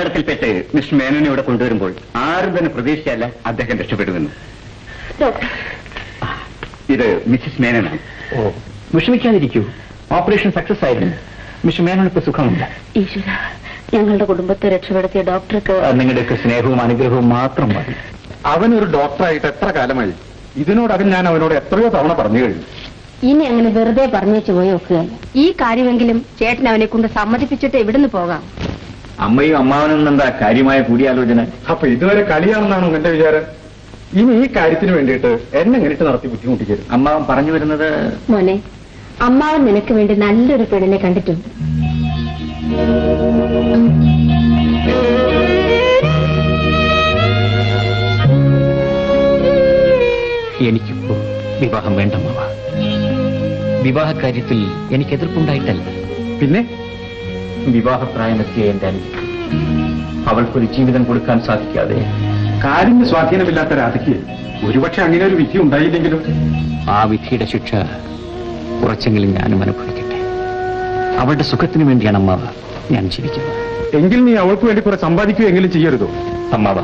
അപകടത്തിൽപ്പെട്ട് മിസ്റ്റർ മേനോനെ ഇവിടെ കൊണ്ടുവരുമ്പോൾ ആരും തന്നെ പ്രതീക്ഷിച്ചല്ല അദ്ദേഹം രക്ഷപ്പെടുമെന്ന്. ഇത് മിസ്സിസ് മേനോനാണ്. ഓ, വിഷമിക്കാതിരിക്കൂ. ഓപ്പറേഷൻ സക്സസ് ആയിരുന്നു. മിസ്റ്റർ മേനോനിപ്പോ സുഖമില്ല. ഈശ്വര, ഞങ്ങളുടെ കുടുംബത്തെ രക്ഷപ്പെടുത്തിയ ഡോക്ടർക്ക് നിങ്ങളുടെയൊക്കെ സ്നേഹവും അനുഗ്രഹവും മാത്രം മതി. അവനൊരു ഡോക്ടറായിട്ട് എത്ര കാലമായി? ഇതിനോടകം ഞാൻ അവനോട് എത്രയോ തവണ പറഞ്ഞു കഴിഞ്ഞു. ഇനി അങ്ങനെ വെറുതെ പറഞ്ഞേച്ചു പോയി നോക്കുകയല്ല. ഈ കാര്യമെങ്കിലും ചേട്ടൻ അവനെ കൊണ്ട് സമ്മതിപ്പിച്ചിട്ട് ഇവിടുന്ന് പോകാം. അമ്മയും അമ്മാവനും എന്താ കാര്യമായ കൂടിയാലോചന? അപ്പൊ ഇതുവരെ കളിയാണെന്നാണോ എന്റെ വിചാരം? ഇനി ഈ കാര്യത്തിന് വേണ്ടിയിട്ട് എന്നെ നേരിട്ട് നടത്തി ബുദ്ധിമുട്ടിക്കരുത്. അമ്മാവൻ പറഞ്ഞു വരുന്നത്? മോനെ, അമ്മാവൻ നിനക്ക് വേണ്ടി നല്ലൊരു പെണ്ണിനെ കണ്ടിട്ടുണ്ട്. എനിക്കിപ്പോ വിവാഹം വേണ്ട മാവ. വിവാഹകാര്യത്തിൽ എനിക്ക് എതിർപ്പുണ്ടായിട്ടല്ല. പിന്നെ വിവാഹപ്രായമെത്തിയ എന്റെ അനുജി അവൾക്കൊരു ജീവിതം കൊടുക്കാൻ സാധിക്കാതെ കാര്യങ്ങൾ സ്വാധീനമില്ലാത്ത രാധയ്ക്ക് ഒരുപക്ഷെ അങ്ങനെ ഒരു വിധി ഉണ്ടായില്ലെങ്കിലും ആ വിധിയുടെ ശിക്ഷ കുറച്ചെങ്കിലും ഞാനും അനുഭവിക്കട്ടെ. അവളുടെ സുഖത്തിന് വേണ്ടിയാണ് അമ്മാവ ഞാൻ ജീവിക്കുന്നത്. എങ്കിൽ നീ അവൾക്ക് വേണ്ടി കുറെ സമ്പാദിക്കുകയെങ്കിലും ചെയ്യരുതോ? അമ്മാവ,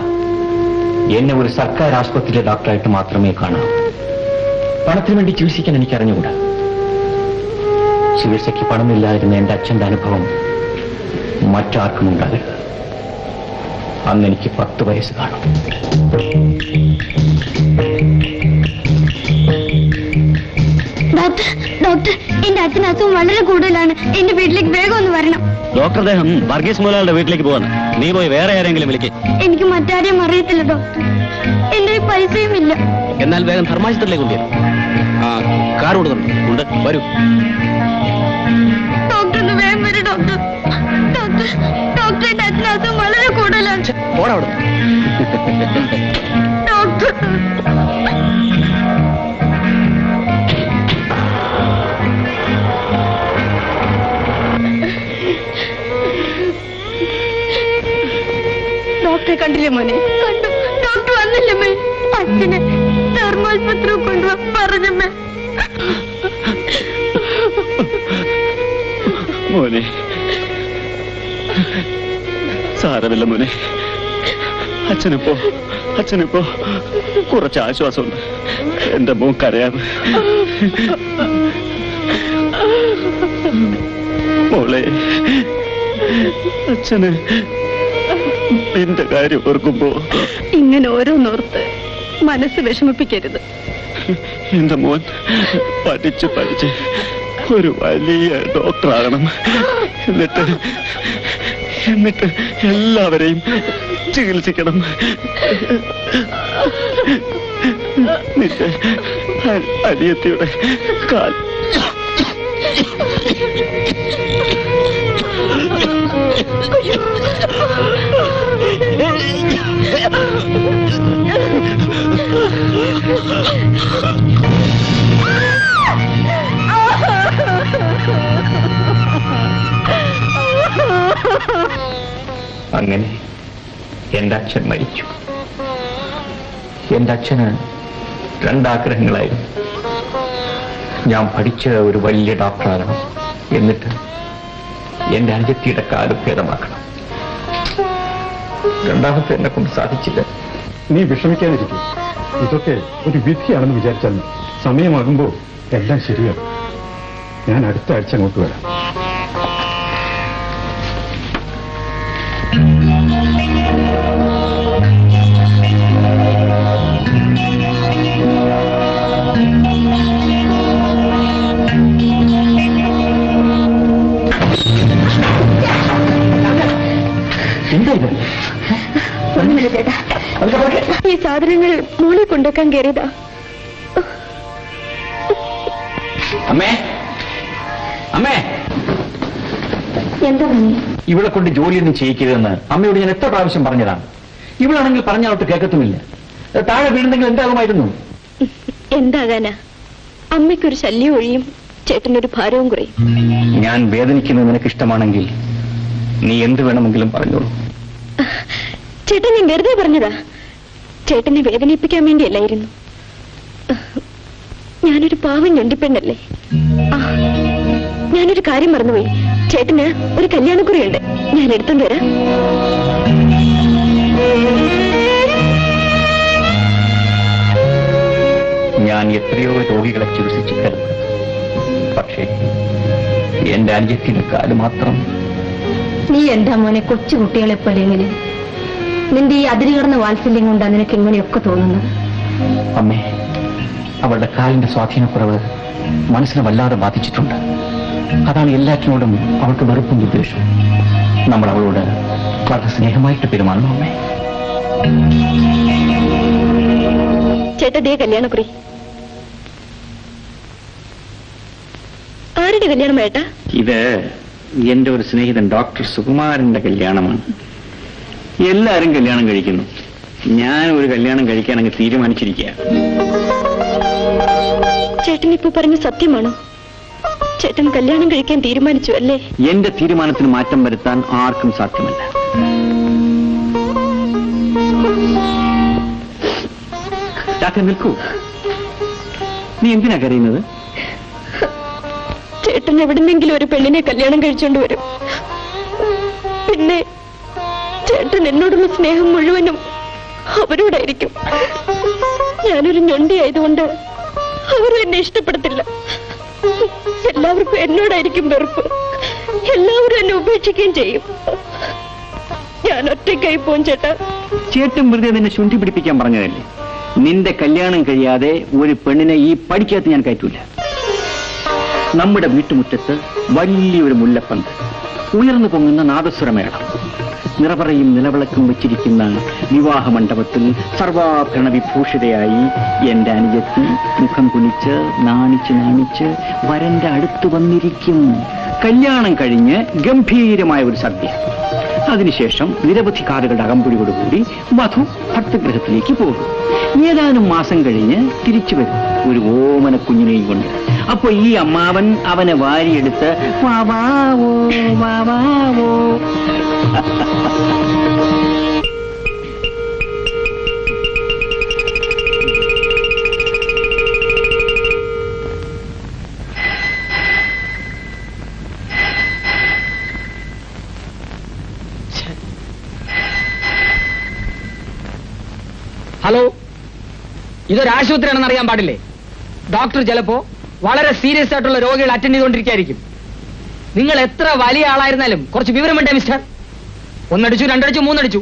എന്നെ ഒരു സർക്കാർ ആശുപത്രിയിലെ ഡോക്ടറായിട്ട് മാത്രമേ കാണാവൂ. പണത്തിന് വേണ്ടി ചികിത്സിക്കാൻ എനിക്ക് അറിഞ്ഞുകൂടാ. ചികിത്സയ്ക്ക് പണമില്ലാതിരുന്ന എന്റെ അച്ഛന്റെ അനുഭവം മറ്റാർക്കും ഉണ്ടാകരുത്. അന്ന് എനിക്ക് 10 വയസ്സ് കാണും. ഡോക്ടർ, എന്റെ അച്ഛൻ അസുഖം വളരെ കൂടുതലാണ്. എന്റെ വീട്ടിലേക്ക് വേഗം ഒന്ന് വരണം. ഡോക്ടർ അദ്ദേഹം വർഗീസ് മുതലാളിയുടെ വീട്ടിലേക്ക് പോവാണ്. നീ പോയി വേറെ ആരെങ്കിലും വിളിക്ക്. എനിക്ക് മറ്റാരെയും അറിയത്തില്ല ഡോക്ടർ. എന്റെ പൈസയും ഇല്ല. എന്നാൽ വേഗം ധർമാശുപത്രിയിലേക്ക് കൊണ്ടുവരും. കാർ കൊടുക്കുന്നുണ്ട്, വരൂ. ഡോക്ടർ ഒന്ന് വേഗം വരും. ഡോക്ടർ, എന്റെ അച്ഛൻ അസുഖം വളരെ കൂടുതലാണ്. പോടവിടെ. ഡോക്ടർ, ഡോക്ടറെ കണ്ടില്ലേ മോനെ? കണ്ടു. ഡോക്ടർ വന്നില്ലമ്മേ. അച്ഛനെ ധർമാശുപത്രി കൊണ്ടുപോകാൻ പറഞ്ഞമ്മേ. മോനെ, സാരമില്ല മോനെ. അച്ഛനിപ്പോ കുറച്ച് ആശ്വാസമുണ്ട്. എന്റെ മോൻ കരയാതെ. മോളെ, അച്ഛന് നിന്റെ കാര്യം ഓർക്കുമ്പോ ഇങ്ങനെ ഓരോന്നോർത്ത് മനസ്സ് വിഷമിപ്പിക്കരുത്. എന്റെ മോൻ പഠിച്ച് ഒരു വലിയ ഡോക്ടറാകണം. എന്നിട്ട് എല്ലാവരെയും ചികിത്സിക്കണം. നിന്റെ അനിയത്തിയുടെ കാൽ അങ്ങനെ എന്റെ അച്ഛൻ മരിച്ചു. എന്റെ അച്ഛന് 2 ആഗ്രഹങ്ങളായിരുന്നു. ഞാൻ പഠിച്ച ഒരു വലിയ ഡോക്ടറാകണം, എന്നിട്ട് എന്റെ അനുജത്തിയുടെ കാല് ഭേദമാക്കണം. രണ്ടാമത്തെ എന്നെ കൊണ്ട് സാധിച്ചില്ല. നീ വിഷമിക്കാതിരിക്കും. ഇതൊക്കെ ഒരു വിധിയാണെന്ന് വിചാരിച്ചാൽ സമയമാകുമ്പോൾ എല്ലാം ശരിയാകും. ഞാൻ അടുത്ത ആഴ്ച അങ്ങോട്ട് വരാം. ഈ സാധനങ്ങൾ മോളെ കൊണ്ടുവെക്കാൻ കയറിയതാ. അമ്മേ, എന്താ? ഇവിടെ കൊണ്ട് ജോലിയൊന്നും ചെയ്യിക്കരുതെന്ന് അമ്മയോട് ഞാൻ എത്ര പ്രാവശ്യം പറഞ്ഞതാണ്. ഇവളാണെങ്കിൽ പറഞ്ഞാലോട്ട് കേൾക്കത്തുമില്ല. താഴെ വീണെന്തെങ്കിലും എന്താകുമായിരുന്നു? എന്താകാനാ? അമ്മയ്ക്കൊരു ശല്യം ഒഴിയും, ചേട്ടനൊരു ഭാരവും കുറയും. ഞാൻ വേദനിക്കുന്നത് നിനക്കിഷ്ടമാണെങ്കിൽ നീ എന്ത് വേണമെങ്കിലും പറഞ്ഞോളൂ. ചേട്ടൻ ഞാൻ വെറുതെ പറഞ്ഞതാ. ചേട്ടനെ വേദനിപ്പിക്കാൻ വേണ്ടിയല്ലായിരുന്നു. ഞാനൊരു പാവം ഞൊണ്ടിപ്പെണ്ണല്ലേ. ഞാനൊരു കാര്യം മറന്നുപോയി. ചേട്ടന് ഒരു കല്യാണക്കുറിയുണ്ട്. ഞാൻ എടുത്തോണ്ട് വരാം. ഞാൻ എത്രയോ രോഗികളെ ചികിത്സിച്ചു കഴിഞ്ഞു. പക്ഷേ എന്റെ അനുജത്തിന്റെ കാല് മാത്രം. നീ എന്താ മോനെ കൊച്ചുകുട്ടികളെ പോലെ എങ്ങനെ? നിന്റെ ഈ അതിരുകടന്ന വാത്സല്യം കൊണ്ടാണ് നിനക്ക് ഇങ്ങനെയൊക്കെ തോന്നുന്നത്. അമ്മേ, അവളുടെ കാലിന്റെ സ്വാധീനക്കുറവ് മനസ്സിനെ വല്ലാതെ ബാധിച്ചിട്ടുണ്ട്. അതാണ് എല്ലാറ്റിനോടും അവൾക്ക് വെറുപ്പും വിദ്വേഷവും. നമ്മൾ അവളോട് വളരെ സ്നേഹമായിട്ട് പെരുമാറണം അമ്മേ. ചേട്ടാ, ദേ കല്യാണക്കുറി. ആരുടെ കല്യാണം ഏട്ടാ? ഇത് എന്റെ ഒരു സ്നേഹിതൻ ഡോക്ടർ സുകുമാരന്റെ കല്യാണമാണ്. എല്ലാരും കല്യാണം കഴിക്കുന്നു. ഞാൻ ഒരു കല്യാണം കഴിക്കാൻ അങ്ങ് തീരുമാനിച്ചിരിക്കുക. ചേട്ടൻ ഇപ്പൊ പറഞ്ഞ സത്യമാണോ? ചേട്ടൻ കല്യാണം കഴിക്കാൻ തീരുമാനിച്ചു അല്ലേ? എന്റെ തീരുമാനത്തിന് മാറ്റം വരുത്താൻ ആർക്കും സാധ്യമല്ല. നിൽക്കൂ. നീ എന്തിനാ കരയുന്നത്? ചേട്ടൻ എവിടുന്നെങ്കിലും ഒരു പെണ്ണിനെ കല്യാണം കഴിച്ചോണ്ട് വരും. പിന്നെ ചേട്ടൻ എന്നോടുള്ള സ്നേഹം മുഴുവനും അവരോടായിരിക്കും. ഞാനൊരു ഞൊണ്ടിയായതുകൊണ്ട് അവരും എന്നെ ഇഷ്ടപ്പെടത്തില്ല. എല്ലാവർക്കും എന്നോടായിരിക്കും വെറുപ്പ്. എല്ലാവരും എന്നെ ഉപേക്ഷിക്കുകയും ചെയ്യും. ഞാൻ ഒറ്റയ്ക്കായി പോകും ചേട്ടാ. ചേട്ടൻ വെറുതെ നിന്നെ ശുണ്ഠി പിടിപ്പിക്കാൻ പറഞ്ഞതല്ലേ? നിന്റെ കല്യാണം കഴിയാതെ ഒരു പെണ്ണിനെ ഈ പടിക്കകത്ത് ഞാൻ കയറ്റൂല. നമ്മുടെ വീട്ടുമുറ്റത്ത് വലിയൊരു മുല്ലപ്പന്ത്, ഉയർന്നു പൊങ്ങുന്ന നാദസ്വരമേളം, നിറപറയും നിലവിളക്കും വെച്ചിരിക്കുന്ന വിവാഹ മണ്ഡപത്തിൽ സർവാഭരണ വിഭൂഷിതയായി എന്റെ അനുജത്തി മുഖം കുനിച്ച് നാണിച്ച് വരന്റെ അടുത്ത് വന്നിരിക്കും. കല്യാണം കഴിഞ്ഞ് ഗംഭീരമായ ഒരു സദ്യ. അതിനുശേഷം നിരവധി കാറുകളുടെ അകമ്പടിയോടുകൂടി വധു ഭർത്തഗൃഹത്തിലേക്ക് പോകും. ഏതാനും മാസം കഴിഞ്ഞ് തിരിച്ചു വരും ഒരു ഓമന കുഞ്ഞിനെയും കൊണ്ട്. അപ്പൊ ഈ അമ്മാവൻ അവനെ വാരിയെടുത്ത് വാവാവോ വാവാവോ. ഹലോ, ഇതൊരു ആശുപത്രിയാണെന്ന് അറിയാൻ പാടില്ലേ? ഡോക്ടർ ചിലപ്പോ വളരെ സീരിയസ് ആയിട്ടുള്ള രോഗികൾ അറ്റൻഡ് ചെയ്തുകൊണ്ടിരിക്കുകയായിരിക്കും. നിങ്ങൾ എത്ര വലിയ ആളായിരുന്നാലും കുറച്ച് വിവരം വേണ്ടേ മിസ്റ്റർ? ഒന്നടിച്ചു, രണ്ടടിച്ചു, മൂന്നടിച്ചു,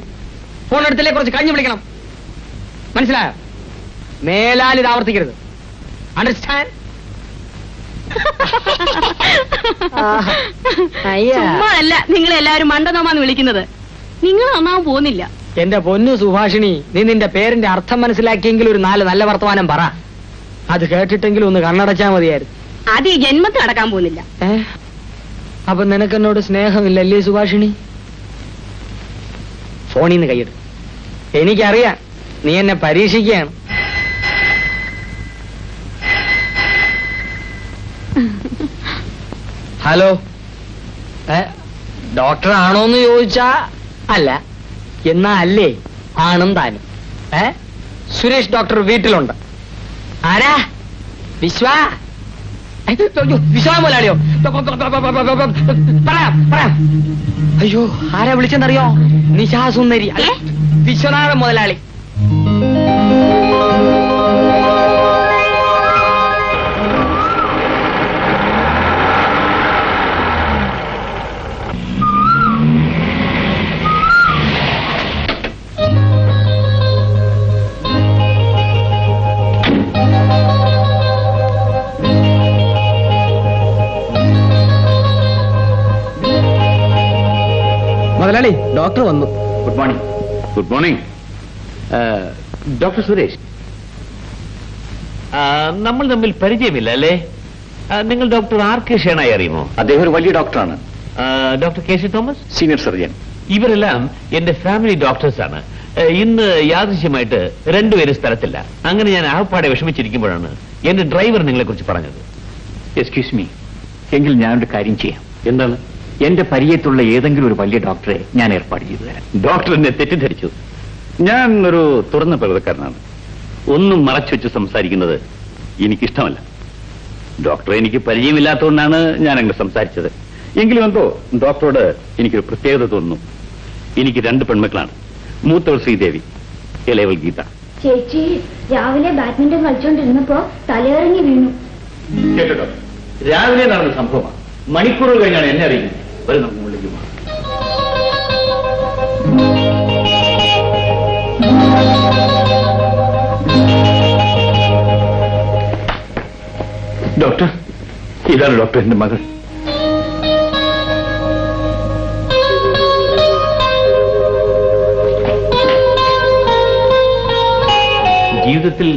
ഫോൺ എടുത്തില്ലേ കുറച്ച് കഴിഞ്ഞ് വിളിക്കണം. മനസ്സിലായോ? മേലാൽ ഇത് ആവർത്തിക്കരുത്. അണ്ടർസ്റ്റാൻഡ്? അല്ല, നിങ്ങളെല്ലാവരും മണ്ടനോമാന്ന് വിളിക്കുന്നത്. നിങ്ങൾ നന്നാവാൻ പോകുന്നില്ല. എന്റെ പൊന്നു സുഭാഷിണി, നീ നിന്റെ പേരിന്റെ അർത്ഥം മനസ്സിലാക്കിയെങ്കിൽ ഒരു 4 നല്ല വർത്തമാനം പറ. അത് കേട്ടിട്ടെങ്കിലും ഒന്ന് കണ്ണടച്ചാ മതിയായിരുന്നു. അത് ഈ ജന്മത്തിൽ നടക്കാൻ പോകുന്നില്ല. അപ്പൊ നിനക്കെന്നോട് സ്നേഹമില്ലല്ലേ സുഭാഷിണി? ഫോണിൽ നിന്ന് കൈയ്യെടു. എനിക്കറിയാം നീ എന്നെ പരീക്ഷിക്കുകയാണ്. ഹലോ, ഡോക്ടർ ആണോന്ന് ചോദിച്ചാ അല്ല, എന്നാ അല്ലേ ആണും താനും. സുരേഷ് ഡോക്ടർ വീട്ടിലുണ്ട്. ആരാ? വിശ്വാ? വിശ്വാ മുതലാളിയോ? പറയാം. അയ്യോ, ആരാ വിളിച്ചെന്നറിയോ? നിശാസുന്ദരി, വിശ്വനാഥൻ മുതലാളി. മുതലാളി, ഡോക്ടർ വന്നു. Good morning. Good morning. Doctor Suresh, നമ്മൾ തമ്മിൽ പരിചയമില്ല അല്ലേ? നിങ്ങൾ ഡോക്ടർ ആർ കെ ഷേണായി അറിയുമോ? അദ്ദേഹം ഒരു വലിയ ഡോക്ടറാണ്. Doctor K C Thomas, senior surgeon. ഇവരെല്ലാം എന്റെ ഫാമിലി ഡോക്ടേഴ്സാണ്. ഇന്ന് യാദൃശ്യമായിട്ട് രണ്ടുപേരും സ്ഥലത്തില്ല. അങ്ങനെ ഞാൻ ആകപ്പാടെ വിഷമിച്ചിരിക്കുമ്പോഴാണ് എന്റെ ഡ്രൈവർ നിങ്ങളെ കുറിച്ച് പറഞ്ഞത്. എക്സ്ക്യൂസ് മീ, എങ്കിൽ ഞാനൊരു കാര്യം ചെയ്യാം. എന്താണ്? എന്റെ പരിചയത്തുള്ള ഏതെങ്കിലും ഒരു വലിയ ഡോക്ടറെ ഞാൻ ഏർപ്പാട് ചെയ്തു തരാം. ഡോക്ടർ എന്നെ തെറ്റിദ്ധരിച്ചു. ഞാൻ ഒരു തുറന്ന പ്രകൃതക്കാരനാണ്. ഒന്നും മറച്ചു വെച്ച് സംസാരിക്കുന്നത് എനിക്കിഷ്ടമല്ല. ഡോക്ടറെ എനിക്ക് പരിചയമില്ലാത്തതുകൊണ്ടാണ് ഞാൻ അങ്ങനെ സംസാരിച്ചത്. എങ്കിലും എന്തോ ഡോക്ടറോട് എനിക്കൊരു പ്രത്യേകത തോന്നുന്നു. എനിക്ക് 2 പെൺമക്കളാണ്. മൂത്തവൾ ശ്രീദേവി, ഇളയവൾ ഗീത. ചേച്ചി രാവിലെ ബാഡ്മിന്റൺ കളിച്ചോണ്ടിരുന്നപ്പോ തലയിറങ്ങി വീണു. കേട്ടോ, രാവിലെ നടന്ന സംഭവമാണ്. മണിക്കൂറുകൾ കഴിഞ്ഞാണ് എന്നെ അറിയുന്നത്. വരും നമുക്ക് മുകളിലേക്ക് പോകാം. ഡോക്ടർ, ഇതാണ് ഡോക്ടർ, എന്റെ മകൾ. ജീവിതത്തിൽ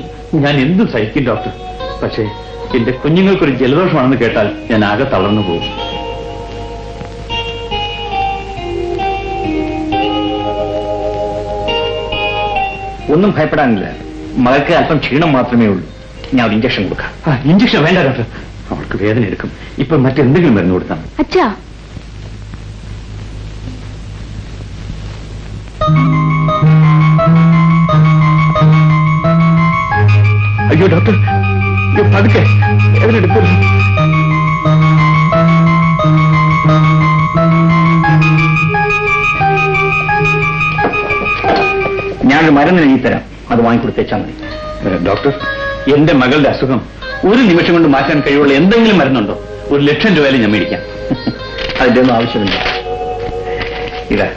ഞാൻ എന്തും സഹിക്കും ഡോക്ടർ. പക്ഷേ എന്റെ കുഞ്ഞുങ്ങൾക്കൊരു ജലദോഷമാണെന്ന് കേട്ടാൽ ഞാൻ ആകെ തളർന്നു പോകും. ഒന്നും ഭയപ്പെടാനില്ല. മകൾക്ക് അല്പം ക്ഷീണം മാത്രമേ ഉള്ളൂ. ഞാൻ ഒരു ഇഞ്ചക്ഷൻ കൊടുക്കാം. ഇഞ്ചക്ഷൻ വേണ്ട ഡോക്ടർ, അവൾക്ക് വേദന എടുക്കും. ഇപ്പൊ മറ്റെന്തെങ്കിലും മരുന്ന് കൊടുത്താൽ മതി. അച്ഛാ, അയ്യോ ഡോക്ടർ, പതുക്കെ, വേദന എടുക്കല്ലോ. ഞാനൊരു മരുന്ന് എഴുതിത്തരാം, അത് വാങ്ങിക്കൊടുത്തേച്ചാൽ മതി. ഡോക്ടർ, എന്റെ മകളുടെ അസുഖം ഒരു നിമിഷം കൊണ്ട് മാറ്റാൻ കഴിവുള്ള എന്തെങ്കിലും മരുന്നുണ്ടോ? 1,00,000 രൂപയിലും ഞാൻ മേടിക്കാം. അതിന്റെ ഒന്നും ആവശ്യമില്ല. ഇതാ,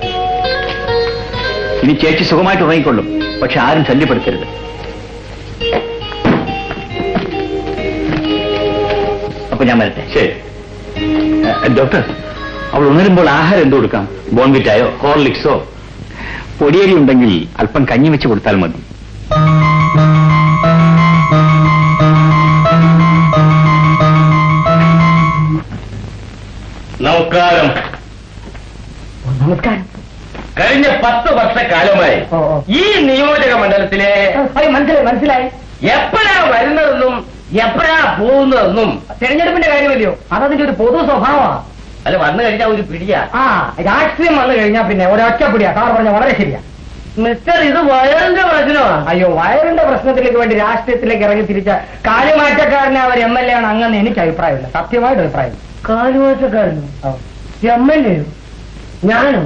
ഇനി ചേച്ചി സുഖമായിട്ട് ഉറങ്ങിക്കൊള്ളും. പക്ഷെ ആരും ശല്യപ്പെടുത്തരുത്. അപ്പൊ ഞാൻ വരട്ടെ. ശരി ഡോക്ടർ, അവൾ ഉണരുമ്പോൾ ആഹാരം എന്ത് കൊടുക്കാം? ബോൺവിറ്റായോ ഹോർലിക്സോ? പൊടിയരി ഉണ്ടെങ്കിൽ അല്പം കഞ്ഞി വെച്ച് കൊടുത്താൽ മതി. നമസ്കാരം. നമസ്കാരം. കഴിഞ്ഞ 10 വർഷക്കാലമായി ഈ നിയോജക മണ്ഡലത്തിലെ മനസ്സിലായി എപ്പോഴാ വരുന്നതെന്നും എപ്പോഴാ പോകുന്നതെന്നും തെരഞ്ഞെടുപ്പിന്റെ കാര്യമല്ലയോ? അതതിന്റെ ഒരു പൊതു സ്വഭാവമാണ്. അല്ല, വന്നു കഴിഞ്ഞാൽ ഒരു പിടിയാ. രാഷ്ട്രീയം വന്നു കഴിഞ്ഞാൽ പിന്നെ ഒരൊറ്റ പിടിയാ. സാർ പറഞ്ഞ വളരെ ശരിയാ. മിസ്റ്റർ, ഇത് വയറിന്റെ പ്രശ്നമാണ്. അയ്യോ, വയറിന്റെ പ്രശ്നത്തിലേക്ക് വേണ്ടി രാഷ്ട്രീയത്തിലേക്ക് ഇറങ്ങി തിരിച്ച കാലുമാറ്റക്കാരനെ അവർ MLA ആണ് അങ്ങനെ എനിക്ക് അഭിപ്രായമില്ല. സത്യമായിട്ട് അഭിപ്രായം. കാലുമാറ്റക്കാരനോ? MLA ഞാനോ?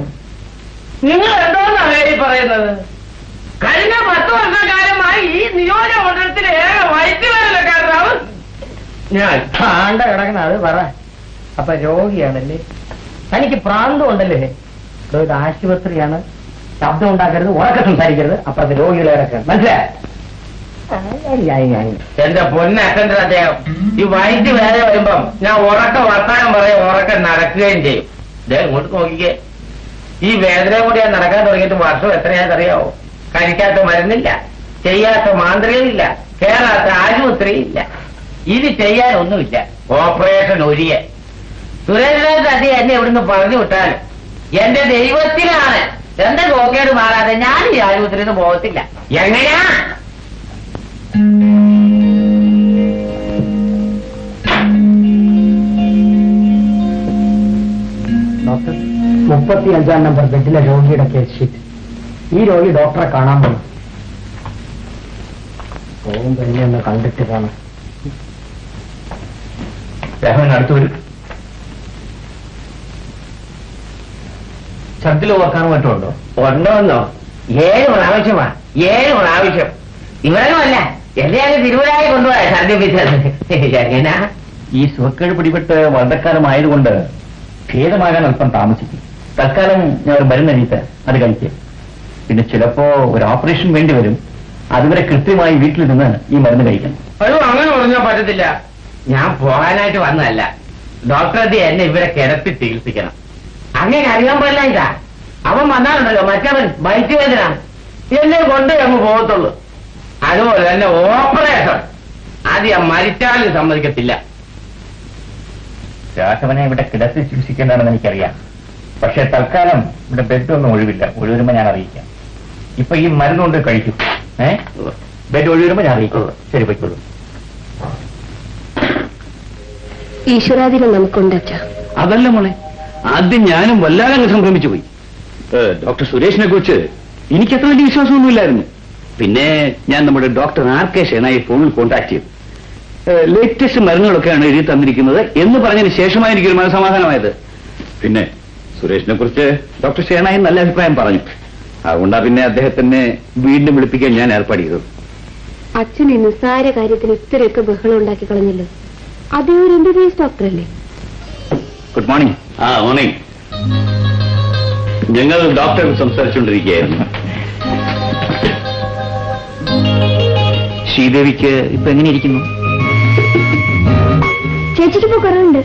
നിങ്ങൾ എന്തോന്നാണ് ഈ പറയുന്നത്? കഴിഞ്ഞ 10 വർഷക്കാലമായി ഈ നിയോജക മണ്ഡലത്തിലെ ഏറെ വൈദ്യുതകാരനാണ് ഞാൻ. ആണ്ട കിടക്കണ അത് പറ. അപ്പൊ രോഗിയാണല്ലേ? തനിക്ക് പ്രാന്തം ഉണ്ടല്ലേ? ഇത് ആശുപത്രിയാണ്. ശബ്ദം ഉണ്ടാക്കരുത്, ഉറക്കെ സംസാരിക്കരുത്. അപ്പുറത്ത് രോഗികളെ ഇറക്കുക. മനസ്സിലായി? എന്റെ പൊന്നറ്റൻഡർ അദ്ദേഹം ഈ വൈദ്യുതി വേറെ വരുമ്പം ഞാൻ ഉറക്ക വർത്താനം പറയും, ഉറക്കം നടക്കുകയും ചെയ്യും. അദ്ദേഹം ഇങ്ങോട്ട് നോക്കിക്കേ. ഈ വേദന കൂടി ഞാൻ നടക്കാൻ തുടങ്ങിയിട്ട് വർഷം എത്രയാണെന്നറിയാവോ? കഴിക്കാത്ത മരുന്നില്ല, ചെയ്യാത്ത മാന്ത്രികയില്ല, കേറാത്ത ആശുപത്രിയില്ല. ഇത് ചെയ്യാനൊന്നുമില്ല. ഓപ്പറേഷൻ ഒരിയ സുരേന്ദ്രനാഥ് അദ്ദേഹം എന്നെ ഇവിടുന്ന് പറഞ്ഞു വിട്ടാലും എന്റെ ദൈവത്തിലാണ് എന്റെ നോക്കേട് മാറാതെ ഞാൻ ഈ ആശുപത്രിയിൽ നിന്ന് പോകത്തില്ല. എങ്ങനെയാ? ഡോക്ടർ, 35 നമ്പർ ബെഡിലെ രോഗിയുടെ കേസ് ഷീറ്റ്. ഈ രോഗി ഡോക്ടറെ കാണാൻ പോകും. പോകുമ്പോ എന്നെ ഒന്ന് കണ്ടിട്ട് കാണാം. അടുത്ത് വരും. ഛർദിൽ ഓർക്കാൻ പറ്റുമുണ്ടോ? ഉണ്ടോന്നോ? 7 പ്രാവശ്യമാ. 7 പ്രാവശ്യം. ഇവരൊന്നുമല്ല, എന്നെയാണ് തിരുവനായി കൊണ്ടുപോയ ഛർദിപ്പിച്ചത്. എങ്ങനാ? ഈ സുഖക്കേട് പിടിപെട്ട് വർദ്ധക്കാലമായതുകൊണ്ട് ഭേദമാകാൻ അല്പം താമസിക്കും. തൽക്കാലം ഞാൻ ഒരു മരുന്ന് എഴുതിയിട്ട് അത് കഴിക്കുക. പിന്നെ ചിലപ്പോ ഒരു ഓപ്പറേഷൻ വേണ്ടി വരും. അതുവരെ കൃത്യമായി വീട്ടിൽ നിന്ന് ഈ മരുന്ന് കഴിക്കണം. അയ്യോ, അങ്ങനെ പറഞ്ഞാൽ പറ്റത്തില്ല. ഞാൻ പോകാനായിട്ട് വന്നതല്ല. ഡോക്ടർ എന്നെ ഇവിടെ കിടത്തി ചികിത്സിക്കണം. അങ്ങനെ അറിയാൻ പാടില്ല. ഇതാ അവൻ വന്നാലുണ്ടല്ലോ, മറ്റവൻ വയറ്റുവേദന എന്നെ കൊണ്ടേ അങ്ങ് പോകത്തുള്ളൂ. അതുപോലെ തന്നെ ഓപ്പറേഷൻ അത് ഞാൻ മരിച്ചാലും സമ്മതിക്കത്തില്ല. രാഘവനെ ഇവിടെ കിടത്തി ചികിത്സിക്കേണ്ടതെന്ന് എനിക്കറിയാം. പക്ഷെ തൽക്കാലം ഇവിടെ ബെഡൊന്നും ഒഴിവില്ല. ഒഴിവരുമ്പോ ഞാൻ അറിയിക്കാം. ഇപ്പൊ ഈ മരുന്നുകൊണ്ട് കഴിക്കും. ബെഡ് ഒഴിവരുമ്പോ ഞാൻ അറിയിക്കും. ശരി, പോയിക്കോളൂ. ഈശ്വരാധീനം നമുക്കുണ്ട് അച്ഛാ. അതല്ല മോളെ, ആദ്യം ഞാനും വല്ലാതെ സംഭ്രമിച്ചു പോയി. ഡോക്ടർ സുരേഷിനെ കുറിച്ച് എനിക്കത്ര വലിയ വിശ്വാസമൊന്നുമില്ലായിരുന്നു. പിന്നെ ഞാൻ നമ്മുടെ ഡോക്ടർ RK ഷേനായി ഫോണിൽ കോൺടാക്ട് ചെയ്തു. ലേറ്റസ്റ്റ് മരുന്നുകളൊക്കെയാണ് എഴുതി തന്നിരിക്കുന്നത് എന്ന് പറഞ്ഞതിന് ശേഷമായി എനിക്കൊരു മനസ്സമാധാനമായത്. പിന്നെ സുരേഷിനെ കുറിച്ച് ഡോക്ടർ ഷേണായി നല്ല അഭിപ്രായം പറഞ്ഞു. അതുകൊണ്ടാ പിന്നെ അദ്ദേഹത്തിനെ വീണ്ടും വിളിപ്പിക്കാൻ ഞാൻ ഏർപ്പാട് ചെയ്തത്. അച്ഛൻ ഈ നിസ്സാര കാര്യത്തിന് ഇത്രയൊക്കെ ബഹളം ഉണ്ടാക്കി കളഞ്ഞല്ലോ. അതേ ഒരു MBBS ഡോക്ടറല്ലേ? Good morning. മോർണിംഗ്. ഞങ്ങൾ ഡോക്ടർ സംസാരിച്ചുകൊണ്ടിരിക്കുകയായിരുന്നു. ശ്രീദേവിക്ക് ഇപ്പൊ എങ്ങനെയിരിക്കുന്നു? ചേച്ചിക്ക് ഇപ്പൊ കുറവുണ്ട്.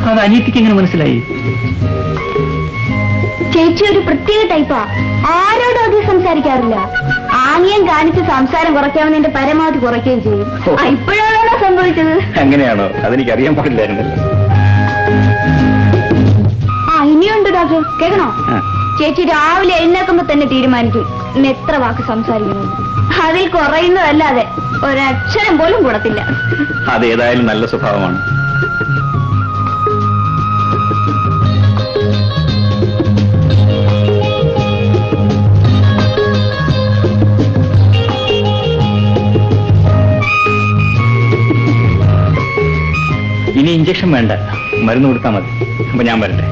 അത് അനിയത്തിക്ക് എങ്ങനെ മനസ്സിലായി? ചേച്ചി ഒരു പ്രത്യേക ടൈപ്പാ. ആരോടും അധികം സംസാരിക്കാറില്ല. ആംഗ്യം കാണിച്ച് സംസാരം കുറയ്ക്കാമെന്ന് എന്റെ പരമാവധി കുറയ്ക്കുകയും ചെയ്യും. ഇപ്പോഴാണോ സംഭവിച്ചത്? അങ്ങനെയാണോ? അതെനിക്കറിയാൻ പാടില്ലായിരുന്നല്ലോ. ഇനിയുണ്ട് ഡോക്ടർ, കേൾക്കണോ? ചേച്ചി രാവിലെ എഴുന്നേൽക്കുമ്പോ തന്നെ തീരുമാനിക്കും ഇന്ന് എത്ര വാക്ക് സംസാരിക്കുന്നു. അതിൽ കുറയുന്നതല്ലാതെ ഒരക്ഷരം പോലും കൂടത്തില്ല. അതേതായാലും നല്ല സ്വഭാവമാണ്. ഇനി ഇഞ്ചക്ഷൻ വേണ്ട, മരുന്ന് കൊടുത്താൽ മതി. അപ്പൊ ഞാൻ വരട്ടെ.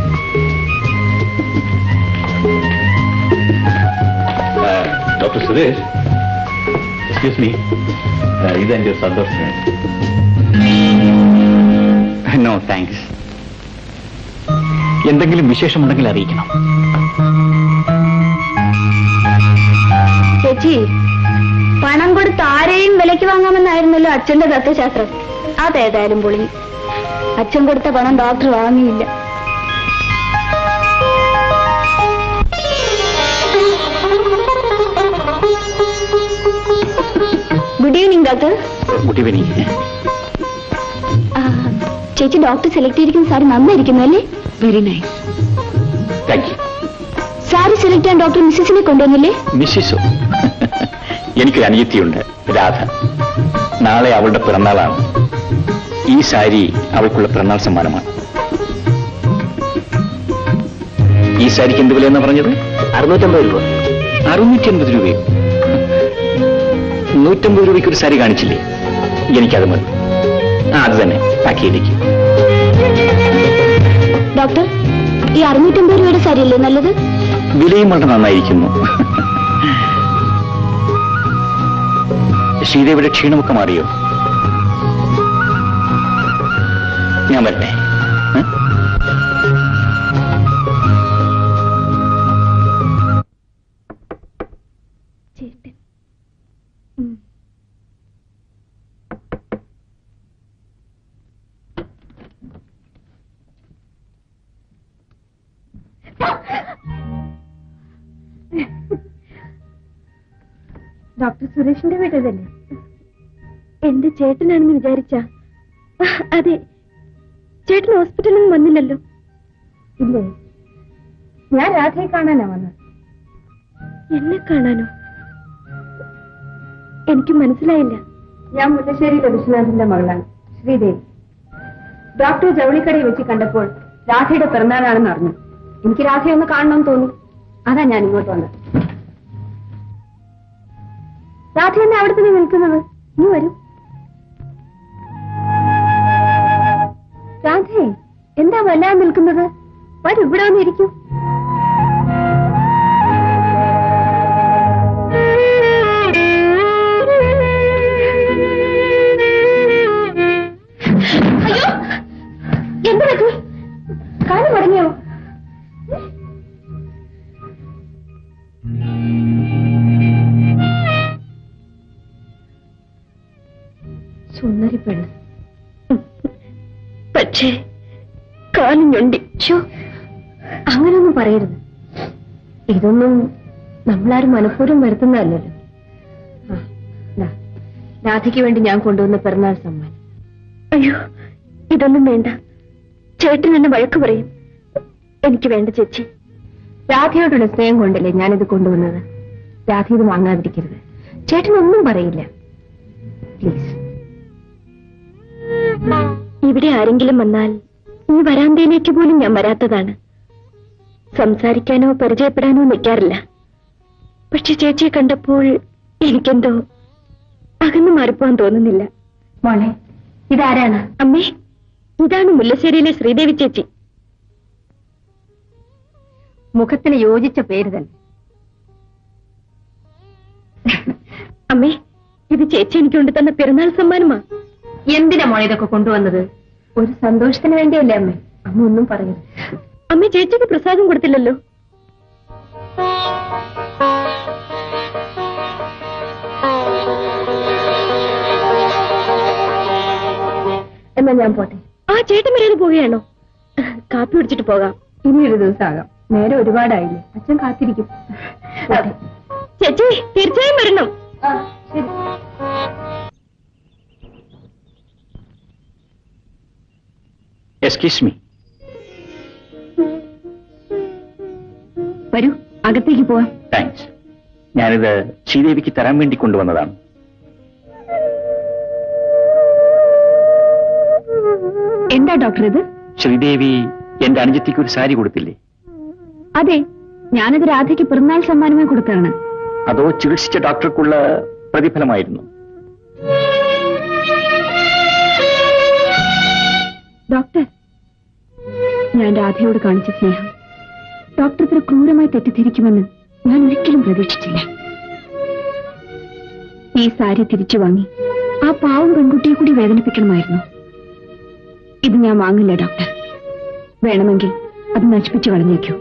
ഡോക്ടർ സുരേഷ്, എക്സ്ക്യൂസ് മീ, ഇതെന്റെ സന്തോഷം. No thanks. എന്തെങ്കിലും വിശേഷമുണ്ടെങ്കിൽ അറിയിക്കണം. ചേച്ചി, പണം കൊടുത്ത് ആരെയും വിലയ്ക്ക് വാങ്ങാമെന്നായിരുന്നല്ലോ അച്ഛന്റെ തത്വശാസ്ത്രം. അതേതായാലും പൊളി. അച്ഛൻ കൊടുത്ത പണം ഡോക്ടർ വാങ്ങിയില്ല. Good evening doctor. Good evening. ചേച്ചി ഡോക്ടർ സെലക്ട് ചെയ്തിരിക്കുന്ന സാരി നന്നായിരിക്കുന്നു അല്ലേ? Very nice. Thank you. Sari select ചെയ്യാൻ ഡോക്ടർ മിസ്സിസിനെ കൊണ്ടുവന്നില്ലേ? മിസ്സിസോ? എനിക്കൊരു അനിയത്തിയുണ്ട്, രാധ. നാളെ അവളുടെ പിറന്നാളാണ്. ഈ സാരി അവൾക്കുള്ള പിറന്നാൾ സമ്മാനമാണ്. ഈ സാരിക്ക് എന്ത് വിലയെന്നാ പറഞ്ഞത്? 650 രൂപ. 680 രൂപയോ? 150 രൂപയ്ക്ക് ഒരു സാരി കാണിച്ചില്ലേ? എനിക്കത് മതി. അത് തന്നെ പാക്ക് ചെയ്തേക്ക്. ഡോക്ടർ, ഈ 650 രൂപയുടെ സാരിയല്ലേ നല്ലത്? വിലയും വളരെ നന്നായിരിക്കുന്നു. ശ്രീദേവിയുടെ ക്ഷീണമൊക്കെ മാറിയോ? ഞാൻ വരട്ടെ. ഡോക്ടർ സുരേഷിന്റെ വീട്ടതല്ലേ? എന്റെ ചേട്ടനാണെന്ന് വിചാരിച്ച? അതെ. ചേട്ടൻ ഹോസ്പിറ്റലിൽ നിന്ന് വന്നില്ലല്ലോ? ഇല്ലേ, ഞാൻ രാധയെ കാണാനാ വന്നത്. എന്നെ കാണാനോ? എനിക്ക് മനസ്സിലായില്ല. ഞാൻ മുല്ലശ്ശേരിയിലെ വിശ്വനാഥിന്റെ മകളാണ്, ശ്രീദേവി. ഡോക്ടർ ജൗളിക്കടയിൽ വെച്ച് കണ്ടപ്പോൾ രാധയുടെ പിറന്നാളാണെന്ന് അറിഞ്ഞു. എനിക്ക് രാധയെ ഒന്ന് കാണണമെന്ന് തോന്നി. അതാ ഞാൻ ഇങ്ങോട്ട് വന്നത്. രാധ എന്നെ അവിടെ തന്നെ നിൽക്കുന്നത്. നീ വരൂ. രാധേ, എന്താ വല്ലാതെ നിൽക്കുന്നത്? വരൂ, ഇവിടെ വന്നിരിക്കൂ. അയ്യോ, എന്താ പറ്റി? കാലം മടങ്ങിയോ? സുന്ദരി പെണ്ണ്, പക്ഷേ കാലം ഞൊണ്ടിച്ചു. അങ്ങനൊന്നും പറയരുത്. ഇതൊന്നും നമ്മളാരും മനഃപൂർവ്വം വരുത്തുന്നതല്ലല്ലോ. രാധയ്ക്ക് വേണ്ടി ഞാൻ കൊണ്ടുവന്ന പിറന്നാൾ സമ്മാനം. അയ്യോ, ഇതൊന്നും വേണ്ട. ചേട്ടൻ എന്നെ വഴക്ക് പറയും. എനിക്ക് വേണ്ട ചേച്ചി. രാധയോടുള്ള സ്നേഹം കൊണ്ടല്ലേ ഞാനിത് കൊണ്ടുവന്നത്. രാധ ഇത് വാങ്ങാതിരിക്കരുത്. ചേട്ടനൊന്നും പറയില്ല, പ്ലീസ്. ഇവിടെ ആരെങ്കിലും വന്നാൽ ഈ വരാന്തയിലേക്ക് പോലും ഞാൻ വരാത്തതാണ്. സംസാരിക്കാനോ പരിചയപ്പെടാനോ നിൽക്കാറില്ല. പക്ഷെ ചേച്ചിയെ കണ്ടപ്പോൾ എനിക്കെന്തോ അകന്നു മാറിപ്പോവാൻ തോന്നുന്നില്ല. മോളെ, ഇതാരാണ്? അമ്മേ, ഇതാണ് മുല്ലശ്ശേരിയിലെ ശ്രീദേവി ചേച്ചി. മുഖത്തിന് യോജിച്ച പേര് തന്നെ. അമ്മേ, ഇത് ചേച്ചി എനിക്ക് കൊണ്ടു തന്ന പിറന്നാൾ സമ്മാനമാ. എന്തിനാ മോളെ ഇതൊക്കെ കൊണ്ടുവന്നത്? ഒരു സന്തോഷത്തിന് വേണ്ടിയല്ലേ അമ്മേ. അമ്മ ഒന്നും പറയരുത്. അമ്മ ചേച്ചിക്ക് പ്രസാദം കൊടുത്തില്ലല്ലോ. എന്നാ ഞാൻ പോട്ടെ. ആ ചേട്ടൻ വരെ പോവുകയാണോ? കാപ്പി കുടിച്ചിട്ട് പോകാം. ഇനി ഒരു ദിവസം ആകാം. നേരെ ഒരുപാടായില്ലേ. അച്ഛൻ കാത്തിരിക്കും. ചേച്ചി തീർച്ചയായും വരണം. Excuse me. വരൂ, അകത്തേക്ക് പോവാം. താങ്ക്സ്. ഞാനിത് ശ്രീദേവിക്ക് തരാൻ വേണ്ടി കൊണ്ടുവന്നതാണ്. എന്താ ഡോക്ടർ ഇത്? ശ്രീദേവി എന്റെ അനുജത്തിക്ക് ഒരു സാരി കൊടുത്തില്ലേ? അതെ, ഞാനത് രാധയ്ക്ക് പിറന്നാൾ സമ്മാനമായി കൊടുത്താണ്. അതോ ചികിത്സിച്ച ഡോക്ടർക്കുള്ള പ്രതിഫലമായിരുന്നു? ഡോക്ടർ, ഞാൻ രാധയോട് കാണിച്ച സ്നേഹം ഡോക്ടർ ഇത്ര ക്രൂരമായി തെറ്റിദ്ധരിക്കുമെന്ന് ഞാൻ ഒരിക്കലും പ്രതീക്ഷിച്ചില്ല. ഈ സാരി തിരിച്ചു വാങ്ങി ആ പാവം പെൺകുട്ടിയെ കൂടി വേദനിപ്പിക്കണമായിരുന്നു. ഇത് ഞാൻ വാങ്ങില്ല ഡോക്ടർ. വേണമെങ്കിൽ അത് നശിപ്പിച്ചു കളഞ്ഞേക്കൂ.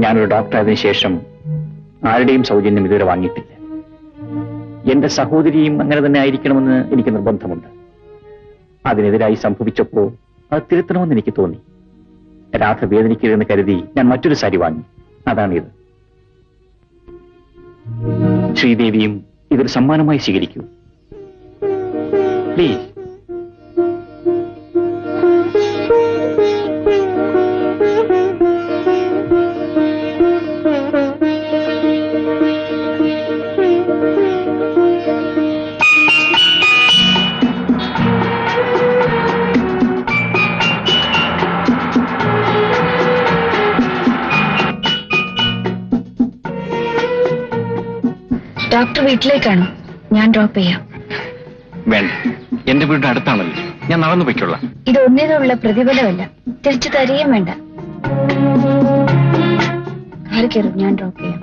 ഞാനൊരു ഡോക്ടർ ആയതിനു ശേഷം ആരുടെയും സൗജന്യം ഇതുവരെ വാങ്ങിയിട്ടില്ല. എന്റെ സഹോദരിയും അങ്ങനെ തന്നെ ആയിരിക്കണമെന്ന് എനിക്ക് നിർബന്ധമുണ്ട്. അതിനെതിരായി സംഭവിച്ചപ്പോ അത് തിരുത്തണമെന്ന് എനിക്ക് തോന്നി. രാധ വേദനിക്കരുതെന്ന് കരുതി ഞാൻ മറ്റൊരു സാരി വാങ്ങി. അതാണിത്. ശ്രീദേവിയും ഇതൊരു സമ്മാനമായി സ്വീകരിക്കൂ പ്ലീസ്. ഡോക്ടർ വീട്ടിലേക്കാണോ? ഞാൻ ഡ്രോപ്പ് ചെയ്യാം. വേണ്ട, എന്റെ വീടിന് അടുത്താണല്ലോ, ഞാൻ നടന്നു പോയിക്കൊള്ളാം. ഇതൊന്നിനുള്ള പ്രതിഫലമല്ല, തിരിച്ചു തരികയും വേണ്ട. കാർ കയറും, ഞാൻ ഡ്രോപ്പ് ചെയ്യാം.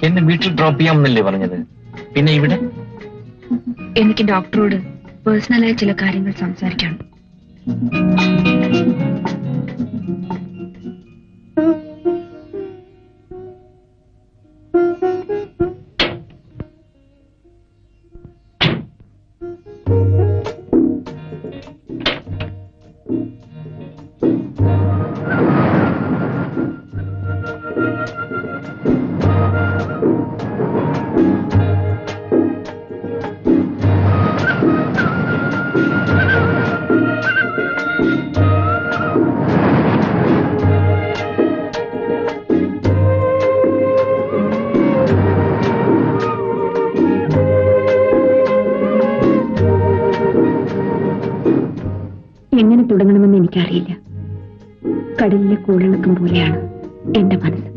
എന്നെ വീട്ടിൽ ഡ്രോപ്പ് ചെയ്യാമെന്നല്ലേ പറഞ്ഞത്? പിന്നെ ഇവിടെ? എനിക്ക് ഡോക്ടറോട് പേഴ്സണലായ ചില കാര്യങ്ങൾ സംസാരിക്കണം. എങ്ങനെ തുടങ്ങണമെന്ന് എനിക്കറിയില്ല. കടലിലെ കൂളിളക്കം പോലെയാണ് എന്റെ മനസ്സ്.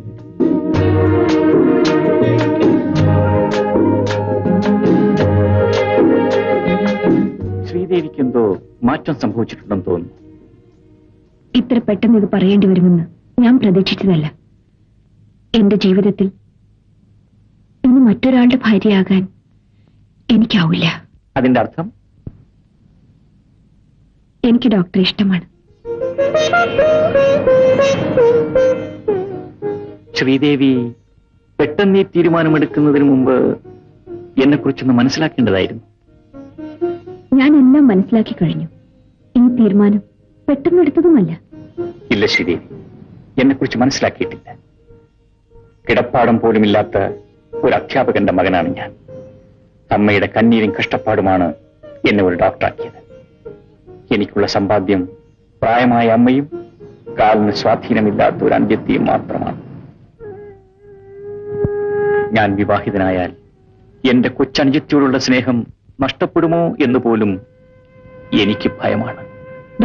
ശ്രീദേവിക്ക് എന്തോ മാറ്റം സംഭവിച്ചിട്ടുണ്ടെന്ന് തോന്നുന്നു. ഇത്ര പെട്ടെന്ന് ഇത് പറയേണ്ടി വരുമെന്ന് ഞാൻ പ്രതീക്ഷിച്ചതല്ല. എന്റെ ജീവിതത്തിൽ ഇനി മറ്റൊരാളുടെ ഭാര്യയാകാൻ എനിക്കാവില്ല. അതിന്റെ അർത്ഥം? എനിക്ക് ഡോക്ടറെ ഇഷ്ടമാണ്. ശ്രീദേവി പെട്ടെന്ന് ഈ തീരുമാനമെടുക്കുന്നതിന് മുമ്പ് എന്നെക്കുറിച്ചൊന്ന് മനസ്സിലാക്കേണ്ടതായിരുന്നു. ഞാൻ എല്ലാം മനസ്സിലാക്കി കഴിഞ്ഞു. ഈ തീരുമാനം പെട്ടെന്നെടുത്തതുമല്ല. ഇല്ല ശ്രീദേവി, എന്നെക്കുറിച്ച് മനസ്സിലാക്കിയിട്ടില്ല. കിടപ്പാടം പോലുമില്ലാത്ത ഒരു അധ്യാപകന്റെ മകനാണ് ഞാൻ. അമ്മയുടെ കണ്ണീരും കഷ്ടപ്പാടുമാണ് എന്നെ ഒരു ഡോക്ടറാക്കിയത്. എനിക്കുള്ള സമ്പാദ്യം പ്രായമായ അമ്മയും കാലിന് സ്വാധീനമില്ലാത്ത ഒരു അന്ത്യത്തെയും മാത്രമാണ്. ഞാൻ വിവാഹിതനായാൽ എന്റെ കൊച്ചനുജത്തിയോടുള്ള സ്നേഹം നഷ്ടപ്പെടുമോ എന്ന് പോലും എനിക്ക് ഭയമാണ്.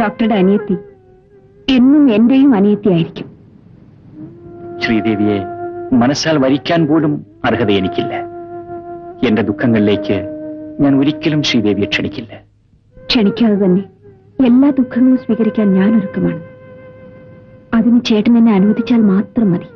ഡോക്ടറുടെ അനിയത്തി എന്നും എന്റെയും അനിയത്തിയായിരിക്കും. ശ്രീദേവിയെ മനസ്സാൽ വരിക്കാൻ പോലും അർഹത എനിക്കില്ല. എന്റെ ദുഃഖങ്ങളിലേക്ക് ഞാൻ ഒരിക്കലും ശ്രീദേവിയെ ക്ഷണിക്കില്ല. ക്ഷണിക്കാതെ തന്നെ എല്ലാ ദുഃഖങ്ങളും സ്വീകരിക്കാൻ ഞാൻ ഒരുക്കമാണ്. അതിന് ചേട്ടൻ എന്നെ അനുവദിച്ചാൽ മാത്രം മതി.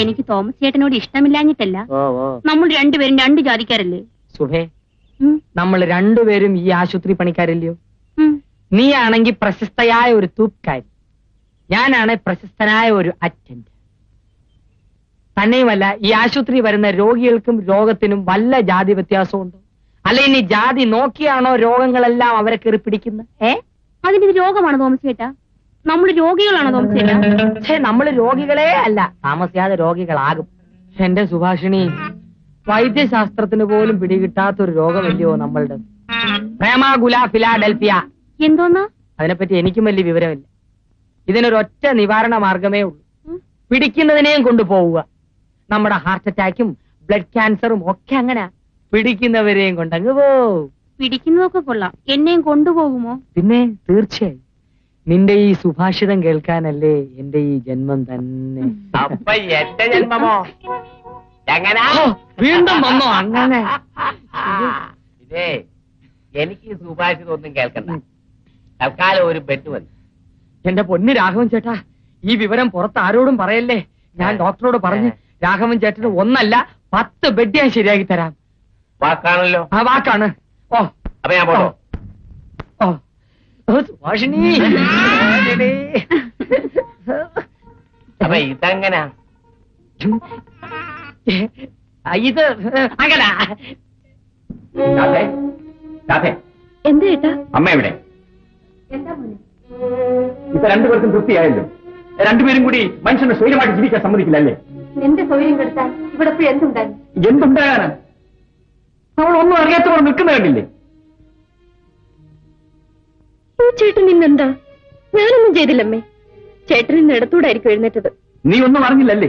എനിക്ക് തോമസ് ചേട്ടനോട് ഇഷ്ടമില്ലാഞ്ഞിട്ടല്ല, നമ്മൾ രണ്ടുപേരും രണ്ട് ജാതിക്കാരല്ലേ. സുഭേ, നമ്മൾ രണ്ടുപേരും ഈ ആശുപത്രി പണിക്കാരല്ലയോ? നീ ആണെങ്കിൽ പ്രശസ്തയായ ഒരു തൂപ്പ്കാരി, ഞാനാണ് പ്രശസ്തനായ ഒരു അറ്റൻഡ്. തന്നെയുമല്ല, ഈ ആശുപത്രി വരുന്ന രോഗികൾക്കും രോഗത്തിനും വല്ല ജാതി വ്യത്യാസമുണ്ടോ? അല്ല, ഇനി ജാതി നോക്കിയാണോ രോഗങ്ങളെല്ലാം അവരെ കയറി പിടിക്കുന്നത്? അതിന് രോഗമാണ് തോമസ് ചേട്ടാ, നമ്മൾ രോഗികളാണോ തോമസ് ചേട്ടാ? പക്ഷേ നമ്മൾ രോഗികളെ അല്ല, താമസിയാതെ രോഗികളാകും. എന്റെ സുഭാഷിണി, വൈദ്യശാസ്ത്രത്തിന് പോലും പിടികിട്ടാത്തൊരു രോഗമല്ലയോ നമ്മളുടെ പ്രേമാകുല ഫിലാഡൽഫിയ. എന്തോന്നാ? അതിനെപ്പറ്റി എനിക്കും വലിയ വിവരമില്ല. ഇതിനൊരൊറ്റ നിവാരണ മാർഗമേ ഉള്ളൂ, പിടിക്കുന്നതിനെയും കൊണ്ടുപോവുക. നമ്മുടെ ഹാർട്ട് അറ്റാക്കും ബ്ലഡ് ക്യാൻസറും ഒക്കെ അങ്ങനെ, പിടിക്കുന്നവരെയും കൊണ്ടങ്ങ് പോവും. പിടിക്കുന്നതൊക്കെ കൊള്ളാം, എന്നെയും കൊണ്ടുപോകുമോ? പിന്നെ തീർച്ചയായും. നിന്റെ ഈ സുഭാഷിതം കേൾക്കാനല്ലേ എന്റെ ഈ ജന്മം തന്നെ. അപ്പൊ എന്റെ ജന്മമോ എങ്ങനെ വീണ്ടും വന്നോ അങ്ങനെ? ഇതേ എനിക്ക് സുഭാഷിതം ഒന്നും കേൾക്കണ്ട, തൽക്കാലം ഒരു ബെറ്റ് വന്നു. എന്റെ പൊന്ന് രാഘവൻ ചേട്ടാ, ഈ വിവരം പുറത്ത് ആരോടും പറയല്ലേ. ഞാൻ ഡോക്ടറോട് പറഞ്ഞ് രാഘവൻ ചേട്ടന് 1 അല്ല 10 ബെഡ് ഞാൻ ശരിയാക്കി തരാം. വാക്കാണല്ലോ. ആ വാക്കാണ്. ഓ അപ്പൊ ഞാൻ പോട്ടോ. ഓ സുഭാഷിണി, അപ്പൊ ഇതെങ്ങനാ? ഇത് അങ്ങനെ. എന്താ ഏട്ടാ? അമ്മ എവിടെ? എന്താ മോനെ? ഇപ്പൊ രണ്ടുപേർക്കും തൃപ്തിയായല്ലോ. രണ്ടുപേരും കൂടി മനുഷ്യനെ സ്വൈര്യമായിട്ട് ജീവിക്കാൻ സമ്മതിക്കില്ലല്ലേ? നിന്റെ സൗകര്യം കെടുത്താൻ ഇവിടെ പോയി എന്തുണ്ടായി? എന്തുണ്ടാകാനാ? നമ്മൾ ഒന്നും അറിയാത്തവർ നിൽക്കുന്ന കണ്ടില്ലേ? ചേട്ടൻ ഇന്നെന്താ? ഞാനൊന്നും ചെയ്തില്ലമ്മേ. ചേട്ടൻ ഇന്ന് ഇടത്തൂടായിരിക്കും എഴുന്നേറ്റത്. നീ ഒന്നും അറിഞ്ഞില്ലല്ലേ?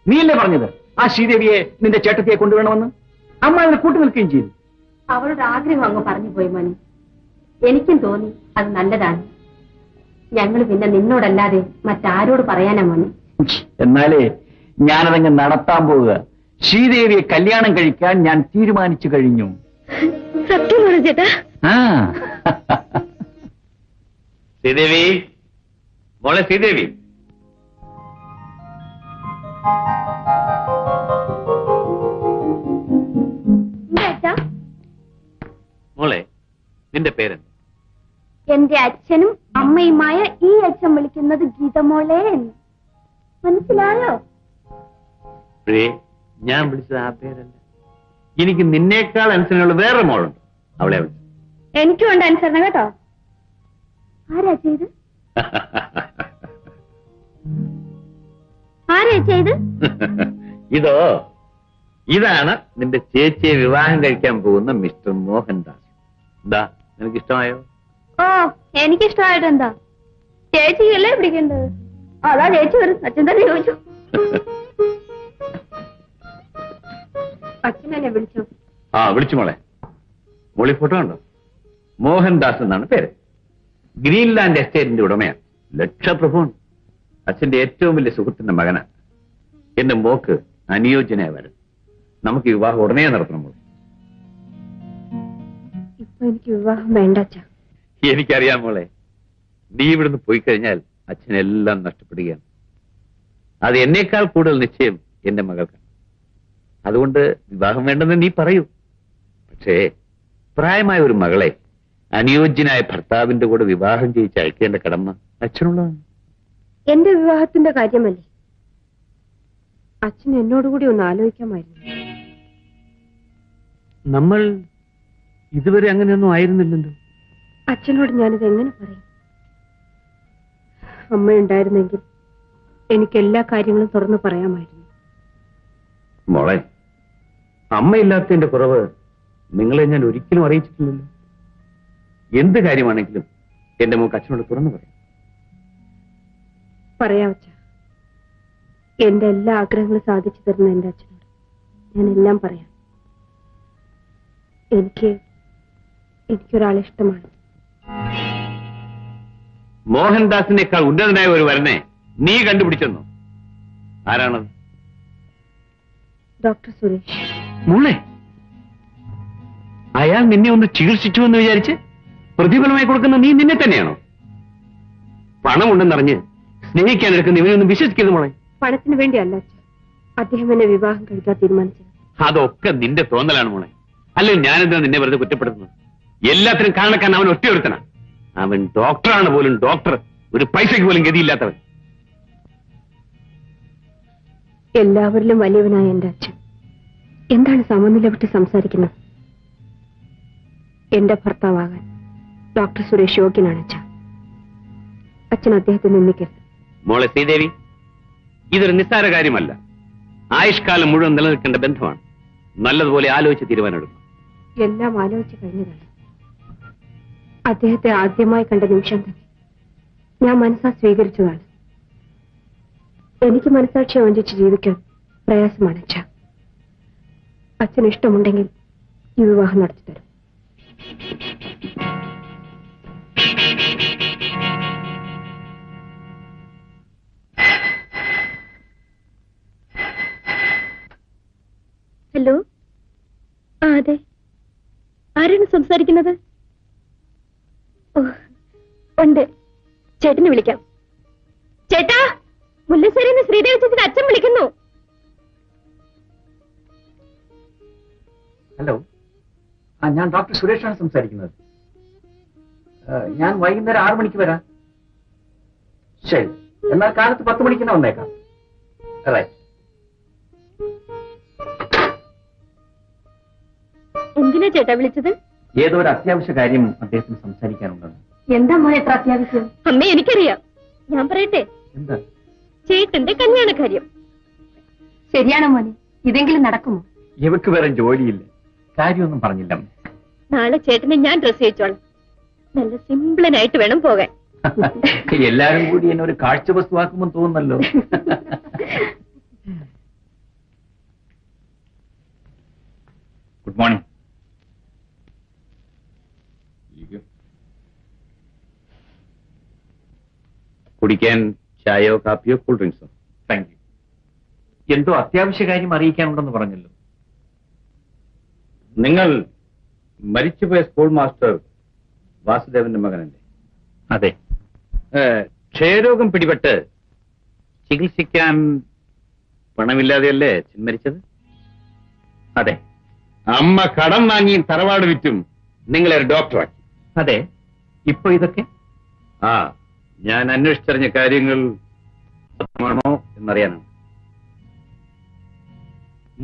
നീയല്ലേ പറഞ്ഞത് ആ ശ്രീദേവിയെ നിന്റെ ചേട്ടത്തിയെ കൊണ്ടുവരണമെന്ന്? അമ്മ അതിനെ കൂട്ടു നിൽക്കുകയും ചെയ്തു. അവളുടെ ആഗ്രഹം അങ്ങ് പറഞ്ഞു പോയി മോനെ. എനിക്കും തോന്നി അത് നല്ലതാണ്. ഞങ്ങൾ പിന്നെ നിന്നോടല്ലാതെ മറ്റാരോട് പറയാനാ മോനെ? എന്നാലേ ഞാനതങ്ങ് നടത്താൻ പോവുക. ശ്രീദേവിയെ കല്യാണം കഴിക്കാൻ ഞാൻ തീരുമാനിച്ചു കഴിഞ്ഞു. സത്യമാണോ ചേട്ടാ? ആ ശ്രീദേവി, മോളെ ശ്രീദേവി. മോളെ, നിന്റെ പേരെന്താ? എന്റെ അച്ഛനും അമ്മയുമായ ഈ അച്ഛൻ വിളിക്കുന്നത് ഗീതമോളെ എന്ന്. മനസ്സിലായോ? ഞാൻ വിളിച്ചത് ആ പേരല്ല. എനിക്ക് നിന്നേക്കാൾ അനുസരണയുള്ള വേറെ മോളുണ്ട്, അവളെ വിളിച്ചു. എനിക്കും ഉണ്ട് അനുസരണ കേട്ടോ. ആരാ ചെയ്ത്? ആരാ ചെയ്ത്? ഇതാണ് നിന്റെ ചേച്ചിയെ വിവാഹം കഴിക്കാൻ പോകുന്ന മിസ്റ്റർ മോഹൻദാസ്. എന്താ, നിനക്ക് ഇഷ്ടമായോ? ഓ, എനിക്കിഷ്ടമായിട്ട് എന്താ? ചേച്ചിയല്ലേ പിടിക്കേണ്ടത്. അതാ ചേച്ചി വരും. അച്ഛൻ തന്നെ ചോദിച്ചു. അച്ഛനെ വിളിച്ചു. ആ, വിളിച്ചു മോളെ. മോളി ഫോട്ടോ ഉണ്ടോ? മോഹൻദാസ് എന്നാണ് പേര്. ഗ്രീൻലാൻഡ് എസ്റ്റേറ്റിന്റെ ഉടമയാണ്. ലക്ഷപ്രഭുവാണ്. അച്ഛന്റെ ഏറ്റവും വലിയ സുഹൃത്തിന്റെ മകനാണ്. എന്റെ മോക്ക് അനുയോജ്യനായ വരും. നമുക്ക് വിവാഹം ഉടനെ നടത്തണം മോളെ. ഇപ്പൊ എനിക്ക് വിവാഹം വേണ്ട അച്ഛാ. എനിക്കറിയാം മോളെ, നീ ഇവിടുന്ന് പോയി കഴിഞ്ഞാൽ അച്ഛനെല്ലാം നഷ്ടപ്പെടുകയാണ്. അത് എന്നേക്കാൾ കൂടുതൽ നിശ്ചയം എന്റെ മകൾക്കാണ്. അതുകൊണ്ട് വിവാഹം വേണ്ടെന്ന് നീ പറയൂ. പക്ഷേ പ്രായമായ ഒരു മകളെ അനുയോജ്യനായ ഭർത്താവിന്റെ കൂടെ വിവാഹം ചെയ്യിച്ച് അയക്കേണ്ട കടമ അച്ഛനുള്ളതാണ്. എന്റെ വിവാഹത്തിന്റെ കാര്യമല്ലേ? അച്ഛൻ എന്നോടുകൂടി ഒന്ന് ആലോചിക്കാമായിരുന്നു. നമ്മൾ ഇതുവരെ അങ്ങനെയൊന്നും ആയിരുന്നില്ലല്ലോ. അച്ഛനോട് ഞാനിത് എങ്ങനെ പറയും? അമ്മയുണ്ടായിരുന്നെങ്കിൽ എനിക്ക് എല്ലാ കാര്യങ്ങളും തുറന്നു പറയാമായിരുന്നു. മോളെ, അമ്മയില്ലാത്തതിന്റെ കുറവ് നിങ്ങളെ ഞാൻ ഒരിക്കലും അറിയിച്ചിട്ടില്ലല്ലോ. എന്ത് കാര്യമാണെങ്കിലും എന്റെ മോക്ക് അച്ഛനോട് തുറന്നു പറയാം. പറയാം അച്ഛ. എന്റെ എല്ലാ ആഗ്രഹങ്ങളും സാധിച്ചു തരുന്ന എന്റെ അച്ഛനോട് ഞാൻ എല്ലാം പറയാം. എനിക്കൊരാളെ ഇഷ്ടമാണ്. മോഹൻദാസിനേക്കാൾ ഉന്നതനായ ഒരു വരനെ നീ കണ്ടുപിടിച്ചെന്നു. ആരാണത്? ഡോക്ടർ സുരേഷ്. മോളെ, അയാൾ നിന്നെ ഒന്ന് ചികിത്സിച്ചു എന്ന് വിചാരിച്ച് പ്രതിഫലമായി കൊടുക്കുന്ന നീ നിന്നെ തന്നെയാണോ? പണമുണ്ടെന്നറിഞ്ഞ് സ്നേഹിക്കാൻ എടുക്കുന്ന ഇവനൊന്നും വിശ്വസിക്കരുത് മോളെ. പണത്തിന് വേണ്ടിയല്ല അച്ഛ അദ്ദേഹം എന്നെ വിവാഹം കഴിക്കാൻ തീരുമാനിച്ചത്. അതൊക്കെ നിന്റെ തോന്നലാണ് മോളെ. അല്ലെങ്കിൽ ഞാനെന്താ നിന്നെ വെറുതെ കുറ്റപ്പെടുത്തുന്നത്? എല്ലാത്തിനും കാരണക്കാൻ അവൻ ഒറ്റയൊരുത്തനാ. അവൻ ഡോക്ടറാണ് പോലും ഡോക്ടർ. ഒരു പൈസയ്ക്ക് പോലും ഗതിയില്ലാത്തവൻ. എല്ലാവരിലും വലിയവനായ എന്റെ അച്ഛൻ എന്താണ് സമനില വിട്ട് സംസാരിക്കുന്നത്? എന്റെ ഭർത്താവാകാൻ ഡോക്ടർ സുരേഷ് യോഗ്യനാണ് അച്ഛൻ. അച്ഛൻ അദ്ദേഹത്തെ നിന്ദിക്കരുത്. മോളെ ശ്രീദേവി, ഇതൊരു നിസ്സാര കാര്യമല്ല. ആയുഷ്കാലം മുഴുവൻ നിലനിൽക്കേണ്ട ബന്ധമാണ്. നല്ലതുപോലെ ആലോചിച്ച് തീരുമാനമെടുക്കും. എല്ലാം ആലോചിച്ച് കഴിഞ്ഞതാണ്. അദ്ദേഹത്തെ ആദ്യമായി കണ്ട നിമിഷം തന്നെ ഞാൻ മനസ്സാ സ്വീകരിച്ചതാണ്. എനിക്ക് മനസാക്ഷി വഞ്ചിച്ച് ജീവിക്കാൻ പ്രയാസമാണ് അച്ഛ. അച്ഛന് ഇഷ്ടമുണ്ടെങ്കിൽ ഈ വിവാഹം നടത്തിത്തരും. ഹലോ, അതെ, ആരാണ് സംസാരിക്കുന്നത്? ഉണ്ട്, ചേട്ടനെ വിളിക്കാം. ചേട്ടാ, മുല്ലശ്ശേരിന്ന് ശ്രീദേവി ചേച്ചിയുടെ അച്ഛൻ വിളിക്കുന്നു. ഹലോ, ഞാൻ ഡോക്ടർ സുരേഷാണ് സംസാരിക്കുന്നത്. ഞാൻ വൈകുന്നേരം 6 മണിക്ക് വരാം. ശരി, എന്നാൽ കാലത്ത് 10 മണിക്ക് തന്നെ വന്നേക്കാം. റൈറ്റ്. എന്തിനാ ചേട്ടാ വിളിച്ചത്? ഏതോ ഒരു അത്യാവശ്യ കാര്യം അദ്ദേഹത്തിന് സംസാരിക്കാനുണ്ടെന്ന്. എന്താ മോനെ എത്ര അത്യാവശ്യം? അമ്മേ, എനിക്കറിയാം. ഞാൻ പറയട്ടെ? എന്താ? ചേട്ടന്റെ കല്യാണ കാര്യം. ശരിയാണോ മോനെ? ഇതെങ്കിലും നടക്കുമോ? ഇവക്ക് വേറെ ജോലിയില്ല. കാര്യമൊന്നും പറഞ്ഞില്ല. നാളെ ചേട്ടനെ ഞാൻ ഡ്രസ് ചെയ്യിച്ചോളാം. നല്ല സിംപിളനായിട്ട് വേണം പോകാൻ. എല്ലാരും കൂടി എന്നെ ഒരു കാഴ്ച വസ്തുവാക്കുമെന്ന് തോന്നുന്നല്ലോ. Good morning. കുടിക്കാൻ ചായയോ കാപ്പിയോ കൂൾ ഡ്രിങ്ക്സോ? Thank you. എന്തോ അത്യാവശ്യ കാര്യം അറിയിക്കാനുണ്ടെന്ന് പറഞ്ഞല്ലോ. നിങ്ങൾ മരിച്ചുപോയ സ്കൂൾ മാസ്റ്റർ വാസുദേവന്റെ മകനല്ലേ? അതെ. ക്ഷയരോഗം പിടിപെട്ട് ചികിത്സിക്കാൻ പണമില്ലാതെയല്ലേ അച്ഛൻ മരിച്ചത്? അതെ. അമ്മ കടം വാങ്ങിയും തറവാട് വിറ്റും നിങ്ങളെ ഒരു ഡോക്ടറാക്കി. അതെ. ഇപ്പൊ ഇതൊക്കെ ഞാൻ അന്വേഷിച്ചറിഞ്ഞ കാര്യങ്ങൾ സത്യമാണോ എന്നറിയാനാണ്.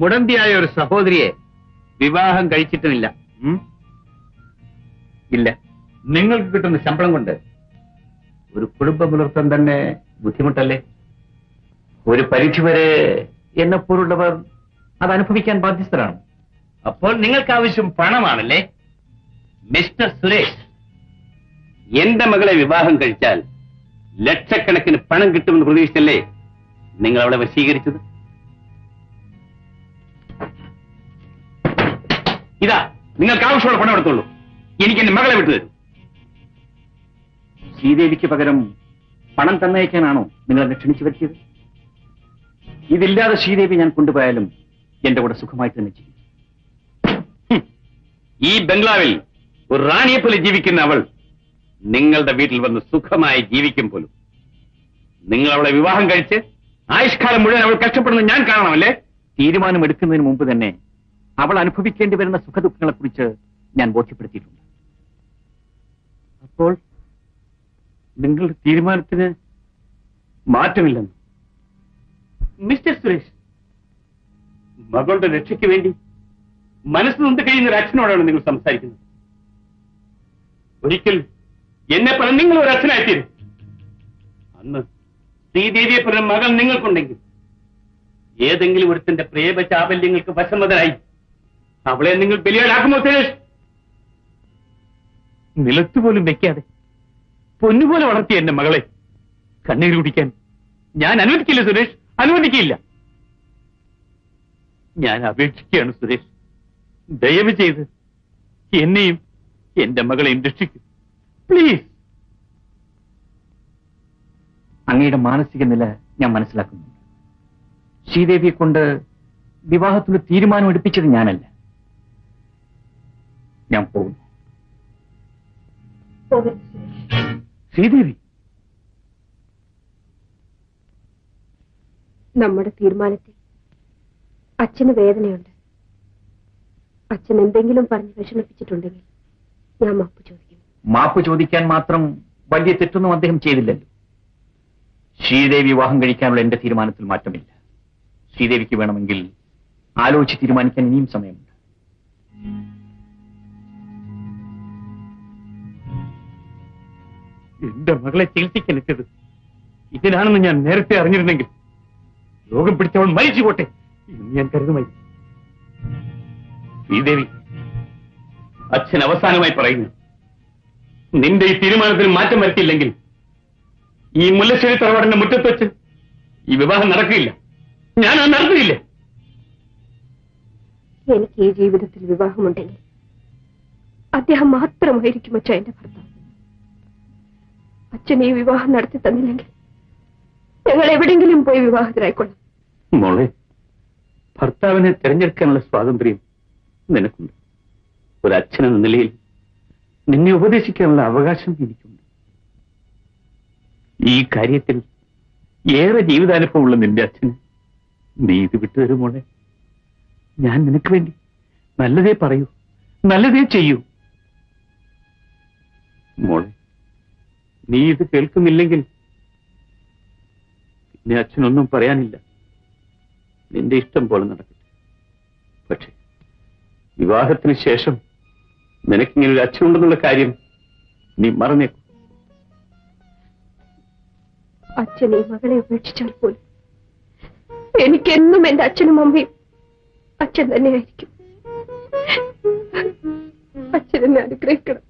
മുടന്തിയായ ഒരു സഹോദരിയെ വിവാഹം കഴിച്ചിട്ടുമില്ല. ഇല്ല. നിങ്ങൾക്ക് കിട്ടുന്ന ശമ്പളം കൊണ്ട് ഒരു കുടുംബം പുലർത്താൻ തന്നെ ബുദ്ധിമുട്ടല്ലേ? ഒരു പരിധിവരെ എന്നെപ്പോലുള്ളവർ അത് അനുഭവിക്കാൻ ബാധ്യസ്ഥരാണ്. അപ്പോൾ നിങ്ങൾക്ക് ആവശ്യം പണമാണല്ലേ? മിസ്റ്റർ സുരേഷ്, എന്റെ മകളെ വിവാഹം കഴിച്ചാൽ ലക്ഷക്കണക്കിന് പണം കിട്ടുമെന്ന് പ്രതീക്ഷിച്ചല്ലേ നിങ്ങൾ അവളെ വശീകരിച്ചത്? ഇതാ, നിങ്ങൾക്ക് ആവശ്യമുള്ള പണം എടുത്തോളൂ. എനിക്ക് എന്റെ മകളെ വിട്ടുതരൂ. ശ്രീദേവിക്ക് പകരം പണം തന്നയക്കാനാണോ നിങ്ങൾ എന്നെ ക്ഷണിച്ചു വരുത്തിയത്? ഇതില്ലാതെ ശ്രീദേവി ഞാൻ കൊണ്ടുപോയാലും എന്റെ കൂടെ സുഖമായിട്ട് തന്നെ ചെയ്യും. ഈ ബംഗ്ലാവിൽ ഒരു റാണിയെ പോലെ ജീവിക്കുന്ന അവൾ നിങ്ങളുടെ വീട്ടിൽ വന്ന് സുഖമായി ജീവിക്കും പോലും. നിങ്ങൾ അവളെ വിവാഹം കഴിച്ച് ആയുഷ്കാലം മുഴുവൻ അവൾ കഷ്ടപ്പെടുന്നത് ഞാൻ കാണണമല്ലേ? തീരുമാനമെടുക്കുന്നതിന് മുമ്പ് തന്നെ അവൾ അനുഭവിക്കേണ്ടി വരുന്ന സുഖദുഃഖങ്ങളെക്കുറിച്ച് ഞാൻ ബോധ്യപ്പെടുത്തിയിട്ടുണ്ട്. അപ്പോൾ നിങ്ങളുടെ തീരുമാനത്തിന് മാറ്റമില്ലെന്ന്? മിസ്റ്റർ സുരേഷ്, മകളുടെ രക്ഷയ്ക്ക് വേണ്ടി മനസ്സ് നൊന്ത് കഴിയുന്ന ഒരു അച്ഛനോടാണ് നിങ്ങൾ സംസാരിക്കുന്നത്. ഒരിക്കൽ എന്നെ പറഞ്ഞ നിങ്ങൾ ഒരു അച്ഛനായിത്തീരും. അന്ന് ശ്രീദേവിയെ പറഞ്ഞ മകൾ നിങ്ങൾക്കുണ്ടെങ്കിൽ ഏതെങ്കിലും ഒരുത്തിന്റെ പ്രേമ ചാബല്യങ്ങൾക്ക് വശമതനായി അവളെ നിങ്ങൾ ബലിയാടാക്കുമോ സുരേഷ്? നിലത്തുപോലും വെക്കാതെ പൊന്നുപോലെ വളർത്തിയ എന്റെ മകളെ കണ്ണീര് കുടിക്കാൻ ഞാൻ അനുവദിക്കില്ല സുരേഷ്, അനുവദിക്കില്ല. ഞാൻ അപേക്ഷിക്കുകയാണ് സുരേഷ്, ദയവ് ചെയ്ത് എന്നെയും എന്റെ മകളെയും രക്ഷിക്കും, പ്ലീസ്. അങ്ങയുടെ മാനസിക നില ഞാൻ മനസ്സിലാക്കുന്നു. ശ്രീദേവിയെ കൊണ്ട് വിവാഹത്തിന് തീരുമാനം എടുപ്പിച്ചത് ഞാനല്ല. ഞാൻ പോകുന്നു. ശ്രീദേവി, നമ്മുടെ തീരുമാനത്തിൽ അച്ഛന് വേദനയുണ്ട്. അച്ഛൻ എന്തെങ്കിലും പറഞ്ഞ് വിഷമിപ്പിച്ചിട്ടുണ്ടെങ്കിൽ ഞാൻ മാപ്പ് ചോദിക്കും. മാപ്പ് ചോദിക്കാൻ മാത്രം വലിയ തെറ്റൊന്നും അദ്ദേഹം ചെയ്തില്ലല്ലോ. ശ്രീദേവി വിവാഹം കഴിക്കാനുള്ള എന്റെ തീരുമാനത്തിൽ മാറ്റമില്ല. ശ്രീദേവിക്ക് വേണമെങ്കിൽ ആലോചിച്ച് തീരുമാനിക്കാൻ ഇനിയും സമയമുണ്ട്. എന്റെ മകളെ ചികിത്സിക്കാൻ എത്തിയത് ഇതിനാണെന്ന് ഞാൻ നേരത്തെ അറിഞ്ഞിരുന്നെങ്കിൽ രോഗം പിടിച്ചവൾ മരിച്ചുപോട്ടെ എന്ന് ഞാൻ കരുതുമായിരുന്നു. ശ്രീദേവി, അച്ഛൻ അവസാനമായി പറയുന്നു, നിന്റെ ഈ തീരുമാനത്തിന് മാറ്റം വരുത്തിയില്ലെങ്കിൽ ഈ മുല്ലശ്ശേരി തറവാടിന്റെ മുറ്റത്ത് വെച്ച് ഈ വിവാഹം നടക്കില്ല. ഞാനത് നടത്തിയില്ല. എനിക്ക് ഈ ജീവിതത്തിൽ വിവാഹമുണ്ടെങ്കിൽ അദ്ദേഹം മാത്രമായിരിക്കും അച്ഛൻ എന്റെ ഭർത്താവ്. അച്ഛൻ ഈ വിവാഹം നടത്തി തന്നില്ലെങ്കിൽ ഞങ്ങൾ എവിടെയെങ്കിലും പോയി വിവാഹത്തിലായിക്കൊള്ളാം. മോളെ, ഭർത്താവിനെ തിരഞ്ഞെടുക്കാനുള്ള സ്വാതന്ത്ര്യം നിനക്കുണ്ട്. ഒരു അച്ഛനെന്ന നിലയിൽ നിന്നെ ഉപദേശിക്കാനുള്ള അവകാശം എനിക്കുണ്ട്. ഈ കാര്യത്തിൽ ഏറെ ജീവിതാനുഭവമുള്ള നിന്റെ അച്ഛന് നീ ഇത് വിട്ടുതരും മോളെ. ഞാൻ നിനക്ക് വേണ്ടി നല്ലതേ പറയൂ, നല്ലതേ ചെയ്യൂ. മോളെ, നീ ഇത് കേൾക്കുന്നില്ലെങ്കിൽ പിന്നെ അച്ഛനൊന്നും പറയാനില്ല. നിന്റെ ഇഷ്ടം പോലെ നടക്കട്ടെ. പക്ഷെ വിവാഹത്തിന് ശേഷം നിനക്കിങ്ങനെ ഒരു അച്ഛനുണ്ടെന്നുള്ള കാര്യം നീ മറന്നേക്കും. അച്ഛൻ ഈ മകളെ ഉപേക്ഷിച്ചാൽ പോലും എനിക്കെന്നും എന്റെ അച്ഛനും അമ്മയും അച്ഛൻ തന്നെയായിരിക്കും. അച്ഛൻ എന്നെ അനുഗ്രഹിക്കണം.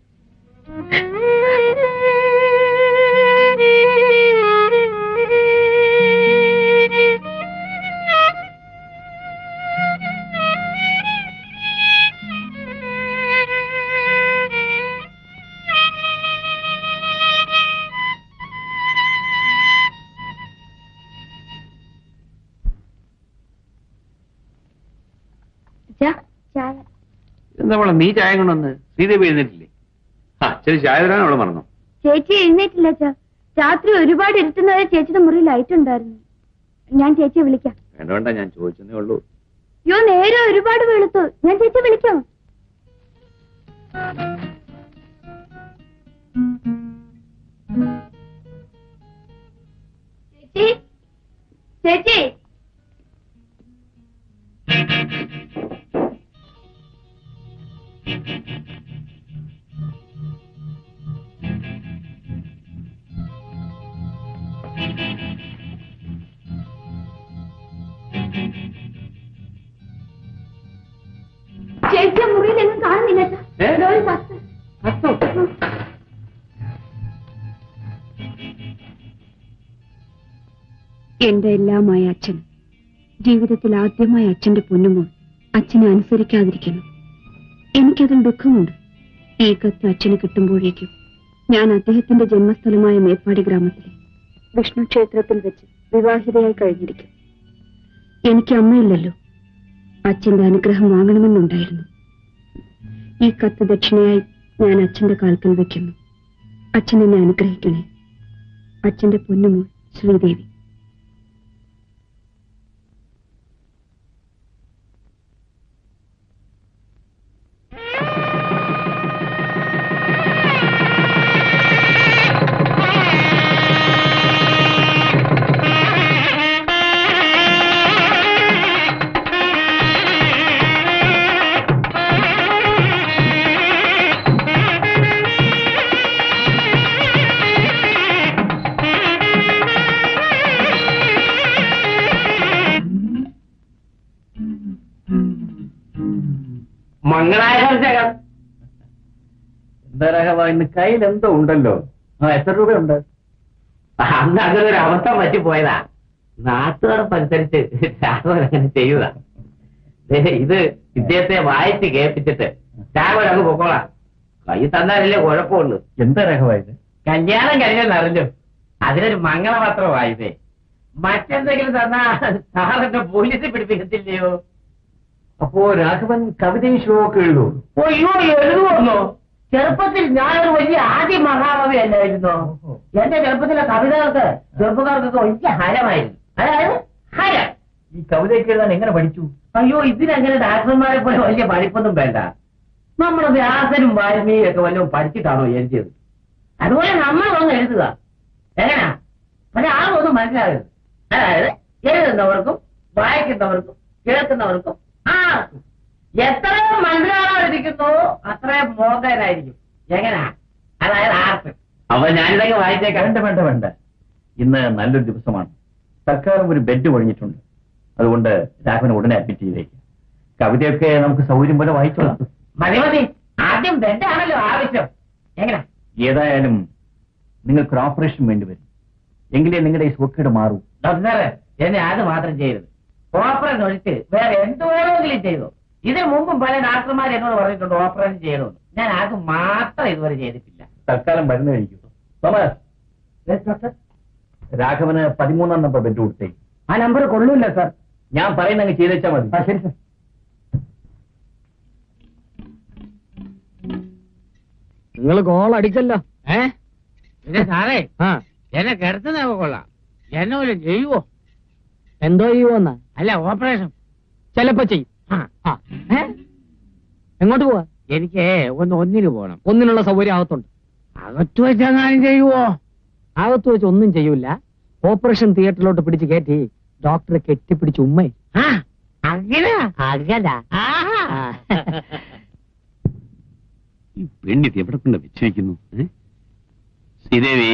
എന്താ മോളെ, നീ ചായ കൊണ്ടുവന്ന് ശ്രീദേവി എഴുന്നേറ്റില്ലേ? അച്ഛന് ചായ തരാൻ അവളെ മറന്നോ? ചേച്ചി എഴുന്നേറ്റില്ല അച്ഛാ. രാത്രി ഒരുപാട് ഇരുട്ടുന്നവരെ ചേച്ചിയുടെ മുറി ലൈറ്റ് ഉണ്ടായിരുന്നു. ഞാൻ ചേച്ചിയെ വിളിക്കാം. വേണ്ട വേണ്ട, ഞാൻ ചോദിച്ചതേ ഉള്ളൂ. യോ, നേരെ ഒരുപാട് വെളുത്തു. ഞാൻ ചേച്ചിയെ വിളിക്കാം. ചേച്ചി, ചേച്ചി. ചേച്ചിയെ മുറിയിൽ എങ്ങും കാണുന്നില്ല. എന്റെ എല്ലാമായ അച്ഛൻ, ജീവിതത്തിൽ ആദ്യമായ അച്ഛന്റെ പൊന്നുമോൾ അച്ഛനെ അനുസരിക്കാതിരിക്കുന്നു. എനിക്കതിൽ ദുഃഖമുണ്ട്. ഈ കത്ത് അച്ഛന് കിട്ടുമ്പോഴേക്കും ഞാൻ അദ്ദേഹത്തിന്റെ ജന്മസ്ഥലമായ മേപ്പാടി ഗ്രാമത്തിലെ വിഷ്ണു ക്ഷേത്രത്തിൽ വെച്ച് വിവാഹിതയായി കഴിഞ്ഞിരിക്കും. എനിക്ക് അമ്മയില്ലല്ലോ. അച്ഛന്റെ അനുഗ്രഹം വാങ്ങണമെന്നുണ്ടായിരുന്നു. ഈ കത്ത് ദക്ഷിണയായി ഞാൻ അച്ഛന്റെ കാൽക്കൽ വെക്കുന്നു. അച്ഛൻ എന്നെ അനുഗ്രഹിക്കണേ. അച്ഛന്റെ പൊന്നുമോൾ ശ്രീദേവി. മംഗളാശംസകൾ. എന്താ രാഘവ, ഇന്ന് കയ്യിൽ എന്തോ ഉണ്ടല്ലോ. എത്ര രൂപയുണ്ട്? അന്ന് അങ്ങനെ ഒരു അവസ്ഥ പറ്റിപ്പോയതാ. നാട്ടുകാരനുസരിച്ച് രാഘവൻ അങ്ങനെ ചെയ്യുക. ഇത് ഇദ്ദേഹത്തെ വായിച്ച് കേൾപ്പിച്ചിട്ട് രാഘവൻ അങ്ങ് പൊക്കോളാം. കൈ തന്നാലല്ലേ കുഴപ്പമുള്ളൂ. എന്താ രാഘവ ഇത്? കല്യാണം കഴിഞ്ഞെന്നറിഞ്ഞു, അതിനൊരു മംഗളപത്രമായതേ. മറ്റെന്തെങ്കിലും തന്നാ സാറിന്റെ പോലീസിൽ പിടിപ്പിക്കത്തില്ലയോ? അപ്പോ രാഘവൻ കവിതയും ഷോക്കെ എഴുതുമോ? അയ്യോ, എഴുതുമോ? ചെറുപ്പത്തിൽ ഞാനൊരു വലിയ ആദ്യ മഹാകവി അല്ലായിരുന്നോ? എന്റെ ചെറുപ്പത്തിലെ കവിതകൾക്ക് ചെറുപ്പക്കാർക്കൊക്കെ വലിയ ഹരമായിരുന്നു. അതായത് ഹരം. ഈ കവിതയൊക്കെ എഴുതാൻ എങ്ങനെ പഠിച്ചു? അയ്യോ, ഇതിനങ്ങനെ ഡാക്ടർമാരെ പോലെ വലിയ പഠിപ്പൊന്നും വേണ്ട. നമ്മുടെ വ്യാസനും വാൽമീകിയും ഒക്കെ വല്ലതും പഠിച്ചിട്ടാണോ എഴുതിയത്? അതുപോലെ നമ്മൾ വന്ന് എഴുതുക. എങ്ങനാ? പക്ഷെ ആളൊന്നും മനസ്സിലാകരുത്. അതായത് എഴുതുന്നവർക്കും വായിക്കുന്നവർക്കും കേൾക്കുന്നവർക്കും ആർക്കും എത്രയും മനസ്സിലാകാതിരിക്കുന്നു അത്രയും മോഹനായിരിക്കും. എങ്ങനാ? അതായത് ആർക്ക്. അപ്പൊ ഞാനിതൊക്കെ വായിച്ചേക്കാം. വേണ്ട. ഇന്ന് നല്ലൊരു ദിവസമാണ്. സർക്കാരും ഒരു ബെഡ് ഒഴിഞ്ഞിട്ടുണ്ട്. അതുകൊണ്ട് രാഘവനെ ഉടനെ അഡ്മിറ്റ് ചെയ്തേക്കാം. കവിതയൊക്കെ നമുക്ക് സൗകര്യം പോലെ വായിച്ചോളാം. മതി. ആദ്യം ബെഡാണല്ലോ ആവശ്യം. എങ്ങനെ? ഏതായാലും നിങ്ങൾക്ക് ഓപ്പറേഷൻ വേണ്ടിവരും. എങ്കിലേ നിങ്ങളുടെ ഈ സുഖക്കേട് മാറൂ. ഡോക്ടറെ, എന്നെ അത് മാത്രം ചെയ്യരുത്. ഓപ്പറേഷൻ ഒഴിച്ച് വേറെ എന്ത് വേണമെങ്കിലും ചെയ്തു. ഇതിനു മുമ്പും പല ഡാക്ടർമാർ എന്നോട് പറഞ്ഞിട്ടുണ്ട് ഓപ്പറേഷൻ ചെയ്യണമെന്ന്. ഞാൻ അത് മാത്രം ഇതുവരെ ചെയ്തിട്ടില്ല. തൽക്കാലം മരുന്ന് കഴിക്കും. ഡോക്ടർ, രാഘവന് 13-ാം നമ്പർ ബെഡ് കൊടുത്തേ. ആ നമ്പർ കൊള്ളൂല്ല സാർ. ഞാൻ പറയുന്നങ്ങ് ചെയ്തേച്ചാ മതി. ശരി സാർ. നിങ്ങൾ ഗോൾ അടിച്ചല്ലോ. സാറേ, എന്നെ കിടത്തുന്ന കൊള്ളാം. എന്നെ പോലെ ചെയ്യുവോ? എന്തോ ചെയ്യുവോന്നാ? അല്ല, ഓപ്പറേഷൻ ചിലപ്പോ ചെയ്യും. എങ്ങോട്ട് പോവാ? എനിക്ക് ഒന്നിന് പോണം. ഒന്നിനുള്ള സൗകര്യം അകത്തുണ്ട്. അകത്ത് വെച്ചെങ്ങാനും ചെയ്യുവോ? അകത്ത് വെച്ച് ഒന്നും ചെയ്യൂല. ഓപ്പറേഷൻ തിയേറ്ററിലോട്ട് പിടിച്ച് കയറ്റി ഡോക്ടറെ കെട്ടിപ്പിടിച്ച് ഉമ്മേ. അങ്ങനെ ഈ പെണ്ണിത് എവിടെ കൊണ്ട് വെച്ചിരിക്കുന്നു? ശ്രീദേവി,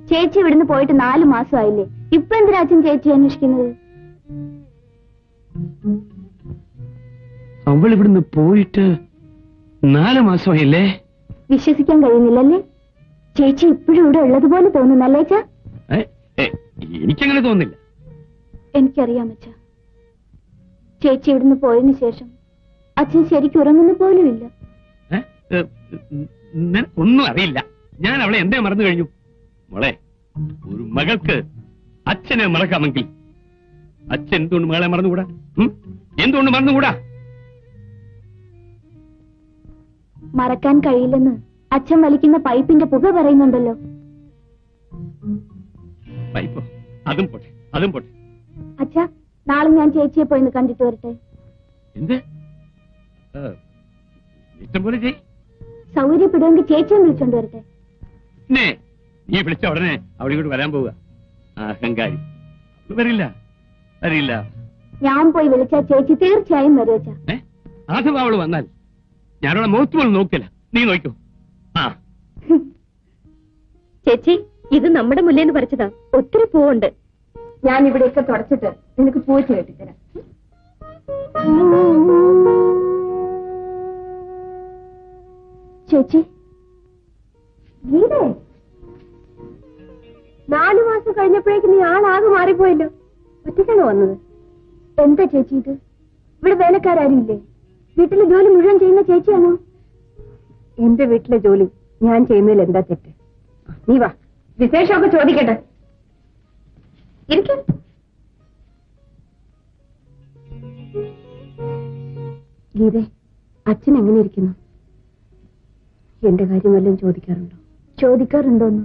ചേച്ചി ഇവിടുന്ന് പോയിട്ട് 4 മാസമായില്ലേ? ഇപ്പൊ എന്തിനാ അച്ഛൻ ചേച്ചി അന്വേഷിക്കുന്നത്? അവൾ ഇവിടുന്ന് പോയിട്ട് 4 മാസമായില്ലേ? വിശ്വസിക്കാൻ കഴിയുന്നില്ലല്ലേ? ചേച്ചി ഇപ്പോഴും ഇവിടെ ഉള്ളതുപോലെ തോന്നുന്നല്ലേ അച്ഛാ? എനിക്കങ്ങനെ തോന്നില്ല. എനിക്കറിയാം അച്ഛാ. ചേച്ചി ഇവിടുന്ന് പോയതിനു ശേഷം അച്ഛൻ ശരിക്കും ഉറങ്ങുന്ന പോലും ഇല്ല. ഒന്നും അറിയില്ല. ഞാൻ അവളെ എന്തേ മറന്നു കഴിഞ്ഞു? മോളെ, ഒരു മകൾക്ക് അച്ഛനെ മറക്കാമെങ്കിൽ അച്ഛൻ എന്തുകൊണ്ട് മകളെ മറന്നുകൂടാ? എന്തുകൊണ്ട് മറന്നുകൂടാ? മറക്കാൻ കഴിയില്ലെന്ന് അച്ഛൻ വലിക്കുന്ന പൈപ്പിന്റെ പുക പറയുന്നുണ്ടല്ലോ. പൈപ്പോ? അതും പോട്ടെ. അച്ഛാ, നാളെ ഞാൻ ചേച്ചിയെ പോയി കണ്ടിട്ട് വരട്ടെ. എന്ത്? ഇഷ്ടം പോലെ ചെയ്. സൗകര്യപ്പെടുമെങ്കിൽ ചേച്ചിയെ വിളിച്ചോണ്ട് വരട്ടെ. നീ വിളിച്ച ഉടനെ അവിടെ ഇങ്ങോട്ട് വരാൻ പോവുക. അഹങ്കാരി. വരില്ല. ഞാൻ പോയി വിളിച്ചാ ചേച്ചി തീർച്ചയായും വരും അച്ഛാ. അഥവാ അവള് വന്നാൽ ഞാനവിടെ മുഖത്ത് പോലും നോക്കില്ല. നീ നോക്കൂ. ചേച്ചി, ഇത് നമ്മുടെ മുല്ലേന്ന് പറിച്ചതാ. ഒത്തിരി പൂവുണ്ട്. ഞാൻ ഇവിടെയൊക്കെ തുടച്ചിട്ട് നിനക്ക് പൂച്ച കെട്ടിത്തരാം. ചേച്ചി, 4 മാസം കഴിഞ്ഞപ്പോഴേക്ക് നീ ആളാകെ മാറിപ്പോയല്ലോ. ഒറ്റയ്ക്കാണ് വന്നത്? എന്താ ചേച്ചി ഇത്? ഇവിടെ വേലക്കാരും ഇല്ലേ? വീട്ടിലെ ജോലി മുഴുവൻ ചെയ്യുന്ന ചേച്ചിയാണോ? എന്റെ വീട്ടിലെ ജോലി ഞാൻ ചെയ്യുന്നതിൽ എന്താ തെറ്റ്? നീ വാ, വിശേഷമൊക്കെ ചോദിക്കട്ടെ. ഇരിക്കും. ഗീതേ, അച്ഛൻ എങ്ങനെ ഇരിക്കുന്നു? എന്റെ കാര്യം വല്ലതും ചോദിക്കാറുണ്ടോ? ചോദിക്കാറുണ്ടോന്ന്?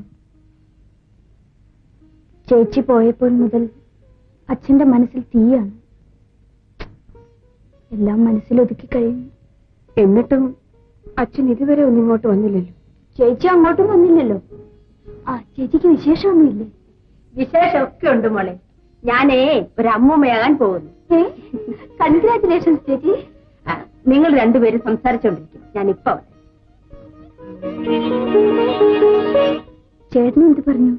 ചേച്ചി പോയപ്പോൾ മുതൽ അച്ഛന്റെ മനസ്സിൽ തീയാണ്. എല്ലാം മനസ്സിലൊതുക്കി കഴിഞ്ഞു. എന്നിട്ടും അച്ഛൻ ഇതുവരെ ഒന്നും ഇങ്ങോട്ട് വന്നില്ലല്ലോ. ചേച്ചി അങ്ങോട്ടും വന്നില്ലല്ലോ. ചേച്ചിക്ക് വിശേഷമൊന്നുമില്ലേ? വിശേഷമൊക്കെ ഉണ്ട് മോളെ. ഞാനേ ഒരു അമ്മൂമ്മയാകാൻ പോകുന്നു. കൺഗ്രാറ്റുലേഷൻസ് ചേച്ചി. നിങ്ങൾ രണ്ടുപേരും സംസാരിച്ചോണ്ടിരിക്കും. ഞാൻ ഇപ്പൊ ചേട്ടൻ എന്ത് പറഞ്ഞു?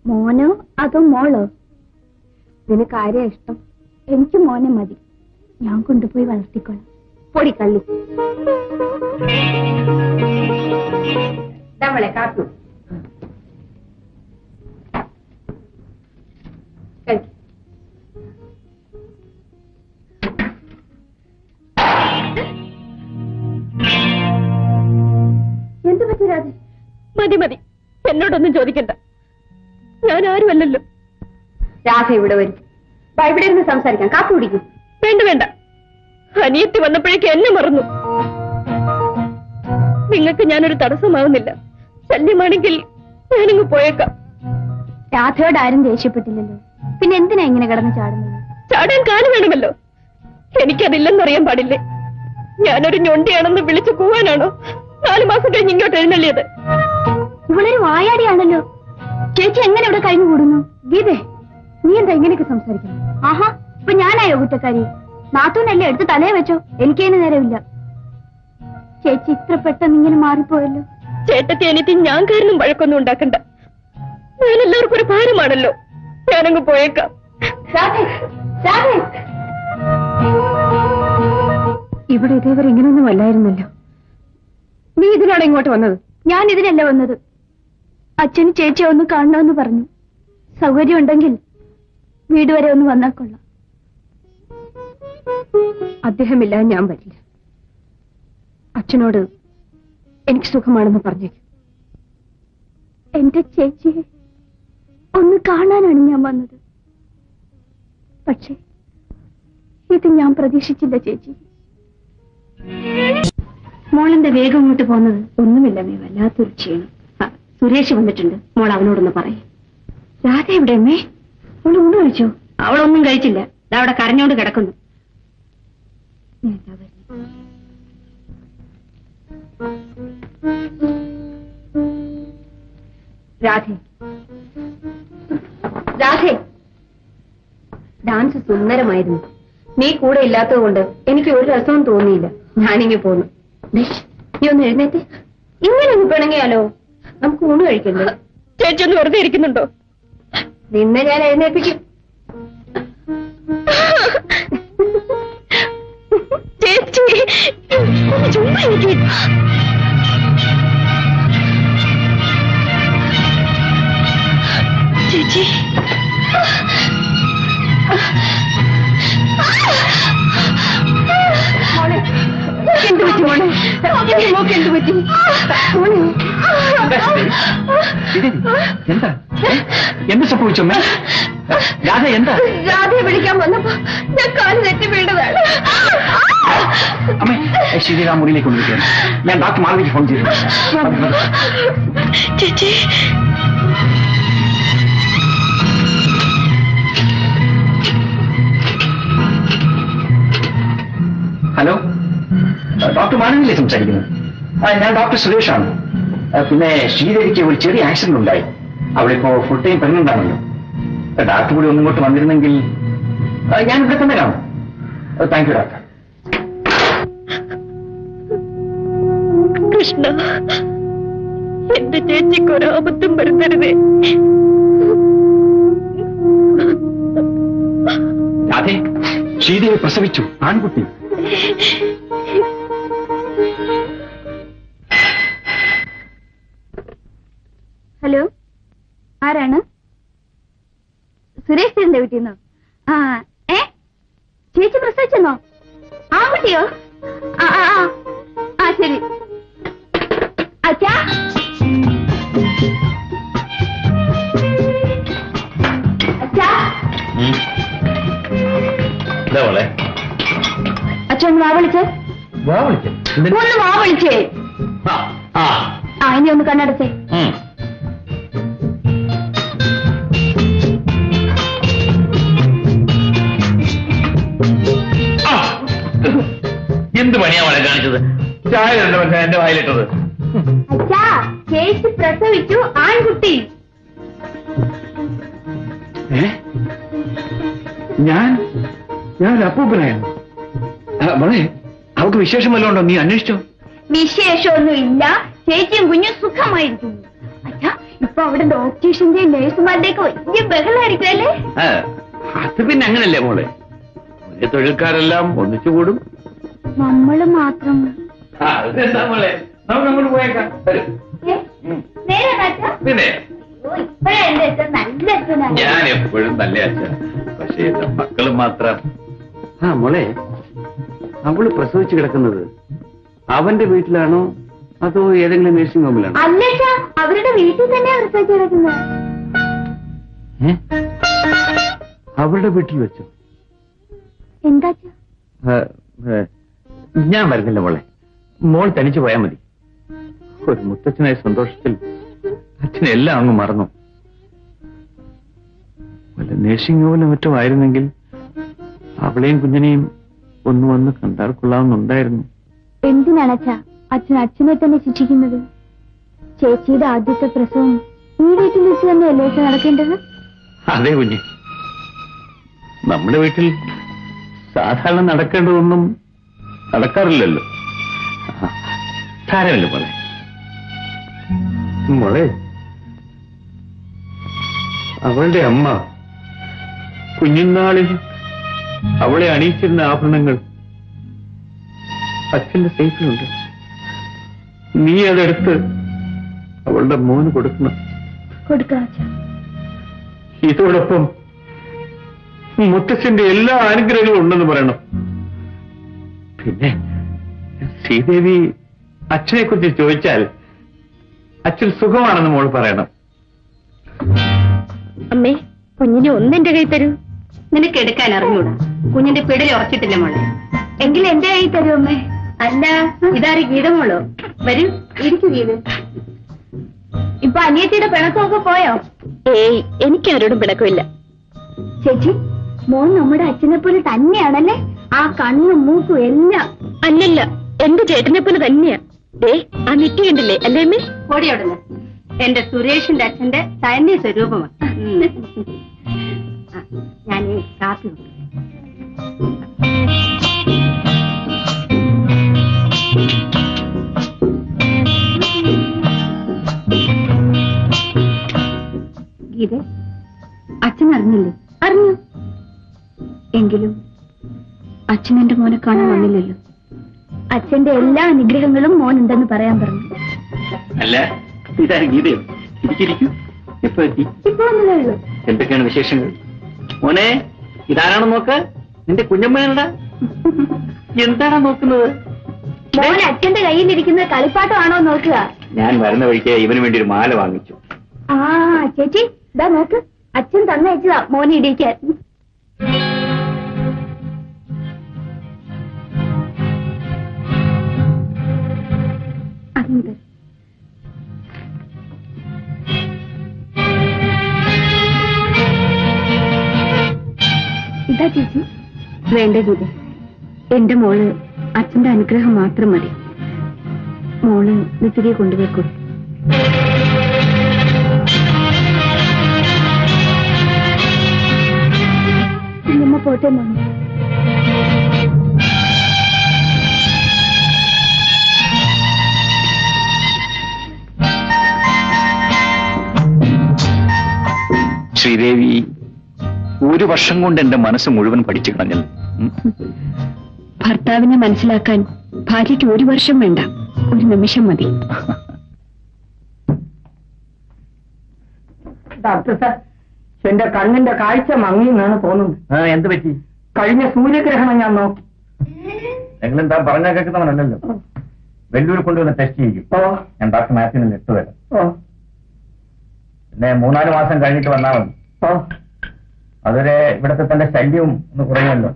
മോനോ അതോ മോളോ? നിനക്ക് ആരെയാ ഇഷ്ടം? എനിക്ക് മോനെ മതി. ഞാൻ കൊണ്ടുപോയി വളർത്തിക്കോളാം. പൊടി കള്ളി. നമ്മളെ കാത്തു എന്ത് പറ്റി രാധേ? മതി മതി, എന്നോടൊന്നും ചോദിക്കണ്ട. ഞാൻ ആരുമല്ലല്ലോ. രാധ ഇവിടെ വരും. ഇവിടെ ഇരുന്ന് സംസാരിക്കാം. കാപ്പി കുടിക്കും. വേണ്ട വേണ്ട, അനിയത്തി വന്നപ്പോഴേക്ക് എന്നെ മറന്നു. നിങ്ങൾക്ക് ഞാനൊരു തടസ്സമാവുന്നില്ല. ശല്യമാണെങ്കിൽ ഞാനിങ്ങ് പോയേക്കാം. രാധയോട് ആരും ദേഷ്യപ്പെട്ടില്ലല്ലോ, പിന്നെ എന്തിനാ ഇങ്ങനെ കിടന്ന് ചാടുന്നത്? ചാടാൻ കാല് വേണമല്ലോ. എനിക്കതില്ലെന്നറിയാൻ പാടില്ലേ? ഞാനൊരു ഞൊണ്ടിയാണെന്ന് വിളിച്ചു കൂവാനാണോ 4 മാസം കഴിഞ്ഞ് ഇങ്ങോട്ട് എഴുന്നള്ളിയത്? ഇവളൊരു വായാടിയാണല്ലോ. ചേച്ചി എങ്ങനെ ഇവിടെ കഴിഞ്ഞു കൂടുന്നു? ഗീതേ, നീ എന്താ ഇങ്ങനെയൊക്കെ സംസാരിക്കുന്നു? ആഹാ, ഇപ്പൊ ഞാനായോ കുറ്റക്കാരി? നാത്തൂനല്ലേ എടുത്ത് തലയെ വെച്ചോ. എനിക്കതിന് നേരമില്ല. ചേച്ചി ഇത്ര പെട്ടെന്ന് ഇങ്ങനെ മാറിപ്പോയല്ലോ. ചേട്ടത്തി അനിയത്തി ഞാൻ കാരണം വഴക്കൊന്നും ഉണ്ടാക്കണ്ട. ഞാൻ എല്ലാവർക്കും ഒരു ഭാരമാണല്ലോ. ഞാനങ്ങ് പോയേക്കാം. ഇവിടെ ഇതേവരെ ഇങ്ങനെയൊന്നും അല്ലായിരുന്നല്ലോ. നീ ഇതിനാണ് ഇങ്ങോട്ട് വന്നത്? ഞാൻ ഇതിനല്ല വന്നത്. അച്ഛന് ചേച്ചിയെ ഒന്ന് കാണണമെന്ന് പറഞ്ഞു. സൗകര്യം ഉണ്ടെങ്കിൽ വീട് വരെ ഒന്ന് വന്നാൽ കൊള്ളാം. അദ്ദേഹമില്ല, ഞാൻ വരില്ല. അച്ഛനോട് എനിക്ക് സുഖമാണെന്ന് പറഞ്ഞേക്കും. എന്റെ ചേച്ചിയെ ഒന്ന് കാണാനാണ് ഞാൻ വന്നത്. പക്ഷേ ഇത് ഞാൻ പ്രതീക്ഷിച്ചില്ല ചേച്ചി. മോളെന്താ വേഗം ഇങ്ങോട്ട് പോകുന്നത്? ഒന്നുമില്ല, മേ വല്ലാത്തൊരു ക്ഷീണം. സുരേഷ് വന്നിട്ടുണ്ട്, മോൾ അവനോടൊന്ന് പറയും. രാധ എവിടെ അമ്മേ? അവൾ ഊണ് കഴിച്ചോ? അവളൊന്നും കഴിച്ചില്ല, അവിടെ കരഞ്ഞോണ്ട് കിടക്കുന്നു. രാധേ, രാധേ, ഡാൻസ് സുന്ദരമായിരുന്നു. നീ കൂടെ ഇല്ലാത്തത് കൊണ്ട് എനിക്ക് ഒരു രസവും തോന്നിയില്ല. ഞാനിങ്ങി പോന്നു. നീ ഒന്ന് എഴുന്നേറ്റ്. ഇങ്ങനെ ഒന്ന് പിണങ്ങിയാലോ? നമുക്ക് ഊണ് കഴിക്കണ്ടേ? ചേച്ചി ഒന്ന് വെറുതെ ഇരിക്കുന്നുണ്ടോ? നിന്നെ ഞാൻ എഴുന്നേൽപ്പിക്കും. ചേച്ചി ചുമ്മാ എനിക്ക് ചേച്ചി മോളെ എന്ത് പറ്റി? മോളെ മോക്ക് എന്ത് പറ്റി? മോളെ എന്താ എന്ത് സംഭവിച്ചു? രാധ എന്താ? രാധയെ വിളിക്കാൻ വന്നപ്പോ ഞാൻ കാല് തെറ്റി വീണതാണ്. അമ്മേ, ശ്രീരാം മുറിയിലേക്ക് കൊണ്ടുവരികയാണ്. ഞാൻ ഡോക്ടർ മാളവിക്ക് ഫോൺ ചെയ്തു. ചേച്ചി ഹലോ, ഡോക്ടർ മാളവിയിലെ സംസാരിക്കുന്നു. ഞാൻ ഡോക്ടർ സുരേഷാണ്. പിന്നെ ശ്രീദേവിക്ക് ഒരു ചെറിയ ആക്സിഡന്റ് ഉണ്ടായി. അവളിപ്പോ ഫുൾ ടൈം പ്രഗ്നന്റ് ആണല്ലോ. ഡോക്ടർ കൂടി ഒന്നിങ്ങോട്ട് വന്നിരുന്നെങ്കിൽ ഞാൻ ഇവിടെ തന്നെ കാണും. Thank you doctor. കൃഷ്ണ, എന്റെ ചേച്ചിക്ക് ഒരാപത്തും വരുത്തരുതേ. രാധേ, ശ്രീദേവി പ്രസവിച്ചു, ആൺകുട്ടി. ഹലോ, ആരാണ്? സുരേഷ് ചേട്ടന്റെ വീട്ടിൽ നിന്നോ? ചേച്ചി പ്രസവിച്ചെന്നോ? ആൺകുട്ടിയോ? ആ ശരി. അച്ഛാ, അച്ഛാ, അച്ഛൻ ഒന്ന് വാ വിളിച്ചേ. ഒന്ന് വാ വിളിച്ചേ. ഇനി ഒന്ന് കണ്ണടച്ചേ. എന്ത് പണിയാ വളരെ കാണിച്ചത്? ചായ കണ്ടു പക്ഷേ എന്റെ വായിലിട്ടത്. അച്ഛാ, ചേച്ചി പ്രസവിച്ചു, ആൺകുട്ടി. ഞാൻ അപ്പൂപ്പനായിരുന്നു. മോളെ, അവൾക്ക് വിശേഷം വല്ലതും ഉണ്ടോ? നീ അന്വേഷിച്ചോ? വിശേഷമൊന്നും ഇല്ല. ചേച്ചിയും കുഞ്ഞും സുഖമായിരിക്കുന്നു. അച്ഛാ, ഇപ്പൊ അവിടെ ഡോക്ടേഴ്സിന്റെയും നേഴ്സുമാരുടെയൊക്കെ വലിയ ബഹളമായിരിക്കും അല്ലേ? അത് പിന്നെ അങ്ങനല്ലേ മോളെ, വലിയ തൊഴിൽക്കാരെല്ലാം ഒന്നിച്ചു കൂടും. നമ്മള് മാത്രം അതെന്താ മോളെ, നമുക്ക് അങ്ങോട്ട് പോയേക്കാം. പിന്നെ ഞാൻ എപ്പോഴും നല്ല അച്ഛ, പക്ഷേ മക്കള് മാത്രം. മോളെ, അവള് പ്രസവിച്ചു കിടക്കുന്നത് അവന്റെ വീട്ടിലാണോ അതോ ഏതെങ്കിലും നഴ്സിംഗ് ഹോമിലാണോ? അല്ല, അവരുടെ വീട്ടിൽ തന്നെ പ്രസവിച്ചു കിടക്കുന്നത്. അവരുടെ വീട്ടിൽ വെച്ചോ? എന്താ ഞാൻ വരുന്നില്ല മോളെ, മോൾ തനിച്ചു പോയാൽ മതി. ഒരു മുത്തച്ഛനായ സന്തോഷത്തിൽ അച്ഛനെല്ലാം അങ്ങ് മറന്നു. വല്ല നഴ്സിംഗ് ഹോമിലും മറ്റും ആയിരുന്നെങ്കിൽ അവളെയും കുഞ്ഞിനെയും ഒന്ന് വന്ന് കണ്ടാൽ കൊള്ളാവുന്നുണ്ടായിരുന്നു. എന്തിനാണ് അച്ഛൻ അച്ഛനെ തന്നെ ശിക്ഷിക്കുന്നത്? ചേച്ചിയുടെ ആദ്യത്തെ പ്രസവം ഈ വീട്ടിൽ വെച്ച് തന്നെയല്ലേ അച്ഛൻ നടക്കേണ്ടത്? അതെ കുഞ്ഞ്, നമ്മുടെ വീട്ടിൽ സാധാരണ നടക്കേണ്ടതൊന്നും നടക്കാറില്ലല്ലോ. സാരമില്ല മോളെ. മോളെ, അവളുടെ അമ്മ കുഞ്ഞുനാളിൽ അവളെ അണിയിച്ചിരുന്ന ആഭരണങ്ങൾ അച്ഛന്റെ സേഫിലുണ്ട്. നീ അതെടുത്ത് അവളുടെ മോന് കൊടുക്കണം. ഇതോടൊപ്പം മുത്തച്ഛന്റെ എല്ലാ അനുഗ്രഹങ്ങളും ഉണ്ടെന്ന് പറയണം. പിന്നെ ശ്രീദേവി അച്ഛനെ കുറിച്ച് ചോദിച്ചാൽ അച്ഛൻ സുഖമാണെന്ന് മോൾ പറയണം. അമ്മേ, കുഞ്ഞിനെ ഒന്നെന്റെ കൈ തരൂ. നിനക്ക് എടുക്കാൻ അറിഞ്ഞൂടാ, കുഞ്ഞിന്റെ പിടൽ ഉറച്ചിട്ടില്ല മോളെ. എങ്കിൽ എന്റെ കൈ തരൂ അമ്മേ. അല്ല, ഇതാര് ഗീതമോളോ? വരൂ, ഇരിക്കു ഗീത. ഇപ്പൊ അനിയത്തിയുടെ പിണക്കമൊക്കെ പോയോ? ഏയ്, എനിക്കാരോടും പിണക്കമില്ല. ചേച്ചി, മോൻ നമ്മുടെ അച്ഛനെ പോലെ തന്നെയാണല്ലേ? ആ കണ്ണും മൂക്കും എല്ലാം. അല്ലല്ല, എന്റെ ചേട്ടനെ പോലെ തന്നെയാ. ദേ, ആ നെറ്റി കണ്ടില്ലേ അല്ലേ അമ്മേ? ഓടിയോടുന്നു. എന്റെ സുരേഷിന്റെ അച്ഛന്റെ തന്റെ സ്വരൂപമാണ്. ഞാൻ കാപ്പി ഗീത, അച്ഛൻ അറിഞ്ഞില്ലേ? അറിഞ്ഞു. എങ്കിലും അച്ഛൻ എന്റെ മോനെ കാണാൻ വന്നില്ലല്ലോ. അച്ഛന്റെ എല്ലാ അനുഗ്രഹങ്ങളും മോനുണ്ടെന്ന് പറയാൻ പറഞ്ഞു. അല്ല, ഇതാണ് ഗീതയോ? ഇരിക്കും. ഇപ്പൊ എത്തി. ഇപ്പൊ വന്നതേ ഉള്ളൂ. എന്തൊക്കെയാണ് വിശേഷങ്ങൾ? മോനെ, ഇതാരാണോ നോക്ക്? നിന്റെ കുഞ്ഞമ്മേനടാ. എന്താണ് നോക്കുന്നത്? മോൻ അച്ഛന്റെ കയ്യിലിരിക്കുന്ന കളിപ്പാട്ടമാണോ നോക്കുക? ഞാൻ വരുന്ന വഴിക്ക് ഇവന് വേണ്ടി ഒരു മാല വാങ്ങിച്ചു. ആ ചേച്ചി, ഇതാ നോക്ക്, അച്ഛൻ തന്നയച്ചതാ മോനെ ഇടിക്കാൻ. അതെന്ത്? ഇതാ ചേച്ചി. വേണ്ടത് എന്റെ മോള് അച്ഛന്റെ അനുഗ്രഹം മാത്രം മതി. മോള് നിത്തിരിയെ കൊണ്ടുപോയിക്കോ. നമ്മ പോട്ടെ മോനെ. ശ്രീദേവി, ഒരു വർഷം കൊണ്ട് എന്റെ മനസ്സ് മുഴുവൻ പഠിച്ചു കളഞ്ഞു. ഭർത്താവിനെ മനസ്സിലാക്കാൻ ഭാര്യയ്ക്ക് ഒരു വർഷം വേണ്ട, ഒരു നിമിഷം മതി. ഡോക്ടർ സാർ, എന്റെ കണ്ണിന്റെ കാഴ്ച മങ്ങിയെന്നാണ് തോന്നുന്നത്. എന്ത് പറ്റി? കഴിഞ്ഞ സൂര്യഗ്രഹണം ഞാൻ നോക്കി. നിങ്ങളെന്താ പറഞ്ഞാൽ കേൾക്കുന്നവനല്ലല്ലോ. വെല്ലൂർ കൊണ്ടുവന്ന് ടെസ്റ്റ് ചെയ്യും. ഞാൻ ഡോക്ടർ മാത്യുവിനെ ഇട്ടുവരാം. പിന്നെ 3-4 മാസം കഴിഞ്ഞിട്ട് വന്നാൽ മതി. അതുവരെ ഇവിടത്തെ തന്റെ ശല്യവും ഒന്ന് കുറയുമല്ലോ.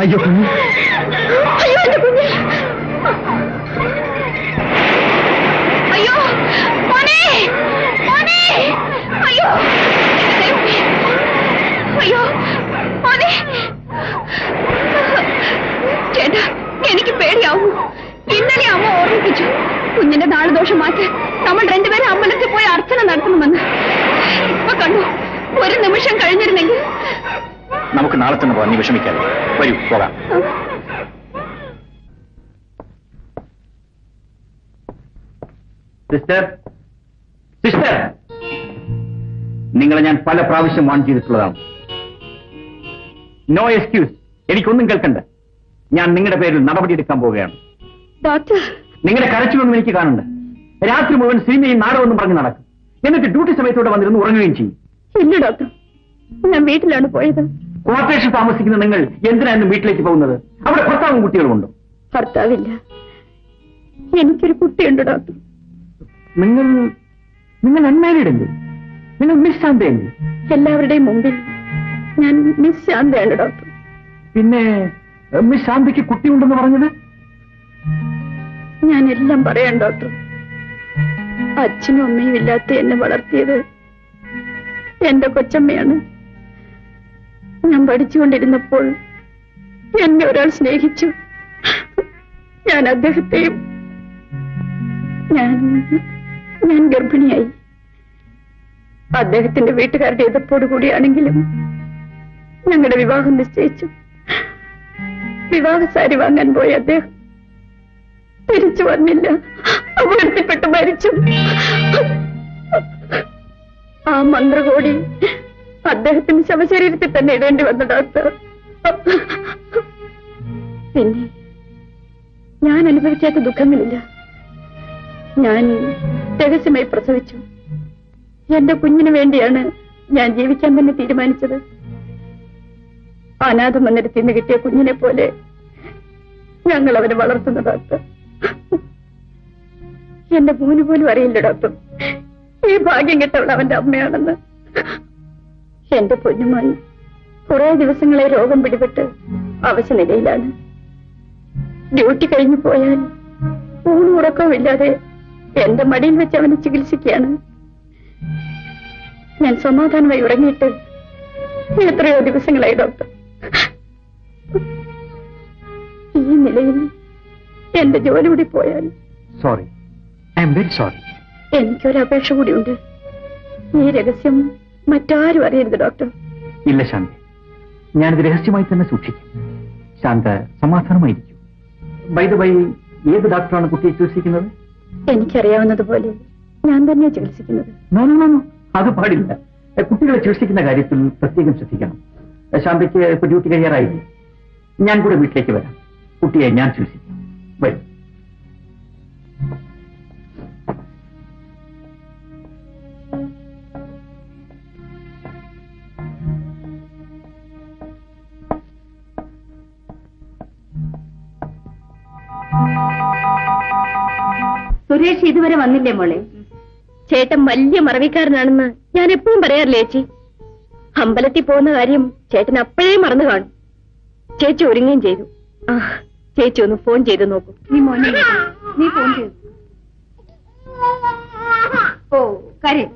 അയ്യോ കുഞ്ഞ്, അയ്യോ എന്റെ കുഞ്ഞ്, അയ്യോ മോനെ, മോനെ, അയ്യോ അയ്യോ മോനെ. ചേട്ടാ, എനിക്ക് പേടിയാവുന്നു. ഇന്നലെ ദോഷം മാറ്റി നമ്മൾ രണ്ടുപേരും അമ്പലത്തിൽ പോയി അർച്ചന നടത്തണമെന്ന് ഇപ്പൊ കണ്ടു. ഒരു നിമിഷം കഴിഞ്ഞിരുന്നെങ്കിൽ. നമുക്ക് നാളെ തന്നെ പോകാം, നീ വിഷമിക്കാതെ. വരൂ, പോകാം. സിസ്റ്റർ, സിസ്റ്റർ, നിങ്ങളെ ഞാൻ പല പ്രാവശ്യം വാൺ ചെയ്തിട്ടുള്ളതാണ്. No excuse. എനിക്കൊന്നും കേൾക്കണ്ട. ഞാൻ നിങ്ങളുടെ പേരിൽ നടപടിയെടുക്കാൻ പോവുകയാണ്. ഡോക്ടർ, നിങ്ങളുടെ കരച്ചിലൊന്നും എനിക്ക് കാണണ്ട. രാത്രി മുഴുവൻ സിനിമയും നാടകമൊന്നും പറഞ്ഞ് നടക്കും. എന്നിട്ട് ഡ്യൂട്ടി സമയത്തോടെ വന്നിരുന്ന് ഉറങ്ങുകയും ചെയ്യും. ഇല്ല ഡോക്ടർ, ഞാൻ വീട്ടിലാണ് പോയത്. ക്വാർട്ടേഴ്സിൽ താമസിക്കുന്ന നിങ്ങൾ എന്തിനായിരുന്നു വീട്ടിലേക്ക് പോകുന്നത്? അവിടെ ഭർത്താവും കുട്ടികളുമുണ്ടോ? ഭർത്താവില്ല, എനിക്കൊരു കുട്ടിയുണ്ട് ഡോക്ടർ. നിങ്ങൾ അൺമാരീഡ് അല്ലേ? നിങ്ങൾ മിസ് ശാന്തയല്ലേ? എല്ലാവരുടെയും മുമ്പിൽ ഞാൻ മിസ് ശാന്തയാണ് ഡോക്ടർ. പിന്നെ മിസ് ശാന്തയ്ക്ക് കുട്ടിയുണ്ടെന്ന് പറഞ്ഞത്? ഞാൻ എല്ലാം പറയാം ഡോക്ടർ. അച്ഛനും അമ്മയും ഇല്ലാത്ത എന്നെ വളർത്തിയത് എന്റെ കൊച്ചമ്മയാണ്. ഞാൻ പഠിച്ചുകൊണ്ടിരുന്നപ്പോൾ എന്നെ ഒരാൾ സ്നേഹിച്ചു. ഞാൻ അദ്ദേഹത്തെയും ഞാൻ ഗർഭിണിയായി. അദ്ദേഹത്തിന്റെ വീട്ടുകാരുടെ എതിർപ്പോടു കൂടിയാണെങ്കിലും ഞങ്ങളുടെ വിവാഹം നിശ്ചയിച്ചു. വിവാഹ സാരി വാങ്ങാൻ പോയ അദ്ദേഹം തിരിച്ചു വന്നില്ല. അപകടത്തിൽപ്പെട്ട് മരിച്ചു. ആ മന്ത്രകോടി അദ്ദേഹത്തിന്റെ ശവശരീരത്തിൽ തന്നെ ഇടേണ്ടി വന്നു ഡോക്ടർ. പിന്നെ ഞാൻ അനുഭവിക്കാത്ത ദുഃഖങ്ങളില്ല. ഞാൻ രഹസ്യമായി പ്രസവിച്ചു. എന്റെ കുഞ്ഞിന് വേണ്ടിയാണ് ഞാൻ ജീവിക്കാൻ തന്നെ തീരുമാനിച്ചത്. അനാഥ മന്ദിരത്തിൽ നിന്ന് കിട്ടിയ കുഞ്ഞിനെ പോലെ ഞങ്ങൾ അവനെ വളർത്തുന്ന ഡോക്ടർ. എന്റെ മോന് പോലും അറിയില്ല ഡോക്ടർ ഈ ഭാഗ്യം കെട്ടവൾ അവന്റെ അമ്മയാണെന്ന്. എന്റെ പൊന്നുമോൻ കുറെ ദിവസങ്ങളെ രോഗം പിടിപെട്ട് അവശനിലയിലാണ്. ഡ്യൂട്ടി കഴിഞ്ഞു പോയാൽ ഊണും ഉറക്കവും ഇല്ലാതെ എന്റെ മടിയിൽ വെച്ച് അവനെ ചികിത്സിക്കുകയാണ്. ഞാൻ സമാധാനമായി ഉറങ്ങിയിട്ട് എത്രയോ ദിവസങ്ങളായി ഡോക്ടർ. ഈ നിലയിൽ എന്റെ ജോലി കൂടി പോയാൽ. Sorry, I am very sorry. എനിക്കൊരപേക്ഷ കൂടിയുണ്ട്. ഈ രഹസ്യം മറ്റാരും അറിയരുത് ഡോക്ടർ. ഇല്ല ശാന്തി, ഞാനിത് രഹസ്യമായി തന്നെ സൂക്ഷിക്കും. ശാന്ത സമാധാനമായിരിക്കും. ബൈ ദ ബൈ, ഏത് ഡോക്ടറാണ് കുട്ടിയെ ചികിത്സിക്കുന്നത്? എനിക്കറിയാവുന്നതുപോലെ ഞാൻ തന്നെ ചികിത്സിക്കുന്നത്. നോ നോ നോ, അത് പാടില്ല. കുട്ടികളെ ചികിത്സിക്കുന്ന കാര്യത്തിൽ പ്രത്യേകം ശ്രദ്ധിക്കണം. ശാന്തയ്ക്ക് ഇപ്പൊ ഡ്യൂട്ടി കഴിയാറായില്ലേ? ഞാൻ കൂടെ വീട്ടിലേക്ക് വരാം. കുട്ടിയെ ഞാൻ ചികിത്സിക്കാം. വരും. സുരേഷ് ഇതുവരെ വന്നില്ലേ മോളെ? ചേട്ടൻ വലിയ മറവിക്കാരനാണെന്ന് ഞാൻ എപ്പോഴും പറയാറില്ലേ ചേച്ചി? അമ്പലത്തിൽ പോകുന്ന കാര്യം ചേട്ടൻ അപ്പോഴേ മറന്നു കാണും. ചേച്ചി ഒരുങ്ങുകയും ചെയ്തു. ആ, ചേച്ചി ഒന്ന് ഫോൺ ചെയ്ത് നോക്കൂ. നീ മോനെ നീ ഫോൺ ചെയ്തു. ഓ കാര്യം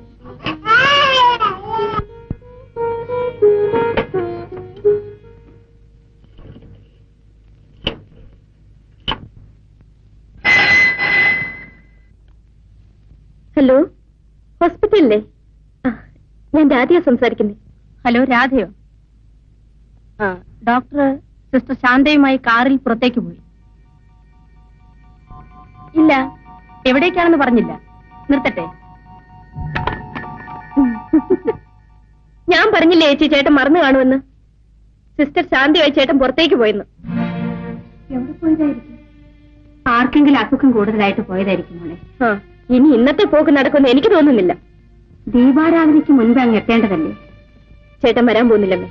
ഹലോ, ഹോസ്പിറ്റലില്ലേ? ഞാൻ രാധയാ സംസാരിക്കുന്നത്. ഹലോ, രാധയോ? ഡോക്ടർ സിസ്റ്റർ ശാന്തയുമായി കാറിൽ പുറത്തേക്ക് പോയി. ഇല്ല, എവിടേക്കാണെന്ന് പറഞ്ഞില്ല. നിർത്തട്ടെ. ഞാൻ പറഞ്ഞില്ലേ ചേച്ചി, ചേട്ടൻ മറന്നു കാണുമെന്ന്. സിസ്റ്റർ ശാന്തയുമായി ചേട്ടൻ പുറത്തേക്ക് പോയെന്ന്. എവിടെ പോയതായിരിക്കും? ആർക്കെങ്കിലും അസുഖം കൂടുതലായിട്ട് പോയതായിരിക്കും മോളെ. ഇനി ഇന്നത്തെ പോക്ക് നടക്കുമെന്ന് എനിക്ക് തോന്നുന്നില്ല. ദീപാരാധനയ്ക്ക് മുൻപ് അങ്ങ് എത്തേണ്ടതല്ലേ? ചേട്ടൻ വരാൻ പോകുന്നില്ലമ്മേ.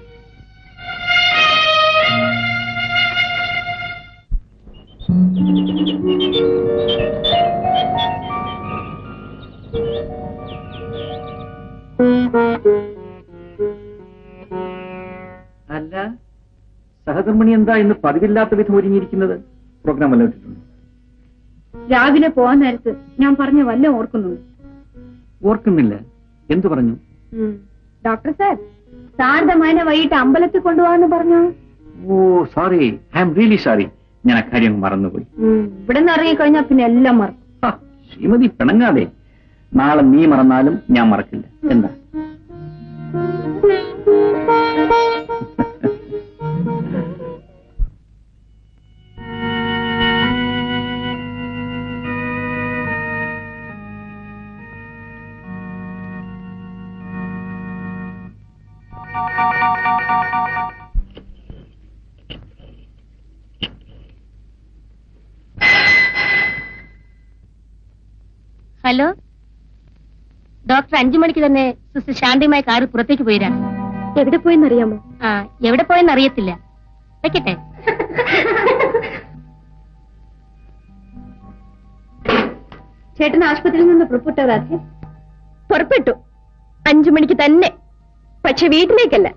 അല്ല, സഹധർമ്മിണി എന്താ ഇന്ന് പതിവില്ലാത്ത വിധം ഒരുങ്ങിയിരിക്കുന്നത്? പ്രോഗ്രാം വല്ല ഇട്ടിട്ടുണ്ട്? രാവിലെ പോവാൻ നേരത്ത് ഞാൻ പറഞ്ഞ വല്ല ഓർക്കുന്നുണ്ട്? ഓർക്കുന്നില്ല. എന്തു പറഞ്ഞു? ഡോക്ടർ സാർ, ശാരദമാനെ വൈകിട്ട് അമ്പലത്തിൽ കൊണ്ടുപോകാന്ന് പറഞ്ഞു. Oh sorry, I am really sorry. ഞാൻ അക്കാര്യം മറന്നുപോയി. ഇവിടെ നിന്ന് ഇറങ്ങിക്കഴിഞ്ഞാൽ പിന്നെ എല്ലാം മറക്കും. ശ്രീമതി പിണങ്ങാതെ. നാളെ നീ മറന്നാലും ഞാൻ മറക്കില്ല. എന്താ? ഹലോ, ഡോക്ടർ 5 മണിക്ക് തന്നെ സിസ്റ്റർ ശാന്തിയുമായി കാറ് പുറത്തേക്ക് പോയിരാ. എവിടെ പോയെന്നറിയാമോ? എവിടെ പോയെന്ന് അറിയത്തില്ല. വെക്കട്ടെ. ചേട്ടൻ ആശുപത്രിയിൽ നിന്ന് പുറപ്പെട്ടു രാധേ? പുറപ്പെട്ടു 5 മണിക്ക് തന്നെ. പക്ഷെ വീട്ടിലേക്കല്ല.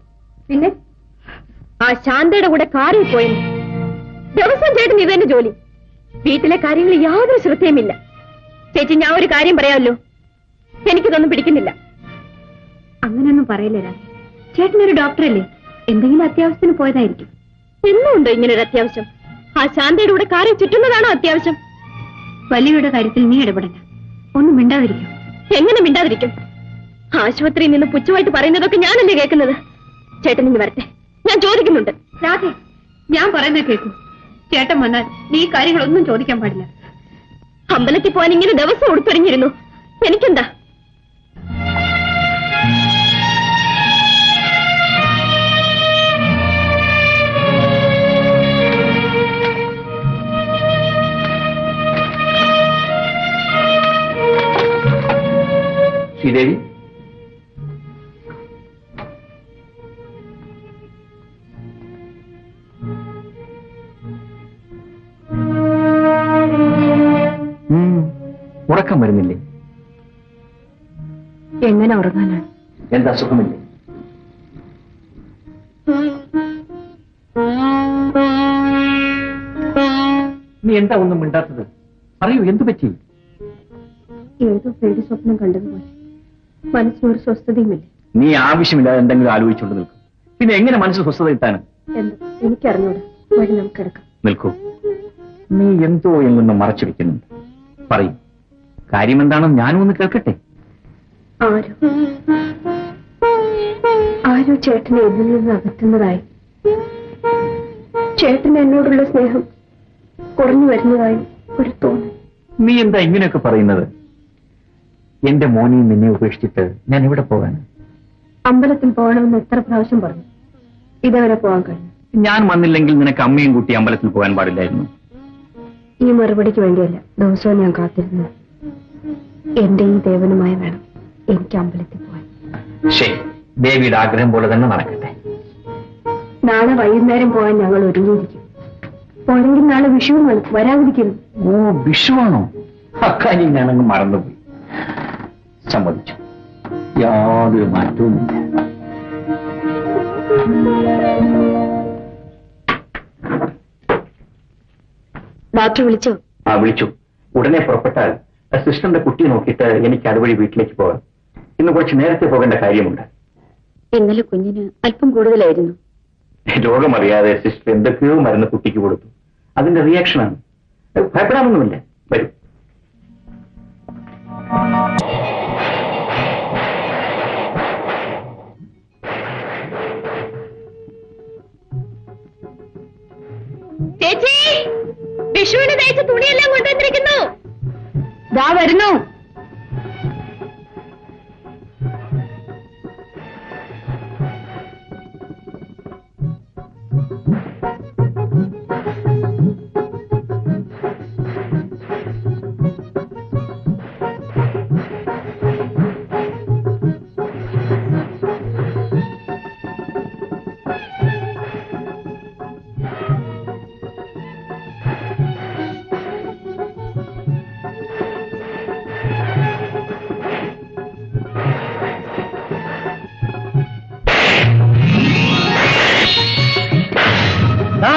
പിന്നെ ആ ശാന്തയുടെ കൂടെ കാറിൽ പോയി. ദിവസം ചേട്ടൻ ഇത് തന്നെ ജോലി. വീട്ടിലെ കാര്യങ്ങൾ യാതൊരു ശ്രദ്ധയുമില്ല. ചേച്ചി, ഞാൻ ഒരു കാര്യം പറയാമല്ലോ, എനിക്കിതൊന്നും പിടിക്കുന്നില്ല. അങ്ങനെയൊന്നും പറയില്ല രാധ. ചേട്ടനൊരു ഡോക്ടറല്ലേ, എന്തെങ്കിലും അത്യാവശ്യത്തിന് പോയതായിരിക്കും. എന്നുണ്ടോ ഇങ്ങനൊരു അത്യാവശ്യം? ആ ശാന്തയുടെ കൂടെ കാറിൽ ചുറ്റുന്നതാണോ അത്യാവശ്യം? വലിയയുടെ കാര്യത്തിൽ നീ ഇടപെടണ്ട. ഒന്നും മിണ്ടാതിരിക്കും. എങ്ങനെ മിണ്ടാതിരിക്കും? ആശുപത്രിയിൽ നിന്ന് പുച്ഛമായിട്ട് പറയുന്നതൊക്കെ ഞാനല്ലേ കേൾക്കുന്നത്. ചേട്ടൻ ഇനി വരട്ടെ, ഞാൻ ചോദിക്കുന്നുണ്ട്. രാധേ, ഞാൻ പറയുന്നത് കേൾക്കൂ. ചേട്ടൻ വന്നാൽ നീ ഈ കാര്യങ്ങളൊന്നും ചോദിക്കാൻ പാടില്ല. അമ്പലത്തിൽ പോകാൻ ഇങ്ങനെ ദിവസം ഉടുത്തൊരിഞ്ഞിരുന്നു. എനിക്കെന്താ? ശ്രീദേവി, ഉറക്കം വരുന്നില്ലേ? എങ്ങനെ ഉറങ്ങാനാണ്? എന്താ സുഖമില്ലേ? നീ എന്താ ഒന്നും മിണ്ടാത്തത്? പറയൂ, എന്തു പറ്റി? ഏതോ പേടി സ്വപ്നം കണ്ടതുപോലെ മനസ്സിനൊരു സ്വസ്ഥതയുമില്ല. നീ ആവശ്യമില്ലാതെ എന്തെങ്കിലും ആലോചിച്ചുകൊണ്ട് നിൽക്കും. പിന്നെ എങ്ങനെ മനസ്സിൽ സ്വസ്ഥത കിട്ടാൻ? എന്താ എനിക്കറിഞ്ഞൂടാ. വഴി നമുക്ക് കിടക്കാം. നിൽക്കൂ, നീ എന്തോ എങ്ങൊന്നും മറച്ചു വെക്കുന്നുണ്ട്. പറയൂ, കാര്യം എന്താണെന്ന് ഞാനും ഒന്ന് കേൾക്കട്ടെ. ആരോ ചേട്ടനെ ഇതിൽ നിന്ന് അകറ്റുന്നതായി, ചേട്ടന് എന്നോടുള്ള സ്നേഹം കുറഞ്ഞു വരുന്നതായി ഒരു തോന്നൽ. നീ എന്താ ഇങ്ങനെയൊക്കെ പറയുന്നത്? എന്റെ മോനെയും നിന്നെ ഉപേക്ഷിച്ചിട്ട് ഞാൻ എവിടെ പോകാൻ? അമ്പലത്തിൽ പോകണമെന്ന് എത്ര പ്രാവശ്യം പറഞ്ഞു. ഇതേവരെ പോകാൻ കഴിഞ്ഞു. ഞാൻ വന്നില്ലെങ്കിൽ നിനക്ക് അമ്മയും കൂട്ടി അമ്പലത്തിൽ പോകാൻ പാടില്ലായിരുന്നു. ഈ മറുപടിക്ക് വേണ്ടിയല്ല ദിവസവും ഞാൻ കാത്തിരുന്നത്. എന്റെ ഈ ദേവനുമായി വേണം എനിക്ക് അമ്പലത്തിൽ പോകാൻ. ശരി, ദേവിയുടെ ആഗ്രഹം പോലെ തന്നെ നടക്കട്ടെ. നാളെ വൈകുന്നേരം പോകാൻ ഞങ്ങൾ ഒരുങ്ങിയിരിക്കും. പോരെങ്കിൽ നാളെ വിഷുവാണ്, വരാതിരിക്കുന്നു. ഓ, വിഷുവാണോ? അക്കാര്യം ഞാനങ്ങ് മറന്നുപോയി. സമ്മതിച്ചു, യാതൊരു മാറ്റവുമില്ല. ഡോക്ടർ വിളിച്ചോ? വിളിച്ചു. ഉടനെ പുറപ്പെട്ടാൽ സിസ്റ്ററിന്റെ കുട്ടിയെ നോക്കിയിട്ട് എനിക്ക് അതുവഴി വീട്ടിലേക്ക് പോകാം. ഇന്ന് കുറച്ച് നേരത്തെ പോകേണ്ട കാര്യമുണ്ട്. ഇന്നലെ കുഞ്ഞിന് അല്പം കൂടുതലായിരുന്നു. രോഗമറിയാതെ സിസ്റ്റർ എന്തൊക്കെയോ മരുന്ന് കുട്ടിക്ക് കൊടുത്തു. അതിന്റെ റിയാക്ഷനാണ്. ഭയപ്പെടാനൊന്നുമില്ല. വരൂ. ചേച്ചി, വിഷുവിന് തയ്ച്ച തുണിയെല്ലാം കൊണ്ടുവന്നിരിക്കുന്നു. ദാ വരുന്നു.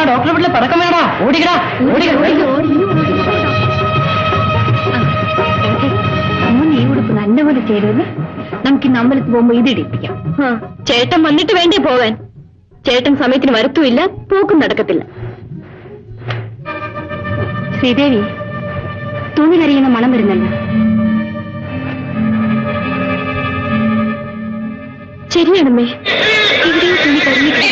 ഡോക്ടറെ വീട്ടിലെ പടക്കം വേണോ? ഓടിക്കടാ, ഈ ഉടുപ്പ് നല്ലപോലെ ചേരുവല്ലേ. നമുക്ക് ഇന്ന് അമ്പലത്തിൽ പോകുമ്പോ ഇത് ഇടിപ്പിക്കാം. ചേട്ടൻ വന്നിട്ട് വേണ്ടേ പോകാൻ? ചേട്ടൻ സമയത്തിന് വരത്തുമില്ല, പോക്കും നടക്കത്തില്ല. ശ്രീദേവി, തൂങ്ങി കരിയുന്ന മണം വരുന്നല്ലോ. ശരിയാണമ്മേ, എവിടെയോ തുണി കരിഞ്ഞിട്ട്.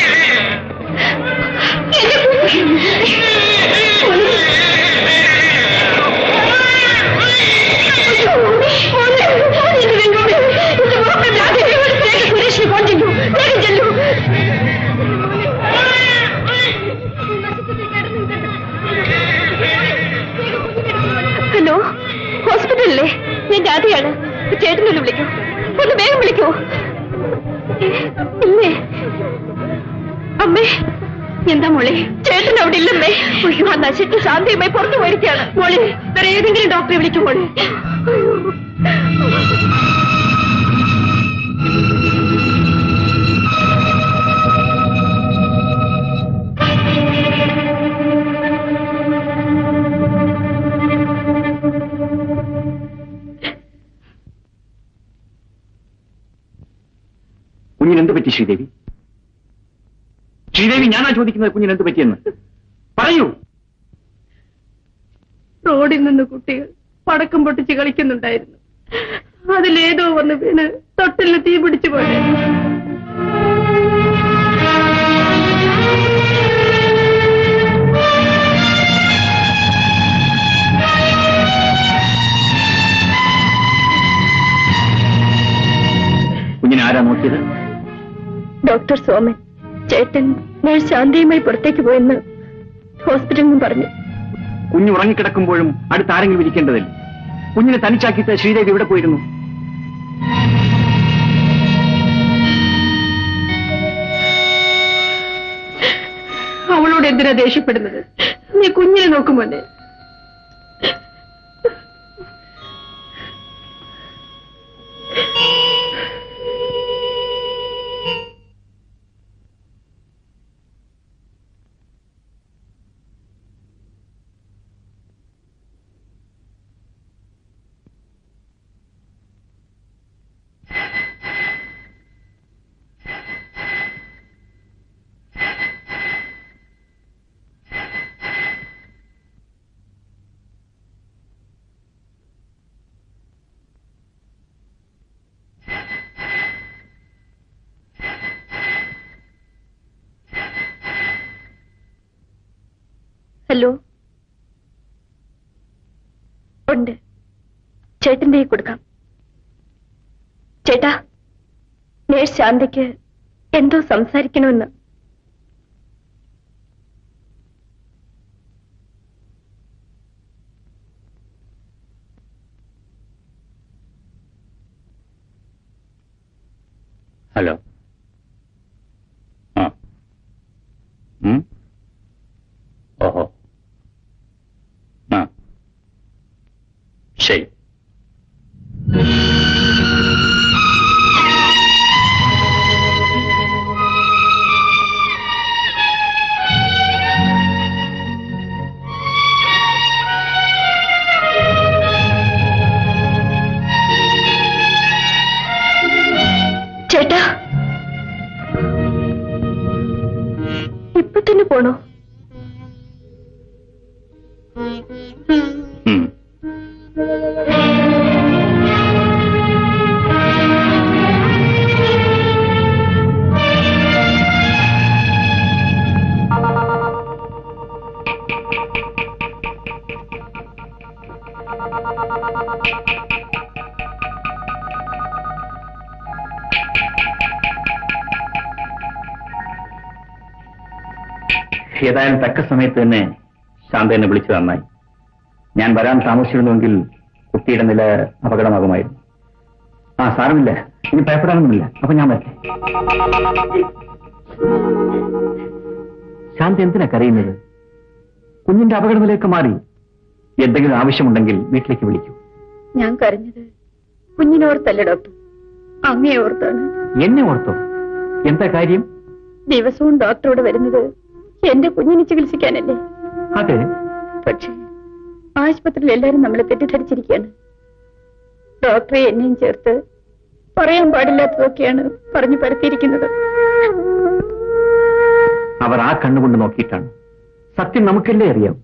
ഹലോ, ഹോസ്പിറ്റലിലെ ഞാൻ രാധയാണ്. ചേട്ടനൊന്ന് വിളിക്കൂ, ഒന്ന് വേഗം വിളിക്കൂ. ഇല്ലേ അമ്മേ? എന്താ മോളെ? ചേട്ടൻ അവിടെ ഇല്ലമ്മേ. ആ നശിച്ച് ശാന്തിയുമായി പുറത്തു പോയിരിക്കുകയാണ് മോളെ. വേറെ ഏതെങ്കിലും ഡോക്ടറെ വിളിക്കും മോളെ. കുഞ്ഞിനെന്ത് പറ്റി ശ്രീദേവി? ശ്രീദേവി, ഞാനാ ചോദിക്കുന്നത് കുഞ്ഞിനെന്ത് പറ്റിയെന്ന് പറയൂ. റോഡിൽ നിന്ന് കുട്ടികൾ പടക്കം പൊട്ടിച്ച് കളിക്കുന്നുണ്ടായിരുന്നു. അതിലേതോ വന്ന് വീണ് തൊട്ടിലിന് തീ പിടിച്ചു പോയി. കുഞ്ഞിനെ ആരാ നോക്കിയത്? ഡോക്ടർ സോമൻ. ചേട്ടൻ നേഴ്സ് ശാന്തിയുമായി പുറത്തേക്ക് പോയെന്ന് ഹോസ്പിറ്റലിൽ നിന്ന് പറഞ്ഞു. കുഞ്ഞ് ഉറങ്ങിക്കിടക്കുമ്പോഴും അടുത്ത് ആരെങ്കിലും ഇരിക്കേണ്ടതല്ലേ? കുഞ്ഞിനെ തനിച്ചാക്കിയിട്ട് ശ്രീദേവി എവിടെ പോയിരുന്നു? അവളോട് എന്തിനാ ദേഷ്യപ്പെടുന്നത്? നീ കുഞ്ഞിനെ നോക്കുമോനെ. ഹലോ, ഉണ്ട്. ചേട്ടൻ്റെ കൊടുക്കാം. ചേട്ടാ, നേഴ്സ് ശാന്തയ്ക്ക് എന്തോ സംസാരിക്കണമെന്ന്. ഹലോ. ആ. ഓഹോ. ആ, ശരി. ചേട്ടാ, ഇപ്പൊ തന്നെ പോണോ? ഏതായാലും തക്ക സമയത്ത് തന്നെ ശാന്ത എന്നെ വിളിച്ചു നന്നായി. ഞാൻ വരാൻ താമസിച്ചിരുന്നുവെങ്കിൽ കുട്ടിയുടെ നില അപകടമാകുമായിരുന്നു. ആ, സാരമില്ല, ഇനി ഭയപ്പെടാനൊന്നുമില്ല. അപ്പൊ ഞാൻ വരട്ടെ. ശാന്ത എന്തിനാ കരയുന്നത്? കുഞ്ഞിന്റെ അപകട നിലയൊക്കെ മാറി. എന്തെങ്കിലും ആവശ്യമുണ്ടെങ്കിൽ വീട്ടിലേക്ക് വിളിക്കൂ. ഞാൻ കരഞ്ഞത് കുഞ്ഞിനോർത്തല്ല ഡോക്ടർ, അങ്ങയെ ഓർത്താണ്. എന്നെ ഓർത്തോ? എന്താ കാര്യം? ദിവസവും ഡോക്ടറോട് വരുന്നത് എന്റെ കുഞ്ഞിനെ ചികിത്സിക്കാനല്ലേ? അതെ. പക്ഷേ ആശുപത്രിയിൽ എല്ലാവരും നമ്മളെ തെറ്റിദ്ധരിച്ചിരിക്കുകയാണ്. ഡോക്ടറെ എന്നെയും ചേർത്ത് പറയാൻ പാടില്ലാത്തതൊക്കെയാണ് പറഞ്ഞു പരത്തിയിരിക്കുന്നത്. അവർ ആ കണ്ണുകൊണ്ട് നോക്കിയിട്ടാണ്. സത്യം നമുക്കല്ലേ അറിയാം.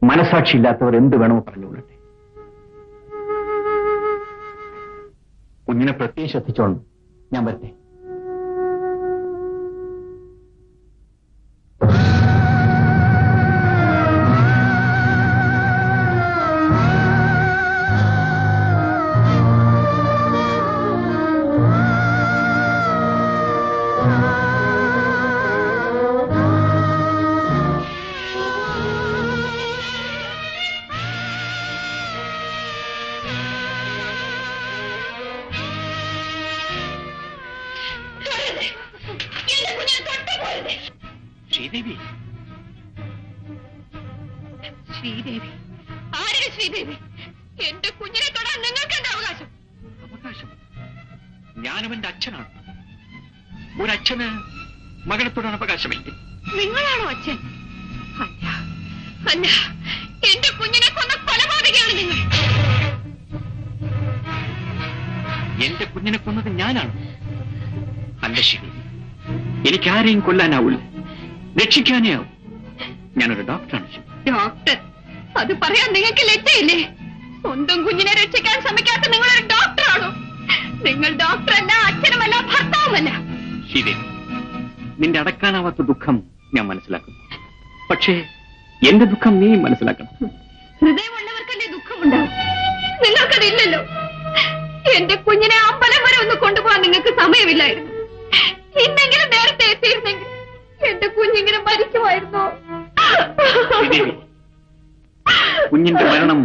മനസാക്ഷി ഇല്ലാത്തവർ എന്ത് വേണമോ പറഞ്ഞുകൊള്ളട്ടെ. കുഞ്ഞിനെ പ്രത്യേകം ശ്രദ്ധിച്ചോളൂ. ഞാൻ വരട്ടെ. ശ്രീദേവി, ശ്രീദേവി, ആരാണ് ശ്രീദേവി? എന്റെ കുഞ്ഞിനെ തൊടാൻ നിങ്ങൾക്ക് എന്താ അവകാശം? അവകാശം? ഞാനവന്റെ അച്ഛനാണ്. ഒരച്ഛന് മകളെ തൊടാൻ അവകാശമില്ലേ? നിങ്ങളാണോ അച്ഛൻ? അല്ല, അല്ല, എന്റെ കുഞ്ഞിനെ കൊന്ന കൊലപാതകയാണ് നിങ്ങൾ. എന്റെ കുഞ്ഞിനെ കൊന്നത് ഞാനാണ്. അല്ല ശരി, എനിക്കാരെയും കൊല്ലാനാവില്ല, രക്ഷിക്കാനേ ആവും. ഞാനൊരു ഡോക്ടറാണ്. ഡോക്ടർ? അത് പറയാൻ നിങ്ങൾക്ക് ലജ്ജയില്ലേ? സ്വന്തം കുഞ്ഞിനെ രക്ഷിക്കാൻ ശ്രമിക്കാത്ത നിങ്ങളൊരു ഡോക്ടറാണോ? നിങ്ങൾ ഡോക്ടറല്ല, അച്ഛനുമല്ല, ഭർത്താവുമല്ല. ശ്രീദേവി, നിന്റെ അടക്കാനാവാത്ത ദുഃഖം ഞാൻ മനസ്സിലാക്കുന്നു. പക്ഷേ എന്റെ ദുഃഖം നീ മനസ്സിലാക്കണം. ഹൃദയമുള്ളവർക്കല്ലേ ദുഃഖമുണ്ടാവും, നിങ്ങൾക്കതില്ലല്ലോ. എന്റെ കുഞ്ഞിനെ അമ്പലം വരെ ഒന്ന് കൊണ്ടുപോകാൻ നിങ്ങൾക്ക് സമയമില്ലായിരുന്നു. ഇന്നെങ്കിലും നേരത്തെ എത്തിയിരുന്നെങ്കിൽ എന്റെ കുഞ്ഞിങ്ങനെ മരിക്കുമായിരുന്നോ? കുഞ്ഞിന്റെ മരണം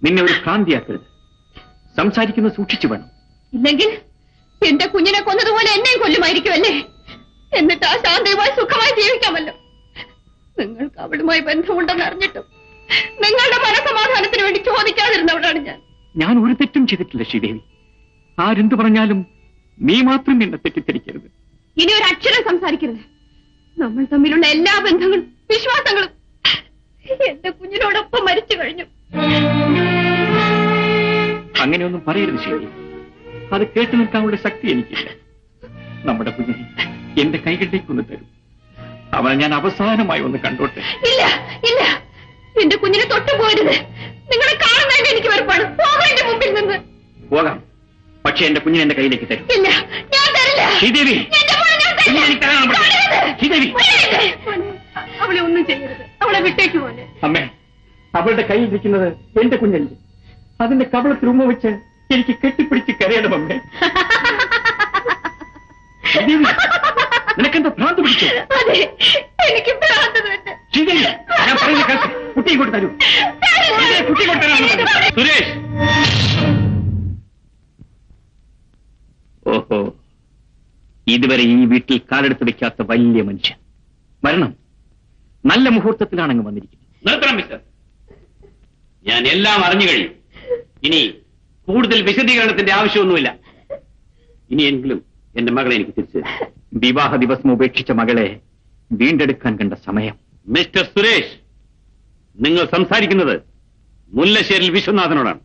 നിന്നെ ഒരു ഭ്രാന്തിയാക്കരുത്. സംസാരിക്കുന്നത് സൂക്ഷിച്ചു വേണം. ഇല്ലെങ്കിൽ എന്റെ കുഞ്ഞിനെ കൊന്നതുപോലെ എന്നെയും കൊല്ലുമായിരിക്കുമല്ലേ? എന്നിട്ട് ആ ശാന്തയുമായി സുഖമായി ജീവിക്കാമല്ലോ. നിങ്ങൾക്ക് അവളുമായി ബന്ധമുണ്ടെന്ന് അറിഞ്ഞിട്ടും നിങ്ങളുടെ മനസമാധാനത്തിന് വേണ്ടി ചോദിക്കാതിരുന്നവളാണ് ഞാൻ. ഞാൻ ഒരു തെറ്റും ചെയ്തിട്ടില്ല ശ്രീദേവി. ആരെന്തു പറഞ്ഞാലും നീ മാത്രം എന്നെ തെറ്റിദ്ധരിക്കരുത്. ഇനി ഒരു അക്ഷരം സംസാരിക്കരുത്. നമ്മൾ തമ്മിലുള്ള എല്ലാ ബന്ധങ്ങളും വിശ്വാസങ്ങളും എന്റെ കുഞ്ഞിനോടൊപ്പം മരിച്ചു കഴിഞ്ഞു. അങ്ങനെയൊന്നും പറയരുത് ശ്രീദേവി. അത് കേട്ടു നിൽക്കാനുള്ള ശക്തി എനിക്കില്ല. നമ്മുടെ കുഞ്ഞിനെ എന്റെ കൈകളിലേക്കൊന്ന് തരും. അവനെ ഞാൻ അവസാനമായി ഒന്ന് കണ്ടോട്ടെ. ഇല്ല, ഇല്ല, എന്റെ കുഞ്ഞിനെ തൊട്ടുപോകരുത്. നിങ്ങളെ കാണുന്നതിന് എനിക്ക് വെറുപ്പാണ്. പോകാം എന്റെ മുമ്പിൽ നിന്ന്. പോകാം, പക്ഷെ എന്റെ കുഞ്ഞിനെ എന്റെ കയ്യിലേക്ക് തരും. ഇല്ല, ഞാൻ തരില്ല. ശ്രീദേവി, ശ്രീദേവി, അവളെ ഒന്നും ചെയ്യരുത്. അവളെ വിട്ടേക്ക് പോലെ. അമ്മേ, അവളുടെ കയ്യിൽ ഇരിക്കുന്നത് എന്റെ കുഞ്ഞല്ലേ. അതിന്റെ കവളത്തിൽ ഉമ്മ വെച്ച് എനിക്ക് കെട്ടിപ്പിടിച്ച് കരയണം അമ്മേ. ശ്രീദേവി, നിനക്കെന്താ ഭ്രാന്ത് പിടിച്ചു? അതെ, എനിക്ക് ഭ്രാന്ത് തന്നെ. ശ്രീദേവി, ഞാൻ പറയുന്ന കേൾക്ക്. കുട്ടിയെ കൊണ്ട് തരൂ. കുട്ടിയെ കൊണ്ട് തരാം. സുരേഷ്, ഓഹോ, ഇതുവരെ ഈ വീട്ടിൽ കാലെടുത്ത് വെക്കാത്ത വലിയ മനുഷ്യൻ മരണം നല്ല മുഹൂർത്തത്തിലാണങ്ങ് വന്നിരിക്കുന്നത്. നിർത്തണം മിസ്റ്റർ, ഞാൻ എല്ലാം അറിഞ്ഞു കഴിഞ്ഞു. ഇനി കൂടുതൽ വിശദീകരണത്തിന്റെ ആവശ്യമൊന്നുമില്ല. ഇനിയെങ്കിലും എന്റെ മകളെ എനിക്ക് തിരിച്ചു തരും. വിവാഹ ദിവസം ഉപേക്ഷിച്ച മകളെ വീണ്ടെടുക്കാൻ കണ്ട സമയം. മിസ്റ്റർ സുരേഷ്, നിങ്ങൾ സംസാരിക്കുന്നത് മുല്ലശ്ശേരിൽ വിശ്വനാഥനോടാണ്.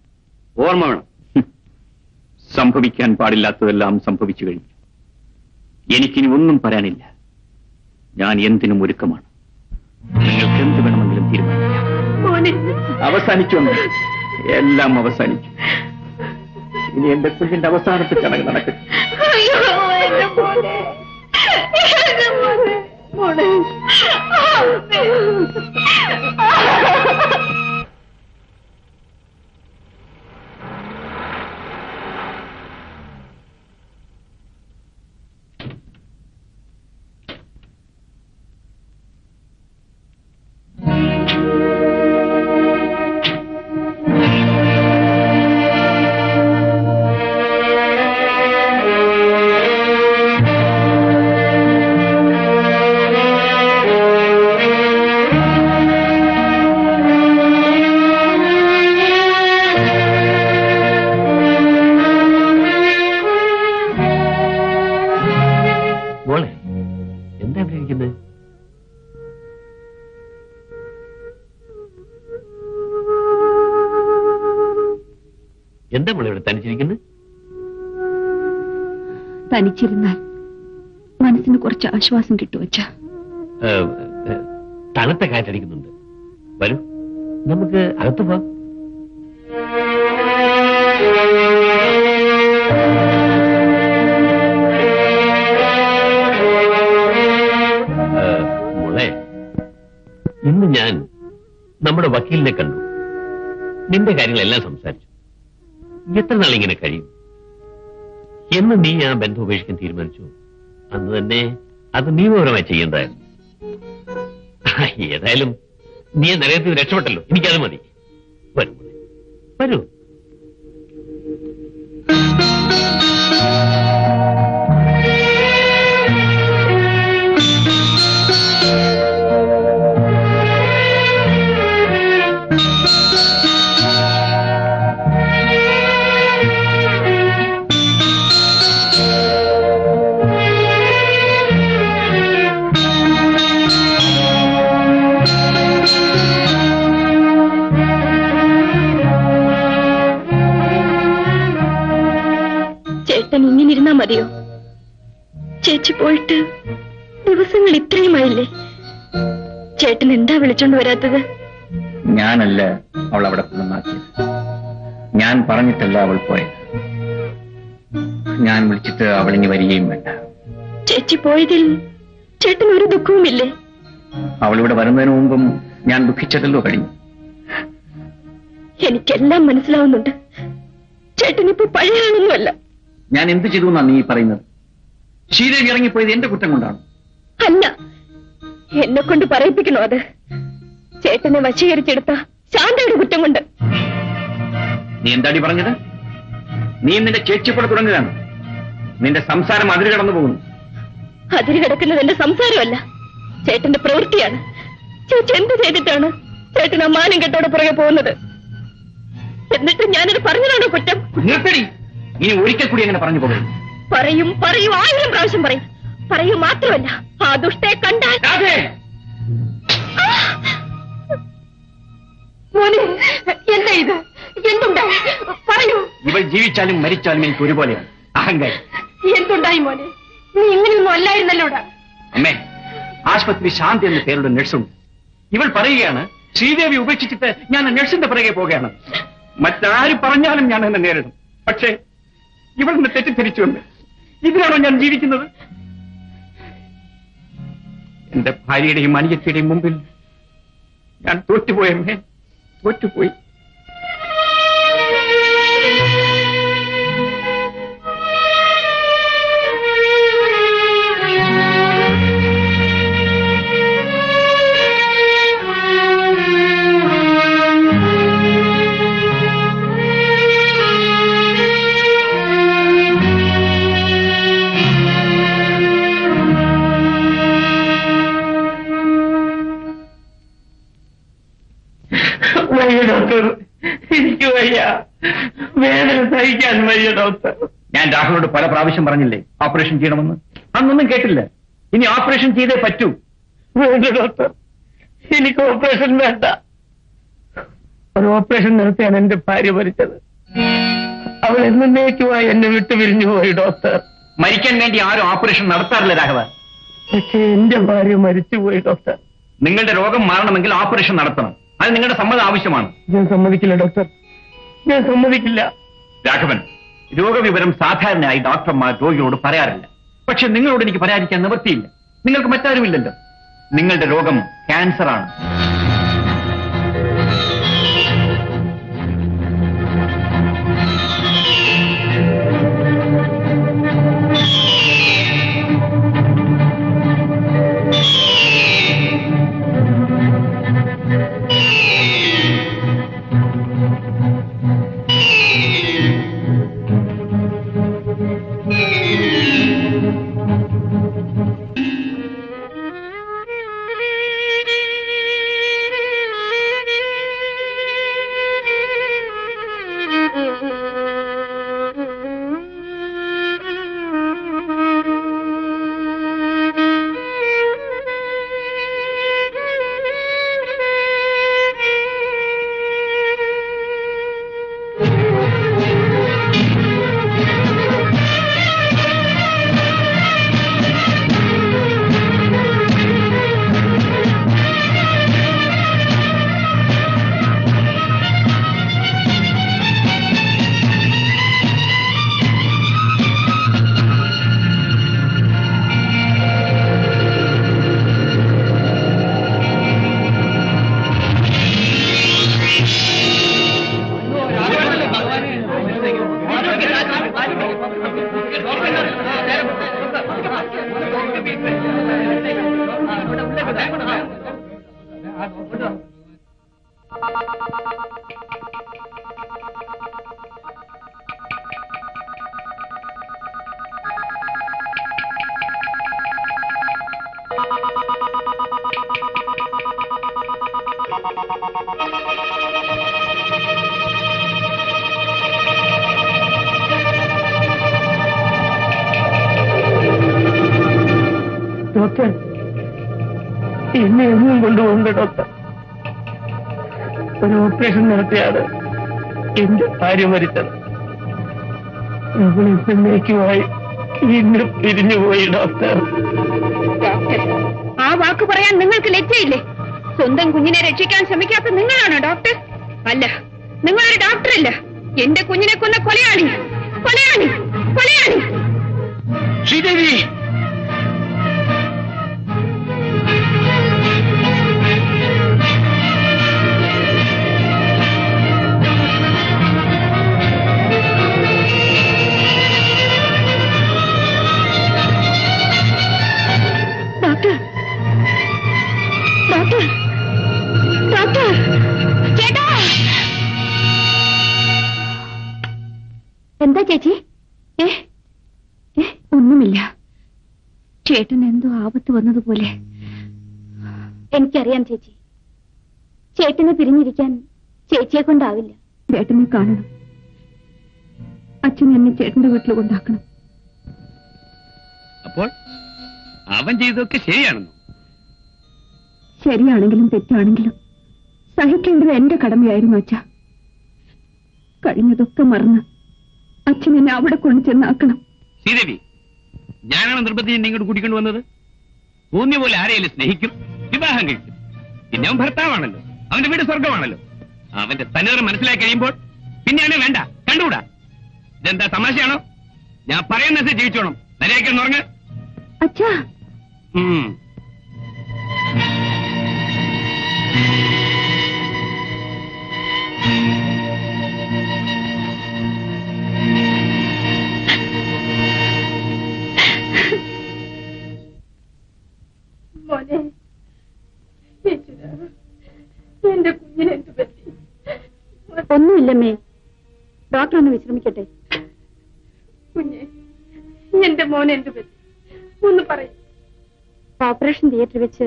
ഓർമ്മ വേണം. സംഭവിക്കാൻ പാടില്ലാത്തതെല്ലാം സംഭവിച്ചു കഴിഞ്ഞു. എനിക്കിനി ഒന്നും പറയാനില്ല. ഞാൻ എന്തിനും ഒരുക്കമാണ്. നിങ്ങൾക്ക് എന്ത് വേണമെങ്കിലും തീരുമാനിക്കാം. അവസാനിച്ചു, എല്ലാം അവസാനിച്ചു. ഇനി എന്റെ കുഞ്ഞിന്റെ അവസാനത്തെ ചടങ്ങ് നടക്കട്ടെ. എന്താ മോളെ ഇവിടെ തനിച്ചിരിക്കുന്നത്? തനിച്ചിരുന്നാൽ മനസ്സിന് കുറച്ച് ആശ്വാസം കിട്ടുവച്ചാ. തണുത്ത കാറ്റടിക്കുന്നുണ്ട്. വരൂ, നമുക്ക് അകത്ത് പോവാം. ഇന്ന് ഞാൻ നമ്മുടെ വക്കീലിനെ കണ്ടു. നിന്റെ കാര്യങ്ങളെല്ലാം സംസാരിച്ചു. എത്ര നാളിങ്ങനെ കഴിയും? എന്ന് നീ ആ ബന്ധം ഉപേക്ഷിക്കാൻ തീരുമാനിച്ചു, അന്ന് തന്നെ അത് നിയമപരമായി ചെയ്യേണ്ടതായിരുന്നു. ഏതായാലും നീ നരകത്തിൽ രക്ഷപ്പെട്ടല്ലോ, എനിക്കത് മതി. വരൂ വരൂ. ചേട്ടൻ ഇങ്ങനിരുന്നാ മതിയോ? ചേച്ചി പോയിട്ട് ദിവസങ്ങൾ ഇത്രയുമായില്ലേ? ചേട്ടൻ എന്താ വിളിച്ചോണ്ട് വരാത്തത്? ഞാനല്ല അവൾ അവിടെ കൊണ്ടുവന്നാക്കിയത്. ഞാൻ പറഞ്ഞിട്ടല്ല അവൾ പോയത്. ഞാൻ വിളിച്ചിട്ട് അവൾ ഇനി വരികയും വേണ്ട. ചേച്ചി പോയതിൽ ചേട്ടൻ ഒരു ദുഃഖവുമില്ലേ? അവളിവിടെ വരുന്നതിന് മുമ്പും ഞാൻ ദുഃഖിച്ചതല്ലോ കഴിഞ്ഞു. എനിക്കെല്ലാം മനസ്സിലാവുന്നുണ്ട്. ചേട്ടനിപ്പോ പഴയാണെന്നുമല്ല. ഞാൻ എന്ത് ചെയ്തു എന്നാ നീ പറയുന്നത്? ശ്രീദേവി ഇറങ്ങിപ്പോയത് എന്റെ കുറ്റം കൊണ്ടാണ്. അല്ല, എന്നെ കൊണ്ട് പറയിപ്പിക്കണോ അത്? ചേട്ടനെ വശീകരിച്ചെടുത്ത ശാന്തയുടെ കുറ്റം കൊണ്ട്. നീ എന്താടി പറഞ്ഞത്? നീ നിന്റെ ചേച്ചിപ്പുറ തുടങ്ങുകയാണ്. നിന്റെ സംസാരം അതിര് കടന്നു പോകുന്നു. അതിര് കിടക്കുന്നത് എന്റെ സംസാരമല്ല, ചേട്ടന്റെ പ്രവൃത്തിയാണ്. ചേച്ചി എന്ത് ചെയ്തിട്ടാണ് ചേട്ടൻ ആ മാനം കെട്ടോടെ പുറകെ പോകുന്നത്? എന്നിട്ട് ഞാനത് പറഞ്ഞതാണോ കുറ്റം? നിർത്തടി. ഇനി ഒരിക്കൽ കൂടി അങ്ങനെ പറഞ്ഞു പോകരുത്. പറയും 1000 പ്രാവശ്യം പറയും. പറയൂ മാത്രമല്ല, ആ ദുഷ്ടയെ കണ്ടാൽ. മോനെ, എന്താ ഇത്? എന്തുണ്ടായി? പറയൂ. ഇവൾ ജീവിച്ചാലും മരിച്ചാലും എനിക്ക് ഒരുപോലെയാണ്. അഹങ്കാരി. എന്തുണ്ടായി മോനെ? നീ ഇങ്ങനെയൊന്നും അല്ലായിരുന്നല്ലോടാ. അമ്മേ, ആശുപത്രി ശാന്തി എന്ന പേരുടെ നഴ്സുണ്ട്. ഇവൾ പറയുകയാണ് ശ്രീദേവി ഉപേക്ഷിച്ചിട്ട് ഞാൻ നഴ്സിന്റെ പിറകെ പോകുകയാണ്. മറ്റാര് പറഞ്ഞാലും ഞാൻ എന്നെ നേരിടും. പക്ഷേ ഇവൾ എന്നെ തെറ്റിദ്ധരിച്ചുകൊണ്ട് ഇതിനാണോ ഞാൻ ജീവിക്കുന്നത്? എന്റെ ഭാര്യയുടെയും അനിയത്തിയുടെയും മുമ്പിൽ ഞാൻ തോറ്റുപോയമ്മേ, തോറ്റുപോയി. ഡോക്ടർ, എനിക്ക് വയ്യ, വേദന സഹിക്കാൻ വയ്യ ഡോക്ടർ. ഞാൻ രാഹുലോട് പല പ്രാവശ്യം പറഞ്ഞില്ലേ ഓപ്പറേഷൻ ചെയ്യണമെന്ന്? അന്നൊന്നും കേട്ടില്ല. ഇനി ഓപ്പറേഷൻ ചെയ്തേ പറ്റൂ. വേണ്ട ഡോക്ടർ, എനിക്ക് ഓപ്പറേഷൻ വേണ്ട. ഒരു ഓപ്പറേഷൻ നടത്തിയാണ് എന്റെ ഭാര്യ മരിച്ചത്. അവൾ എന്നേക്കുമായി എന്നെ വിട്ടു പിരിഞ്ഞു പോയി ഡോക്ടർ. മരിക്കാൻ വേണ്ടി ആരും ഓപ്പറേഷൻ നടത്താറില്ല രാഘവ. പക്ഷേ എന്റെ ഭാര്യ മരിച്ചുപോയി ഡോക്ടർ. നിങ്ങളുടെ രോഗം മാറണമെങ്കിൽ ഓപ്പറേഷൻ നടത്തണം. അത് നിങ്ങളുടെ സമ്മതം ആവശ്യമാണ്. ഞാൻ സമ്മതിക്കില്ല ഡോക്ടർ, ഞാൻ സമ്മതിക്കില്ല. രാഘവൻ, രോഗവിവരം സാധാരണയായി ഡോക്ടർമാർ രോഗികളോട് പറയാറില്ല. പക്ഷെ നിങ്ങളോട് എനിക്ക് പറയാതിരിക്കാൻ നിവൃത്തിയില്ല. നിങ്ങൾക്ക് മറ്റാരുമില്ലല്ലോ. നിങ്ങളുടെ രോഗം ക്യാൻസറാണ്. ഡോക്ടർ, എന്നെ എങ്ങും കൊണ്ടുപോകുന്ന ഡോക്ടർ. ഒരു ഓപ്പറേഷൻ നടത്തിയാണ് എന്റെ ഭാര്യ മരിച്ചത്. അവൾ എന്നേക്കുമായി എന്നെ പിരിഞ്ഞുപോയി ഡോക്ടർ. ആ വാക്ക് പറയാൻ നിങ്ങൾക്ക് ലജ്ജയില്ലേ? സ്വന്തം കുഞ്ഞിനെ രക്ഷിക്കാൻ ശ്രമിക്കാത്ത നിങ്ങളാണോ ഡോക്ടർ? അല്ല, നിങ്ങളൊരു ഡോക്ടറല്ല, എന്റെ കുഞ്ഞിനെ കൊന്ന കൊലയാളി, കൊലയാളി, കൊലയാളി. ശ്രീദേവി, ഡോക്ടർ, ഡോക്ടർ, ഡോക്ടർ, ചേട്ടാ. എന്താ ചേച്ചി? ഒന്നുമില്ല. ചേട്ടൻ എന്തോ ആപത്ത് വന്നതുപോലെ. എനിക്കറിയാം ചേച്ചി, ചേട്ടനെ പിരിഞ്ഞിരിക്കാൻ ചേച്ചിയെ കൊണ്ടാവില്ല. ചേട്ടനെ കാണണം. അച്ഛൻ എന്നെ ചേട്ടന്റെ വീട്ടിൽ കൊണ്ടാക്കണം. അപ്പോൾ അവൻ ചെയ്തതൊക്കെ ശരിയാണെന്നോ? ശരിയാണെങ്കിലും തെറ്റാണെങ്കിലും സഹിക്കേണ്ടത് എന്റെ കടമയായിരുന്നു അച്ഛ. കഴിഞ്ഞതൊക്കെ മറന്ന് അച്ഛൻ എന്നെ അവിടെ കൊണ്ടു ചെന്നാക്കണം. ശ്രീദേവി, ഞാനാണ് നിർബന്ധിച്ച് ഇങ്ങോട്ട് കൂട്ടിക്കൊണ്ട് വന്നത്. തോന്നിയ പോലെ ആരെയും സ്നേഹിക്കും, വിവാഹം കഴിക്കും. പിന്നെ അവൻ ഭർത്താവാണല്ലോ, അവന്റെ വീട് സ്വർഗമാണല്ലോ. അവന്റെ തനിതരം മനസ്സിലാക്കി കഴിയുമ്പോൾ പിന്നെ അവനെ വേണ്ട, കണ്ടുകൂടാ. ഇതെന്താ തമാശയാണോ? ഞാൻ പറയുന്നത് ജീവിച്ചോണം. നിലയ്ക്കൊന്ന് ഉറങ്ങ്. അച്ഛാ, മോനെ, എന്റെ കുഞ്ഞിനെ എന്ത് പറ്റി? ഒന്നുമില്ലമ്മേ, ഡോക്ടർ ഒന്ന് വിശ്രമിക്കട്ടെ. കുഞ്ഞെ, എന്റെ മോനെ എന്ത് പറ്റി? ഒന്ന് പറയും. ഓപ്പറേഷൻ തിയേറ്ററിൽ വെച്ച്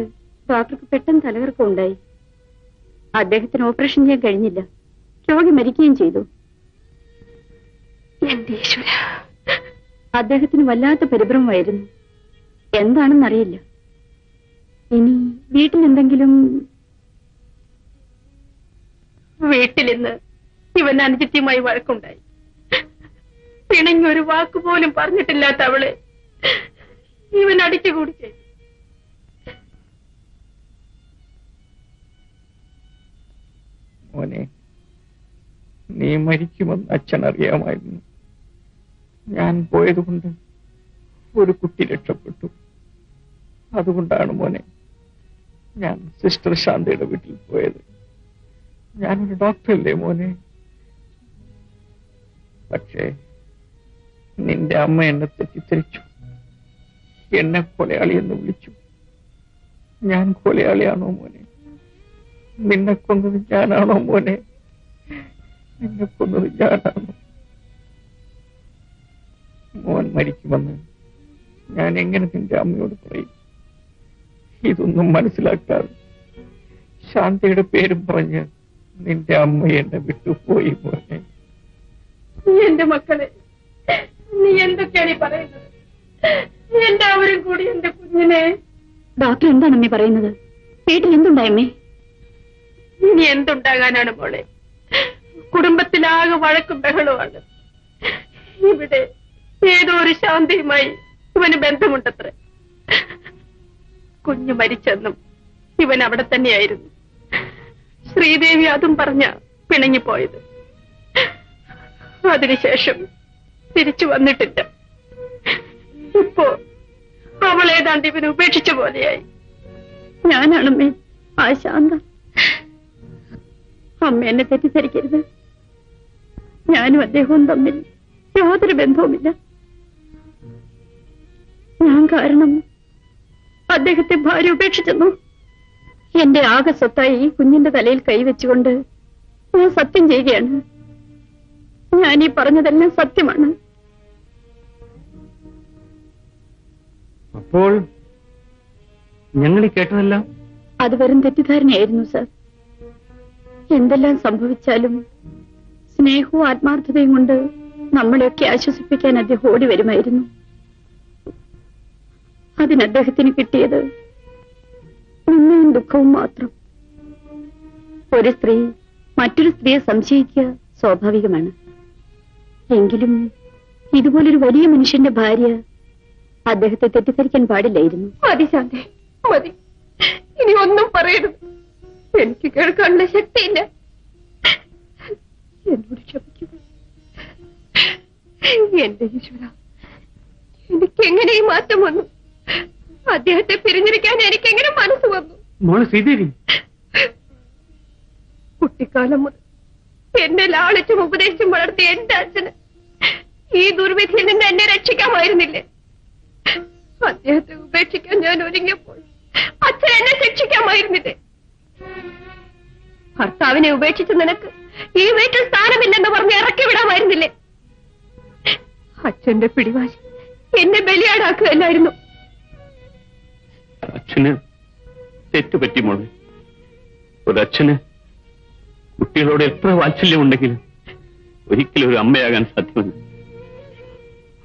ഡോക്ടർക്ക് പെട്ടെന്ന് തലകറക്കം ഉണ്ടായി. അദ്ദേഹത്തിന് ഓപ്പറേഷൻ ചെയ്യാൻ കഴിഞ്ഞില്ല. രോഗി മരിക്കുകയും ചെയ്തു. എന്റെ ഈശ്വര, അദ്ദേഹത്തിന് വല്ലാത്ത പരിഭ്രമമായിരുന്നു. എന്താണെന്നറിയില്ല. ഇനി വീട്ടിലെന്തെങ്കിലും? വീട്ടിലിന്ന് ഇവൻ അനുജിത്യമായി വഴക്കുണ്ടായി. പിണങ്ങി ഒരു വാക്കുപോലും പറഞ്ഞിട്ടില്ലാത്ത അവളെ ഇവൻ അടിച്ചുകൂടി ചെയ്തു. മോനെ, നീ മരിക്കുമെന്ന് അച്ഛൻ അറിയാമായിരുന്നു. ഞാൻ പോയതുകൊണ്ട് ഒരു കുട്ടി രക്ഷപ്പെട്ടു. അതുകൊണ്ടാണ് മോനെ ഞാൻ സിസ്റ്റർ ശാന്തയുടെ വീട്ടിൽ പോയത്. ഞാനൊരു ഡോക്ടറല്ലേ മോനെ. പക്ഷേ നിന്റെ അമ്മ എന്നെ തെറ്റിദ്ധരിച്ചു, എന്നെ കൊലയാളി എന്ന് വിളിച്ചു. ഞാൻ കൊലയാളിയാണോ മോനെ? നിന്നെ കൊന്നത് ഞാനാണോ മോനെ? നിന്നെ കൊന്നത് ഞാനാണോ? മോൻ മരിക്കുമെന്ന് ഞാൻ എങ്ങനെ നിന്റെ അമ്മയോട് പറയും? ഇതൊന്നും മനസ്സിലാക്കാതെ ശാന്തയുടെ പേരും പറഞ്ഞ് നിന്റെ അമ്മ എന്നെ വിട്ടുപോയി മോനെ. എന്റെ മക്കളെ, നീ എന്തൊക്കെയാണ് ഈ പറയുന്നത്? എല്ലാവരും കൂടി എന്റെ കുഞ്ഞിനെ. ഡോക്ടർ എന്താണ് അമ്മേ പറയുന്നത്? വീട്ടിൽ എന്തുണ്ടായമ്മേ? ഇനി എന്തുണ്ടാകാനാണ് മോളെ? കുടുംബത്തിലാകെ വഴക്കും ബഹളമാണ്. ഇവിടെ ഏതോ ഒരു ശാന്തിയുമായി ഇവന് ബന്ധമുണ്ടത്രേ. കുഞ്ഞു മരിച്ചെന്നും ഇവൻ അവിടെ തന്നെയായിരുന്നു. ശ്രീദേവി അതും പറഞ്ഞ പിണങ്ങിപ്പോയത്. അതിനുശേഷം തിരിച്ചു വന്നിട്ടില്ല. ഇപ്പോ അവൾ ഏതാണ്ട് ഇവന് ഉപേക്ഷിച്ച പോലെയായി. ഞാനാണമ്മേ ആ ശാന്ത. അമ്മ എന്നെ തെറ്റിദ്ധരിക്കരുത്. ഞാനും അദ്ദേഹവും തമ്മിൽ യാതൊരു ബന്ധവുമില്ല. ഞാൻ കാരണം അദ്ദേഹത്തെ ഭാര്യ ഉപേക്ഷിച്ചെന്നു. എന്റെ ആകെ സ്വത്തായി ഈ കുഞ്ഞിന്റെ തലയിൽ കൈവച്ചുകൊണ്ട് ഞാൻ സത്യം ചെയ്യുകയാണ്. ഞാൻ ഈ പറഞ്ഞതെല്ലാം സത്യമാണ്. അപ്പോൾ ഞങ്ങൾ ഈ കേട്ടതെല്ലാം അത് വെറും തെറ്റിദ്ധാരണയായിരുന്നു സർ. എന്തെല്ലാം സംഭവിച്ചാലും സ്നേഹവും ആത്മാർത്ഥതയും കൊണ്ട് നമ്മളെയൊക്കെ ആശ്വസിപ്പിക്കാൻ അദ്ദേഹം ഓടി വരുമായിരുന്നു. അതിന് അദ്ദേഹത്തിന് കിട്ടിയത് നിന്നയും ദുഃഖവും മാത്രം. ഒരു സ്ത്രീ മറ്റൊരു സ്ത്രീയെ സംശയിക്കുക സ്വാഭാവികമാണ്. എങ്കിലും ഇതുപോലൊരു വലിയ മനുഷ്യന്റെ ഭാര്യ അദ്ദേഹത്തെ തെറ്റിദ്ധരിക്കാൻ പാടില്ലായിരുന്നു. മതി ശാന്തി, മതി. ഇനി ഒന്നും പറയരുത്. എനിക്ക് കേൾക്കാനുള്ള ശക്തിയില്ല. എന്നോട് ക്ഷമിക്കുക. എന്റെ ഈശ്വര, എനിക്ക് എങ്ങനെ ഈ മാറ്റം വന്നു? അദ്ദേഹത്തെ പിരിഞ്ഞിരിക്കാൻ എനിക്ക് എങ്ങനെ മനസ്സ് വന്നു? മോള് ശ്രീദേവി, കുട്ടിക്കാലം മുതൽ എന്നെ ലാളിച്ചും ഉപദേശിച്ചും വളർത്തിയ എന്റെ അച്ഛന് ഈ ദുർവിധിയിൽ നിന്ന് എന്നെ രക്ഷിക്കാമായിരുന്നില്ലേ? അദ്ദേഹത്തെ ഉപേക്ഷിക്കാൻ ഞാൻ ഒരുങ്ങിയപ്പോൾ അച്ഛൻ എന്നെ ശിക്ഷിക്കാമായിരുന്നില്ലേ? ഭർത്താവിനെ ഉപേക്ഷിച്ച് നിനക്ക് ഈ വീട്ടിൽ സ്ഥാനമില്ലെന്ന് പറഞ്ഞ് ഇറക്കി വിടാമായിരുന്നില്ലേ? അച്ഛന്റെ പിടിവാശി എന്നെ ബലിയാടാക്കുകയല്ലായിരുന്നു. അച്ഛന് തെറ്റുപറ്റി മോളെ. ഒരച്ഛന് കുട്ടികളോട് എത്ര വാത്സല്യമുണ്ടെങ്കിലും ഒരിക്കലും ഒരു അമ്മയാകാൻ സാധ്യമല്ല.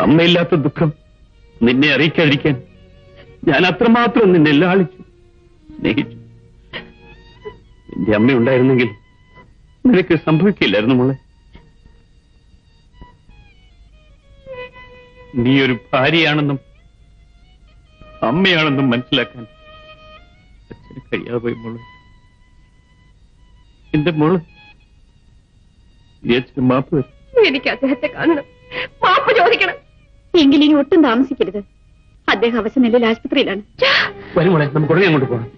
അമ്മയില്ലാത്ത ദുഃഖം നിന്നെ അറിയിക്കാതിരിക്കാൻ ഞാൻ അത്രമാത്രം നിന്നെ ലാളിച്ചു, സ്നേഹിച്ചു. എന്റെ അമ്മയുണ്ടായിരുന്നെങ്കിൽ നിനക്ക് സംഭവിക്കില്ലായിരുന്നു മോളെ. നീ ഒരു ഭാര്യയാണെന്നും അമ്മയാണെന്നും മനസ്സിലാക്കാൻ അച്ഛന് കഴിയാതെ പോയി മോളെ. എന്റെ മോള് അച്ഛന് മാപ്പ് വരും. എനിക്ക് അദ്ദേഹത്തെ കാണണം, മാപ്പ് ചോദിക്കണം. എങ്കിൽ ഇനി ഒട്ടും താമസിക്കരുത്. അദ്ദേഹം അവശ നിലയിൽ ആശുപത്രിയിലാണ്. വരും മോളെ, നമുക്ക് ഉടനെ അങ്ങോട്ട് പോകാം.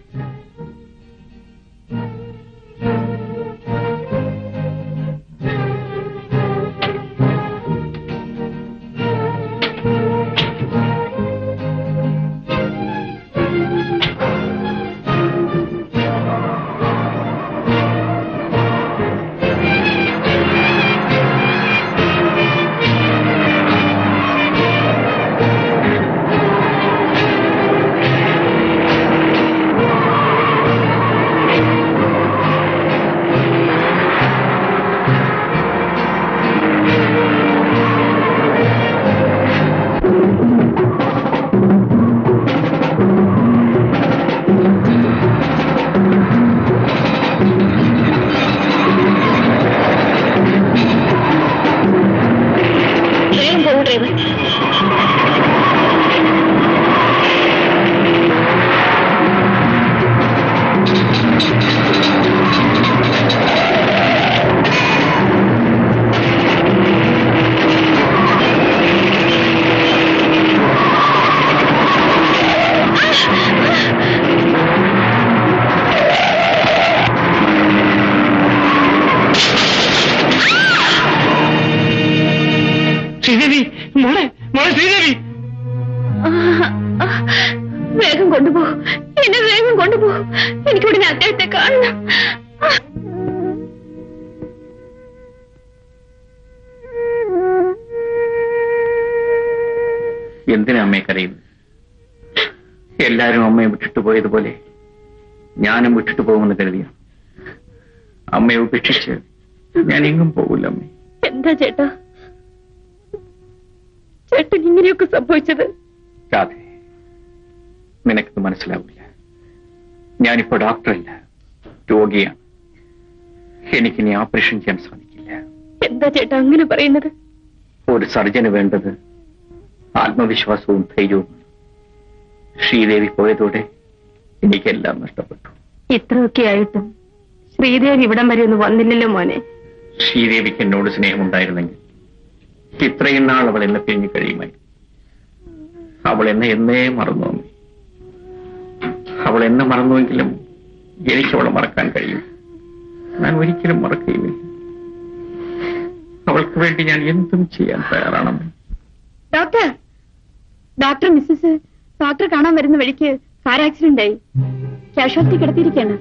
ശ്രീദേവി, മോളെ മോളെ ശ്രീദേവി, വേഗം കൊണ്ടുപോ, എന്നെ വേഗം കൊണ്ടുപോ. എനിക്കുടനെ അദ്ദേഹത്തെ കാണണം. എന്തിനാ അമ്മയെ കരയുന്നത്? എല്ലാരും അമ്മയെ വിട്ടിട്ട് പോയതുപോലെ ഞാനും വിട്ടിട്ട് പോകുമെന്ന് കരുതിയാണ്. അമ്മയെ ഉപേക്ഷിച്ച് ഞാൻ എങ്ങും പോകില്ല അമ്മേ. എന്താ ചേട്ടാ ചേട്ടൻ ഇങ്ങനെയൊക്കെ സംഭവിച്ചത്? രാധേ, നിനക്കത് മനസ്സിലാവില്ല. ഞാനിപ്പോ ഡോക്ടറല്ല, രോഗിയാണ്. എനിക്കിനി ഓപ്പറേഷൻ ചെയ്യാൻ സാധിക്കില്ല. എന്താ ചേട്ടാ അങ്ങനെ പറയുന്നത്? ഒരു സർജന് വേണ്ടത് ആത്മവിശ്വാസവും ധൈര്യവും. ശ്രീദേവി പോയതോടെ എനിക്കെല്ലാം നഷ്ടപ്പെട്ടു. ഇത്രയൊക്കെ ആയിട്ടും ശ്രീദേവി ഇവിടം വരെ ഒന്ന് വന്നില്ലല്ലോ മോനെ. ശ്രീദേവിക്ക് എന്നോട് സ്നേഹമുണ്ടായിരുന്നെങ്കിൽ ഇത്രയും നാൾ അവൾ എന്നെ പിരിഞ്ഞു കഴിയുമായി. അവൾ എന്നെ എന്നേ മറന്നു അമ്മേ. അവൾ എന്നെ മറന്നുവെങ്കിലും എനിക്ക് അവളെ മറക്കാൻ കഴിയും. ഞാൻ ഒരിക്കലും മറക്കുകയുമില്ല. അവൾക്ക് വേണ്ടി ഞാൻ എന്തും ചെയ്യാൻ തയ്യാറാണമ്മേ. ഡോക്ടർ, ഡോക്ടർ മിസ്സസ് ഡോക്ടറെ കാണാൻ വരുന്ന വഴിക്ക് കാർ ആക്സിഡന്റ് ആയി. കാഷ്വാലിറ്റി കിടത്തിയിരിക്കുകയാണ്.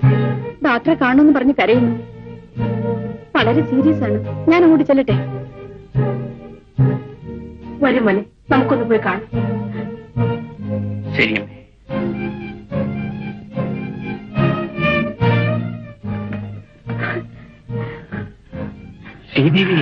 ഡോക്ടറെ കാണുമെന്ന് പറഞ്ഞ് കരയുന്നു. വളരെ സീരിയസ് ആണ്. ഞാൻ അങ്ങോട്ട് ചെല്ലട്ടെ? വരും മോനെ, നമുക്കൊന്ന് പോയി കാണാം. ശരിയമ്മേ. ശ്രീദേവി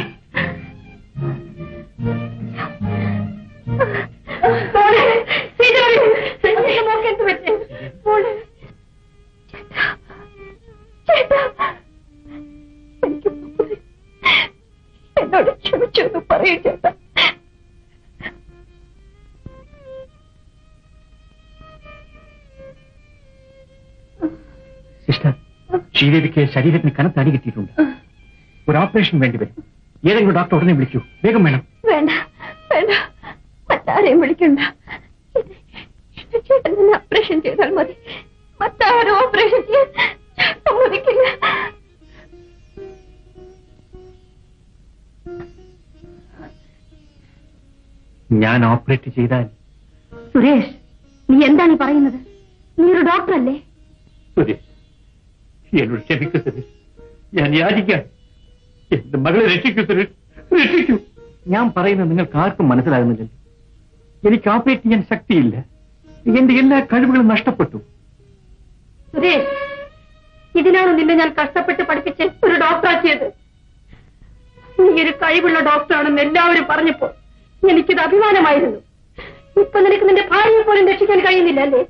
എന്നോട് ക്ഷമിച്ചൊന്ന് പറയൂ ചേട്ടാ. സിസ്റ്റർ, ശ്രീദേവിക്ക് ശരീരത്തിന് കനത്ത അടി കിട്ടിയിട്ടുണ്ട്. ഒരു ഓപ്പറേഷൻ വേണ്ടി വരും. ഏതെങ്കിലും ഡോക്ടർ ഉടനെ വിളിക്കൂ. വേഗം വേണം. വേണ്ട വേണ്ട, മറ്റാരെയും വിളിക്കണ്ട. ചേട്ടൻ തന്നെ ഓപ്പറേഷൻ ചെയ്താൽ മതി. മറ്റാരും ഓപ്പറേഷൻ ചെയ്യാൻ സമ്മതിക്കില്ല. ഞാൻ ഓപ്പറേറ്റ് ചെയ്താൽ? സുരേഷ്, നീ എന്താണ് ഈ പറയുന്നത്? നീ ഒരു ഡോക്ടറല്ലേ? സുരേഷ്, എന്നോട് ക്ഷമിക്കൂ സുരേഷ്. ഞാൻ യാചിക്കാം. എന്റെ മകളെ രക്ഷിക്കൂ സുരേഷ്, രക്ഷിക്കൂ. ഞാൻ പറയുന്നത് നിങ്ങൾക്ക് ആർക്കും മനസ്സിലാകുന്നില്ലല്ലോ. എനിക്ക് ഓപ്പറേറ്റ് ചെയ്യാൻ ശക്തിയില്ല. എന്റെ എല്ലാ കഴിവുകളും നഷ്ടപ്പെട്ടു. സുരേഷ്, ഇതിനാണ് നിന്നെ ഞാൻ കഷ്ടപ്പെട്ട് പഠിപ്പിച്ച് ഒരു ഡോക്ടറാക്കിയത്. നീ ഒരു കഴിവുള്ള ഡോക്ടറാണെന്ന് എല്ലാവരും പറഞ്ഞപ്പോ എനിക്കിത് അഭിമാനമായിരുന്നു. ഇപ്പൊ നിനക്ക് നിന്റെ ഭാര്യയെ പോലും രക്ഷിക്കാൻ കഴിയുന്നില്ല അല്ലേ?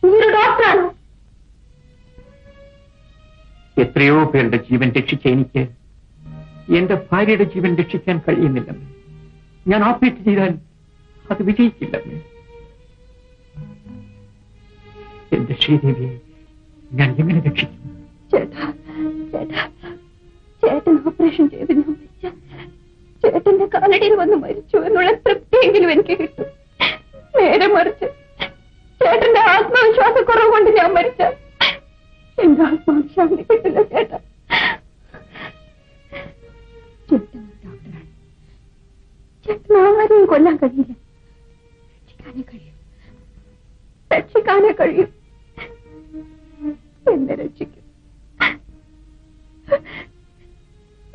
നീ ഒരു ഡോക്ടറാണോ? എത്രയോ പേരുടെ ജീവൻ രക്ഷിച്ച എനിക്ക് എന്റെ ഭാര്യയുടെ ജീവൻ രക്ഷിക്കാൻ കഴിയുന്നില്ല. ഞാൻ ഓപ്പറേറ്റ് ചെയ്താൽ അത് വിജയിക്കില്ല. എന്റെ ശ്രീദേവിയെ ഞാൻ എങ്ങനെ രക്ഷിക്കും? ചേട്ടാ ചേട്ടാ, ചേട്ടൻ ഓപ്പറേഷൻ ചെയ്ത് ഞാൻ മരിച്ച ചേട്ടന്റെ കാലടിയിൽ വന്ന് മരിച്ചു എന്നുള്ള തൃപ്തിയെങ്കിലും എനിക്ക് കിട്ടും. നേരെ മറിച്ച് ചേട്ടന്റെ ആത്മവിശ്വാസക്കുറവ് കൊണ്ട് ഞാൻ മരിച്ച എന്റെ ആത്മാവിശ്വാസം കിട്ടില്ല ചേട്ടാ. ചേട്ടൻ ഒരു ഡോക്ടറാണ്. ചേട്ടൻ ആരെയും കൊല്ലാൻ കഴിയില്ല. രക്ഷിക്കാനേ കഴിയും. എന്നെ രക്ഷിക്കും.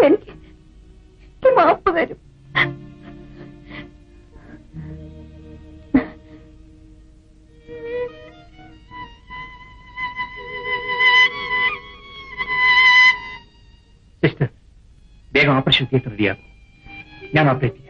എനിക്ക് മാപ്പ് തരും. സിസ്റ്റർ, വേഗം ഓപ്പറേഷൻ തിയേറ്റർ റെഡിയാകും. ഞാൻ ഓപ്പറേറ്റ്